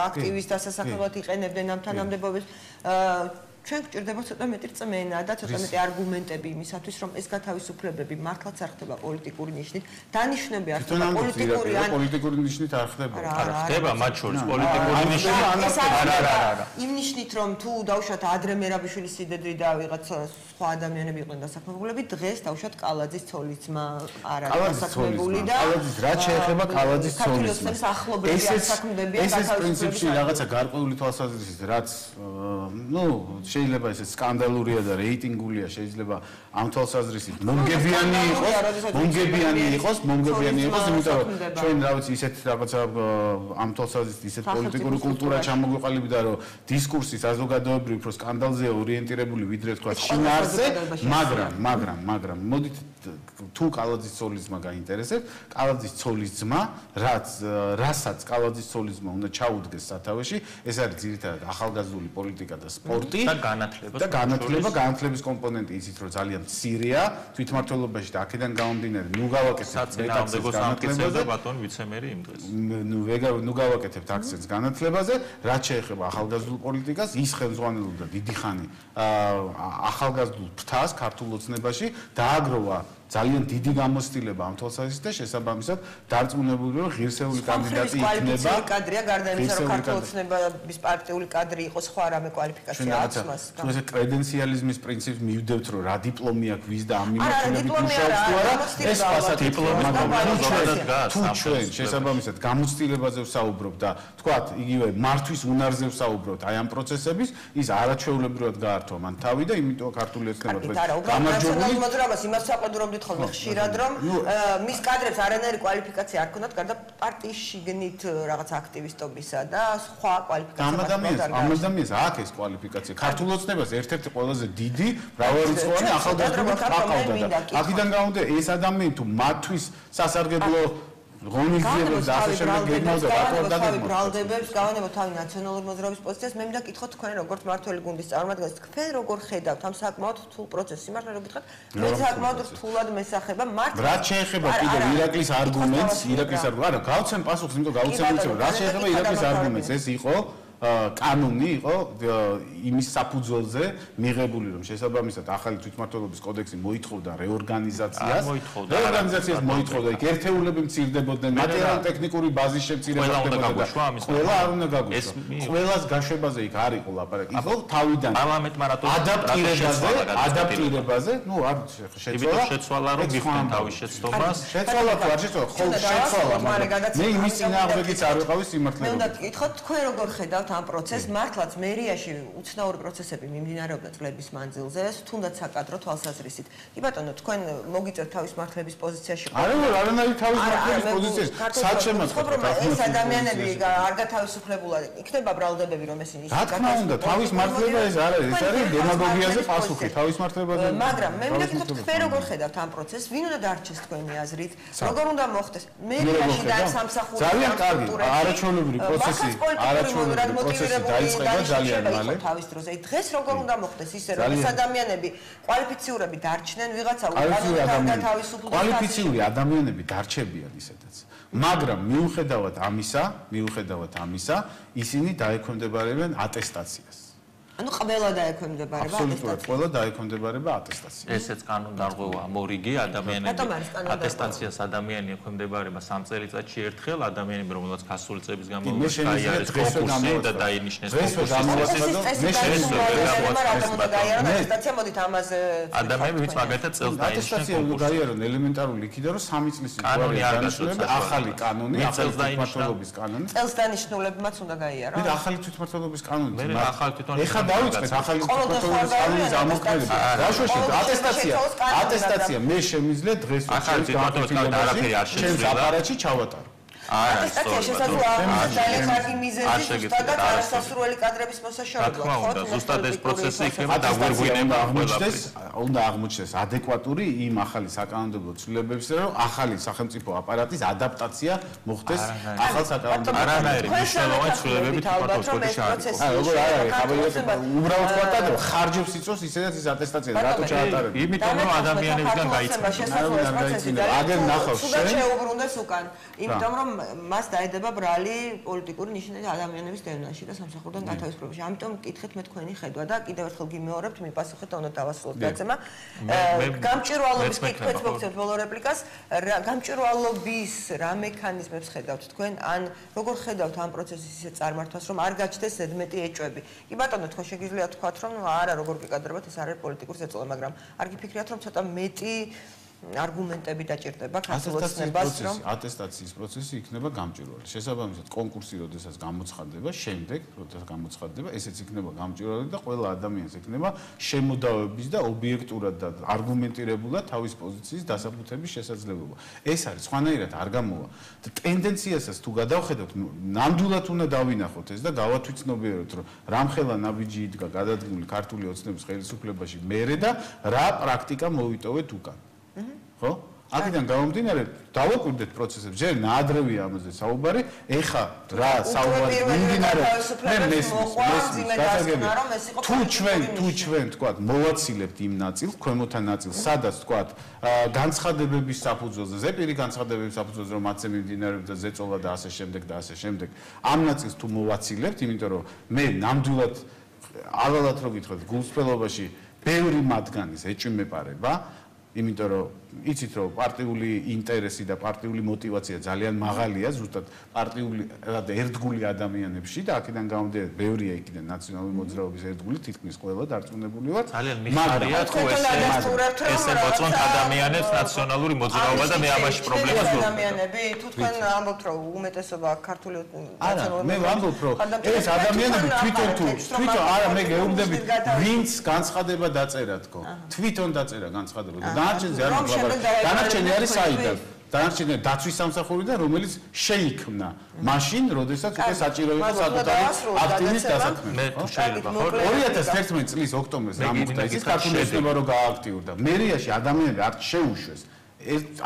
აქტივის დასასახელად იყენებდნენ ამ თანამდებობებს ჩვენ გვჭირდება ცოტა მეტი რწმენა და ცოტა მეტი არგუმენტები იმისათვის რომ ეს გათავისუფლებები მართლაც არ ხდება პოლიტიკური ნიშნით დანიშნები არ ხდება პოლიტიკური ნიშნით არ ხდება არა ხდება მათ შორის პოლიტიკური ნიშნით არა იმ ნიშნით რომ თუ დავუშვათ ადრე მერაბიშვილის სიდედრი და ვიღაც სხვა ადამიანები იყვნენ დასაქმებულები დღეს დავუშვათ კალაძის ცოლისძმა არ არის დასაქმებული და კალაძის რაც შეეხება კალაძის ცოლისძმას ახლობლები ასაქმდებიან ეს პრინციპში რაღაცა გარკვეული თვალსაზრისით რაც ნუ შეიძლება ესე სკანდალურია და რეიტინგულია შეიძლება ამ თვალსაზრისით მომგებიანი იყოს იმიტომ რომ ჩვენ რა ვიცი ისეთ რაღაცა ამ თვალსაზრისით ისეთ პოლიტიკური კულტურა ჩამოგვიყალიბდა რომ დისკურსი საზოგადოებრივ უფრო სკანდალზე ორიენტირებული ვიდრე თქვა შინაარსზე მაგრამ მოდით თუ კალაძის ცოლისძმა გაინტერესებს კალაძის ცოლისძმა რასაც კალაძის ცოლისძმა უნდა ჩაუდგეს სათავეში ეს არის ძირითადად ახალგაზრდული პოლიტიკა და სპორტი და განათლების კომპონენტი ისიც რომ ძალიან მცირეა თვითმმართველობაში და აქედან გამომდინარე ნუ გავაკეთებთ განათლებაზე ბატონ ვიცემერი იმ დღეს ნუ გავაკეთებთ აქცენტს განათლებაზე რაც შეეხება ახალგაზრდულ პოლიტიკას ის ხელმძღვანელობდა დიდი ხანი ახალგაზრდულ ფრთას ქართულ ოცნებაში დააგროვა ძალიან დიდი გამოცდილება ამ თვალსაზრისით და შესაბამისად დარწმუნებული რომ ღირსეული კანდიდატი იქნება კადრია გარდა იმისა რომ ქართულ ოცნების პარტიული კადრი იყოს სხვა რამე კვალიფიკაცია აქვს მას თუ ესე კრედენციალიზმის პრინციპს მივდევთ რომ რა დიპლომი აქვს ვის და ამ მიმართულებით მუშაობს თუ არა ეს ფასად დიპლომი თუ ჩვენ შესაბამისად გამოცდილებაზე ვსაუბრობ და თქვათ იგივე მართვის უნარზე ვსაუბრობთ აი ამ პროცესების ის არაჩვეულებრივად გაართვა მან თავი და იმიტომ ქართული ოცნება დღეს გამარჯვებული მოძრაობას იმას საყვედურობდით ხოლმე ხშირად რომ მის კადრებს არანაირი კვალიფიკაცია არ ქონდათ გარდა პარტიის შიგნით რაღაც აქტივისტობისა და სხვა კვალიფიკაციას ამ ადამიანს აქვს ეს კვალიფიკაცია ქართულ ოცნებას ერთ-ერთი ყველაზე დიდი მრავალრიცხოვანი ახალგაზრდობა ჰყავდა და აქედან გამომდინარე ეს ადამიანი თუ მათთვის სასარგებლო ღონისძიებებს და ასე შემდეგ გეგმავდა რატომ დაგეგმავდა ბრალდებებს გავანებოთ თავი ნაციონალური მოძრაობის პოზიციას მე მინდა კითხოთ თქვენ როგორც მართველი გუნდის წარმომადგენლს თქვენ როგორ ხედავთ ამ საკმაოდ რთულ პროცესს სიმართლე რომ გითხრათ მე საკმაოდ რთულად მესახება მართლა რაც შეეხება კიდევ ირაკლის არგუმენტს არა გავცემ პასუხს იმიტომ გავუცემ რაც შეეხება ირაკლის არგუმენტს ეს იყო კანონი იყო იმის საფუძველზე მიღებული რომ შესაბამისად ახალი თვითმმართველობის კოდექსი მოითხოვდა რეორგანიზაციას მოითხოვდა იქ ერთეულები მცირდებოდნენ მატერიალურ-ტექნიკური ბაზის შემცირება ყველა არ უნდა გაგვიშვა ყველას გაშვებაზე იქ არ იყო ლაპარაკი იყო თავიდან პარლამენტმა რატო ადაპტირებაზე ნუ არ შეცვალა რომ გიხდენ თავის შეცდომას შეცვალა თუ არ შეცვალა ხო შეცვალა მე იმის წინააღმდეგიც არ ვიყავი სიმართლე მე უნდა გითხოთ თქვენ როგორ ხედავთ ამ პროცესს, მართლაც მერიაში უცნაური პროცესები მიმდინარეობდა წლების მანძილზე, თუნდაც საკადრო თვალსაზრისით. კი ბატონო, თქვენ მოგიწევთ თავის მართლების პოზიციაში. არანაირი თავის მართლების პოზიციაში. საჩემად ეს ადამიანები არ გათავისუფლებულად იქნება ბრალდებები, რომ ესენი რა თქმა უნდა, თავის მართლება ეს არ არის, ეს არის დემაგოგიაზე პასუხი, თავის მართლებაზე. მაგრამ მე მინდა გითხრათ, თქვენ როგორ ხედავთ ამ პროცესს, ვინ უნდა დარჩეს თქვენი აზრით, როგორ უნდა მოხდეს? მერიაში და სამსახური ძალიან კარგი, არაჩვეულებრივი პროცესი, არაჩვეულებრივი პროცესი დაიწყება ძალიან მალე. თავის დროზე. დღეს როგორ უნდა მოხდეს ისე, რომ ეს ადამიანები კვალიფიციურები დარჩნენ ვიღაცა კვალიფიციური ადამიანები დარჩებიან ისედაც. მაგრამ მიუხედავად ამისა, ისინი დაექვემდებარებიან ატესტაციას. ანუ ყველა დაექვემდებარება ატესტაციას. ყველა დაექვემდებარება ატესტაციას. ესეც კანონდარღვევაა, მორიგი ადამიანები. ატესტაციას ადამიანი ექვემდებარება 3 წელიწადში ერთხელ, ადამიანები, რომელსაც გასული წლების განმავლობაში გაიარეს კონკურსი და დაინიშნეს ადამიანები, ვინც მაგალითად წელს დაინიშნეს კონკურსი. გაიარონ ელემენტარული იქიდან, რომ 3 წლის კანონი არ დანიშნულები, ახალი კანონი, ახალი თვითმმართველობის კანონი. წელს დანიშნულებმაც უნდა გაიარონ. მე ახალი თვითმმართველობის კანონი. მე ახალი თვითმმართველობის დავიწყეთ ახალი თვითმმართველობის კანონის ამოქმედება. რაშოში ატესტაცია მე შემიძლია დღეს ახალი თვითმმართველობის კანონი არაფერი არ შეცვლილა. ჩემს აპარატში ჩავატარო. ატესტაცია შესაძლოა ძალიან კარგი მიზეზი ზუსტად არასასურველი კადრების მოსაშორებლად. რა თქმა უნდა, ზუსტად ეს პროცესი იქნება დაგვირგვინება აღმოჩნდეს, უნდა აღმოჩნდეს ადეკვატური იმ ახალი საკანონმდებლო ცვლილებებისა, რომ ახალი სახელმწიფო აპარატის ადაპტაცია მოხდეს ახალ საკანონმდებლო. არანაირი მნიშვნელოვანი ცვლილებები თვითმმართველობის კოდში არ არის. როგორ არ არის, უბრალოდ ვთქვათ, რომ ხარჯებს იწვევს ისედაც ის ატესტაცია, რატო ჩაატარებ? იმიტომ რომ ადამიანებიდან გაიწვია. აგერ ნახავს შენ. სულ შეუბრუნდეს უკან. იმიტომ რომ მას დაედება ბრალი პოლიტიკური ნიშნები ადამიანების დევნაში და სამსახურიდან გათავისუფლებაში. ამიტომ მკითხეთ მე თქვენი ხედვა და კიდევ ერთხელ გიმეორებთ, მიპასუხეთ და უნდა დავასრულოთ დაცემა. გამჭვირვალობის კითხვით მოგცემთ ბოლო რეპლიკას. გამჭვირვალობის რა მექანიზმებს ხედავთ თქვენ? ან როგორ ხედავთ ამ პროცესის ისე წარმართვას, რომ არ გაჩნდეს ზედმეტი ეჭვები? კი ბატონო, თქვენ შეგიძლიათ თქვათ, რომ არა როგორ გიკადრებათ, ეს არის პოლიტიკური ზეწოლა, მაგრამ არ გიფიქრიათ, რომ ცოტა მეტი არგუმენტები დაჭირდება ქართულოცნებას, რომ ატესტაციის პროცესი იქნება გამჭვირვალე. შესაბამისად, კონკურსი როდესაც გამოცხადდება, შემდეგ, როდესაც გამოცხადდება, ესეც იქნება გამჭვირვალე და ყველა ადამიანს ექნება შემოდავების და ობიექტურად და არგუმენტირებულად თავის პოზიციის დასაბუთების შესაძლებლობა. ეს არის სხვანაირად არ გამოვა. ტენდენციასაც თუ გადავხედოთ, ნამდვილად უნდა დავინახოთ ეს და გავათვითცნობიეროთ, რომ რამხელა ნაბიჯი იდგა გადადგმული ქართული ოცნების ხელისუფლებაში მერე და რა პრაქტიკა მოვიტოვეთ უკან. ხო? აქედან გამომდინარე, დავაკვირდეთ პროცესებს, ჯერ ნაადრევია ამაზე საუბარი, ეხა რა საუბარი მიმდინარეობს, მე მესმის, თუ ჩვენ თქვათ, მოვაცილებთ იმ ნაწილს, ქვემოთა ნაწილს, სადაც თქვათ, განცხადებების საფუძველზე, ზეპირი განცხადებების საფუძველზე, რომ მათზე მიმდინარეობდა ზეწოლა და ასე შემდეგ და ასე შემდეგ, ამ ნაწილს თუ მოვაცილებთ, იმიტომ რომ მე ნამდვილად აღალათ რო გითხრათ, გულწრფელობაში ბევრი მათგანის ეჭვმეპარება, იმიტომ რომ იცით რომ პარტიული ინტერესი და პარტიული мотиваცია ძალიან მაღალია ზუსტად პარტიული და ერთგული ადამიანებში და აქედან გამომდინარე ბევრია იქიდან ნაციონალური მოძრაობის ერთგული თითქმის ყველა დარწმუნებული ვარ ძალიან მიხარია თუ ესე მოწონთ ადამიანებს ნაციონალური მოძრაობა და მე ამაში პრობლემას ვუყურებ ადამიანები თუ თქვენ ამბობთ რომ უმეტესობა ქართული ნაციონალური მე ვამბობ რომ ეს ადამიანები თვითონ არა მე გეუბნები ვინც განცხადება დაწერა თქო თვითონ დაწერა განცხადება და დანარჩენზე არ ვარ დანარჩენი არის საიდან? დანარჩენი დაცვის სამსახურიდან, რომელიც შეიქმნა მაშინ, როდესაც უკვე საჭირო იყო საკუთარი აქტივის დასაქმება. მე თუ შეიძლება ხო 2011 წლის ოქტომბერს გამოხდა ის ქართული ოცნება რო გააქტიურდა. მერიაში ადამიანები არ შეუშვეს.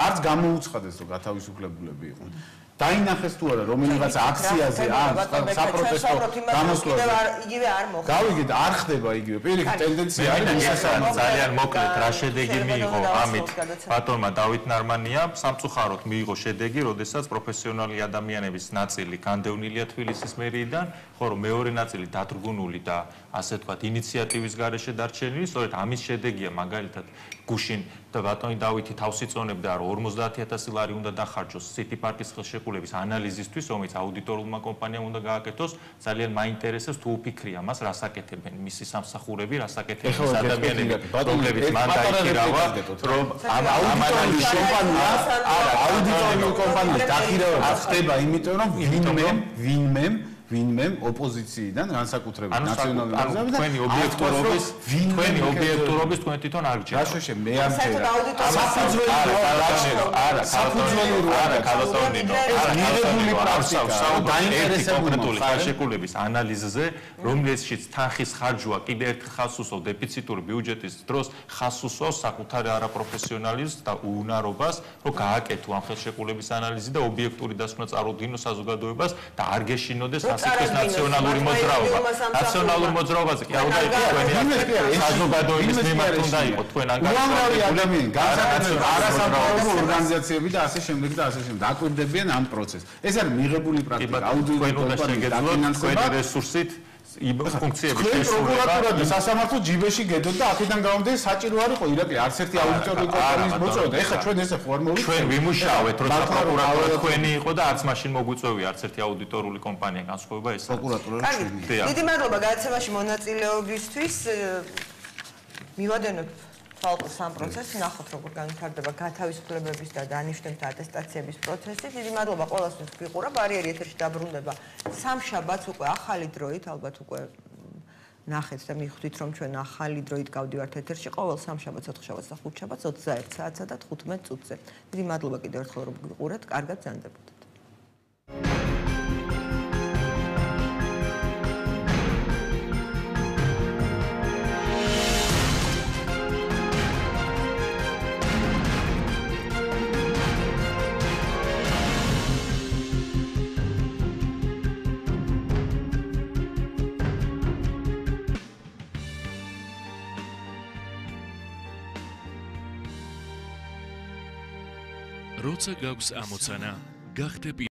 არც გამოუცხადეს რომ გათავისუფლებულები იყვნენ. დაინახეს თუ არა რომელიღაც აქციაზე ან საპროტესტო გამოსვლაზე იგივე არ მოხდა. გავიგეთ არ ხდება იგივე. პირიქით ტენდენცია არის მისასალმო. ძალიან მოკლედ რა შედეგი მიიღო ამით ბატონმა დავით ნარმანიამ სამწუხაროდ მიიღო შედეგი, როდესაც პროფესიონალი ადამიანების ნაწილი განდევნილია თბილისის მერიიდან, ხო რომ მეორე ნაწილი დადგუნული და ასე ვთქვათ ინიციატივის გარეშე დარჩენილი, სწორედ ამის შედეგია მაგალითად გუშინ და ბატონი დავითი თავს იწონებდა რომ 50000 ლარი უნდა დახარჯოს City Park-ის ხელშეკრულების ანალიზისთვის, რომელიც აუდიტორულმა კომპანიამ უნდა გააკეთოს, ძალიან მაინტერესებს თუ უფიქრია მას, რას აკეთებენ მისი სამსახურები, რას აკეთებენ ადამიანები, რომლებიც მან დაიხირავა, რომ ამ ანალიზის აუდიტორული კომპანიის დახირავება ხდება, იმიტომ რომ ვინმე ვინმემ ოპოზიციიდან განსაკუთრებით ნაციონალური გაზრდები და თქვენი ობიექტურობის თქვენ თვითონ არ გჭირდება. რაშოშე მე არ მჯერა. საფუძველი არა ქალოსაუნინო. მიღებული პრაქტიკა დაინტერესებული ხელშეკრულების ანალიზზე, რომელშიც თანხის ხარჯვა კიდე ერთ ხაზს უსვავს დეფიციტური ბიუჯეტის დროს, ხაზს უსვავს საკუთარი არაპროფესიონალიზმს და უუნარობას, რომ გააკეთო ამ ხელშეკრულების ანალიზი და ობიექტური დასკვნა წარუდგინოს საზოგადოებას და არ გეშინოდეს ასეთის ნაციონალური მოძრაობა. ნაციონალურ მოძრაობაზე კი არ უნდა თქვენი საზოგადოების მიმართ უნდა იყოს თქვენ უამრავი ადამიანი განსაკუთრებით არასამთავრობო ორგანიზაციები და ასე შემდეგ და ასე შემდეგ დაკვირდებიან ამ პროცესს. ეს არის მიღებული პრაქტიკა აუდიტი კომპანიის დაფინანსება თქვენი რესურსით იმ ფუნქციების პროკურატურა და სასამართლო ჯიბეში გედოთ და აქედან გამომდინარე საჭირო არ იყო ირაკლი არც ერთი აუდიტორული კომპანიის მოწვევა. ეხლა ჩვენ ესე ხო არ მოვიქცევთ? ჩვენ ვიმუშავეთ, როცა პროკურატურა თქვენი იყო და არც მაშინ მოგვიწვევია არც ერთი აუდიტორული კომპანია განსხვავება ეს. პროკურატურა ჩვენი. დიდი მადლობა გადაცემაში მონაწილეობისთვის. მივადენებ თვალყურს ამ პროცესს, ნახოთ როგორ განვითარდება გათავისუფლებების და დანიშნულთა ატესტაციების პროცესი. დიდი მადლობა ყველასთვის გვიყურა. ბარიერი ეთერში დაბრუნდება სამშაბათს უკვე ახალი დროით, ალბათ უკვე ნახეთ და მიხვდით რომ ჩვენ ახალი დროით გავდივართ ეთერში ყოველ სამშაბათს, ოთხშაბათს და ხუთშაბათს 21 საათსა და 15 წუთზე. დიდი მადლობა კიდევ ერთხელ რომ გვიყურეთ. კარგად ბრძანდებოდეთ. როცა გაქვს ამოცანა, გახდები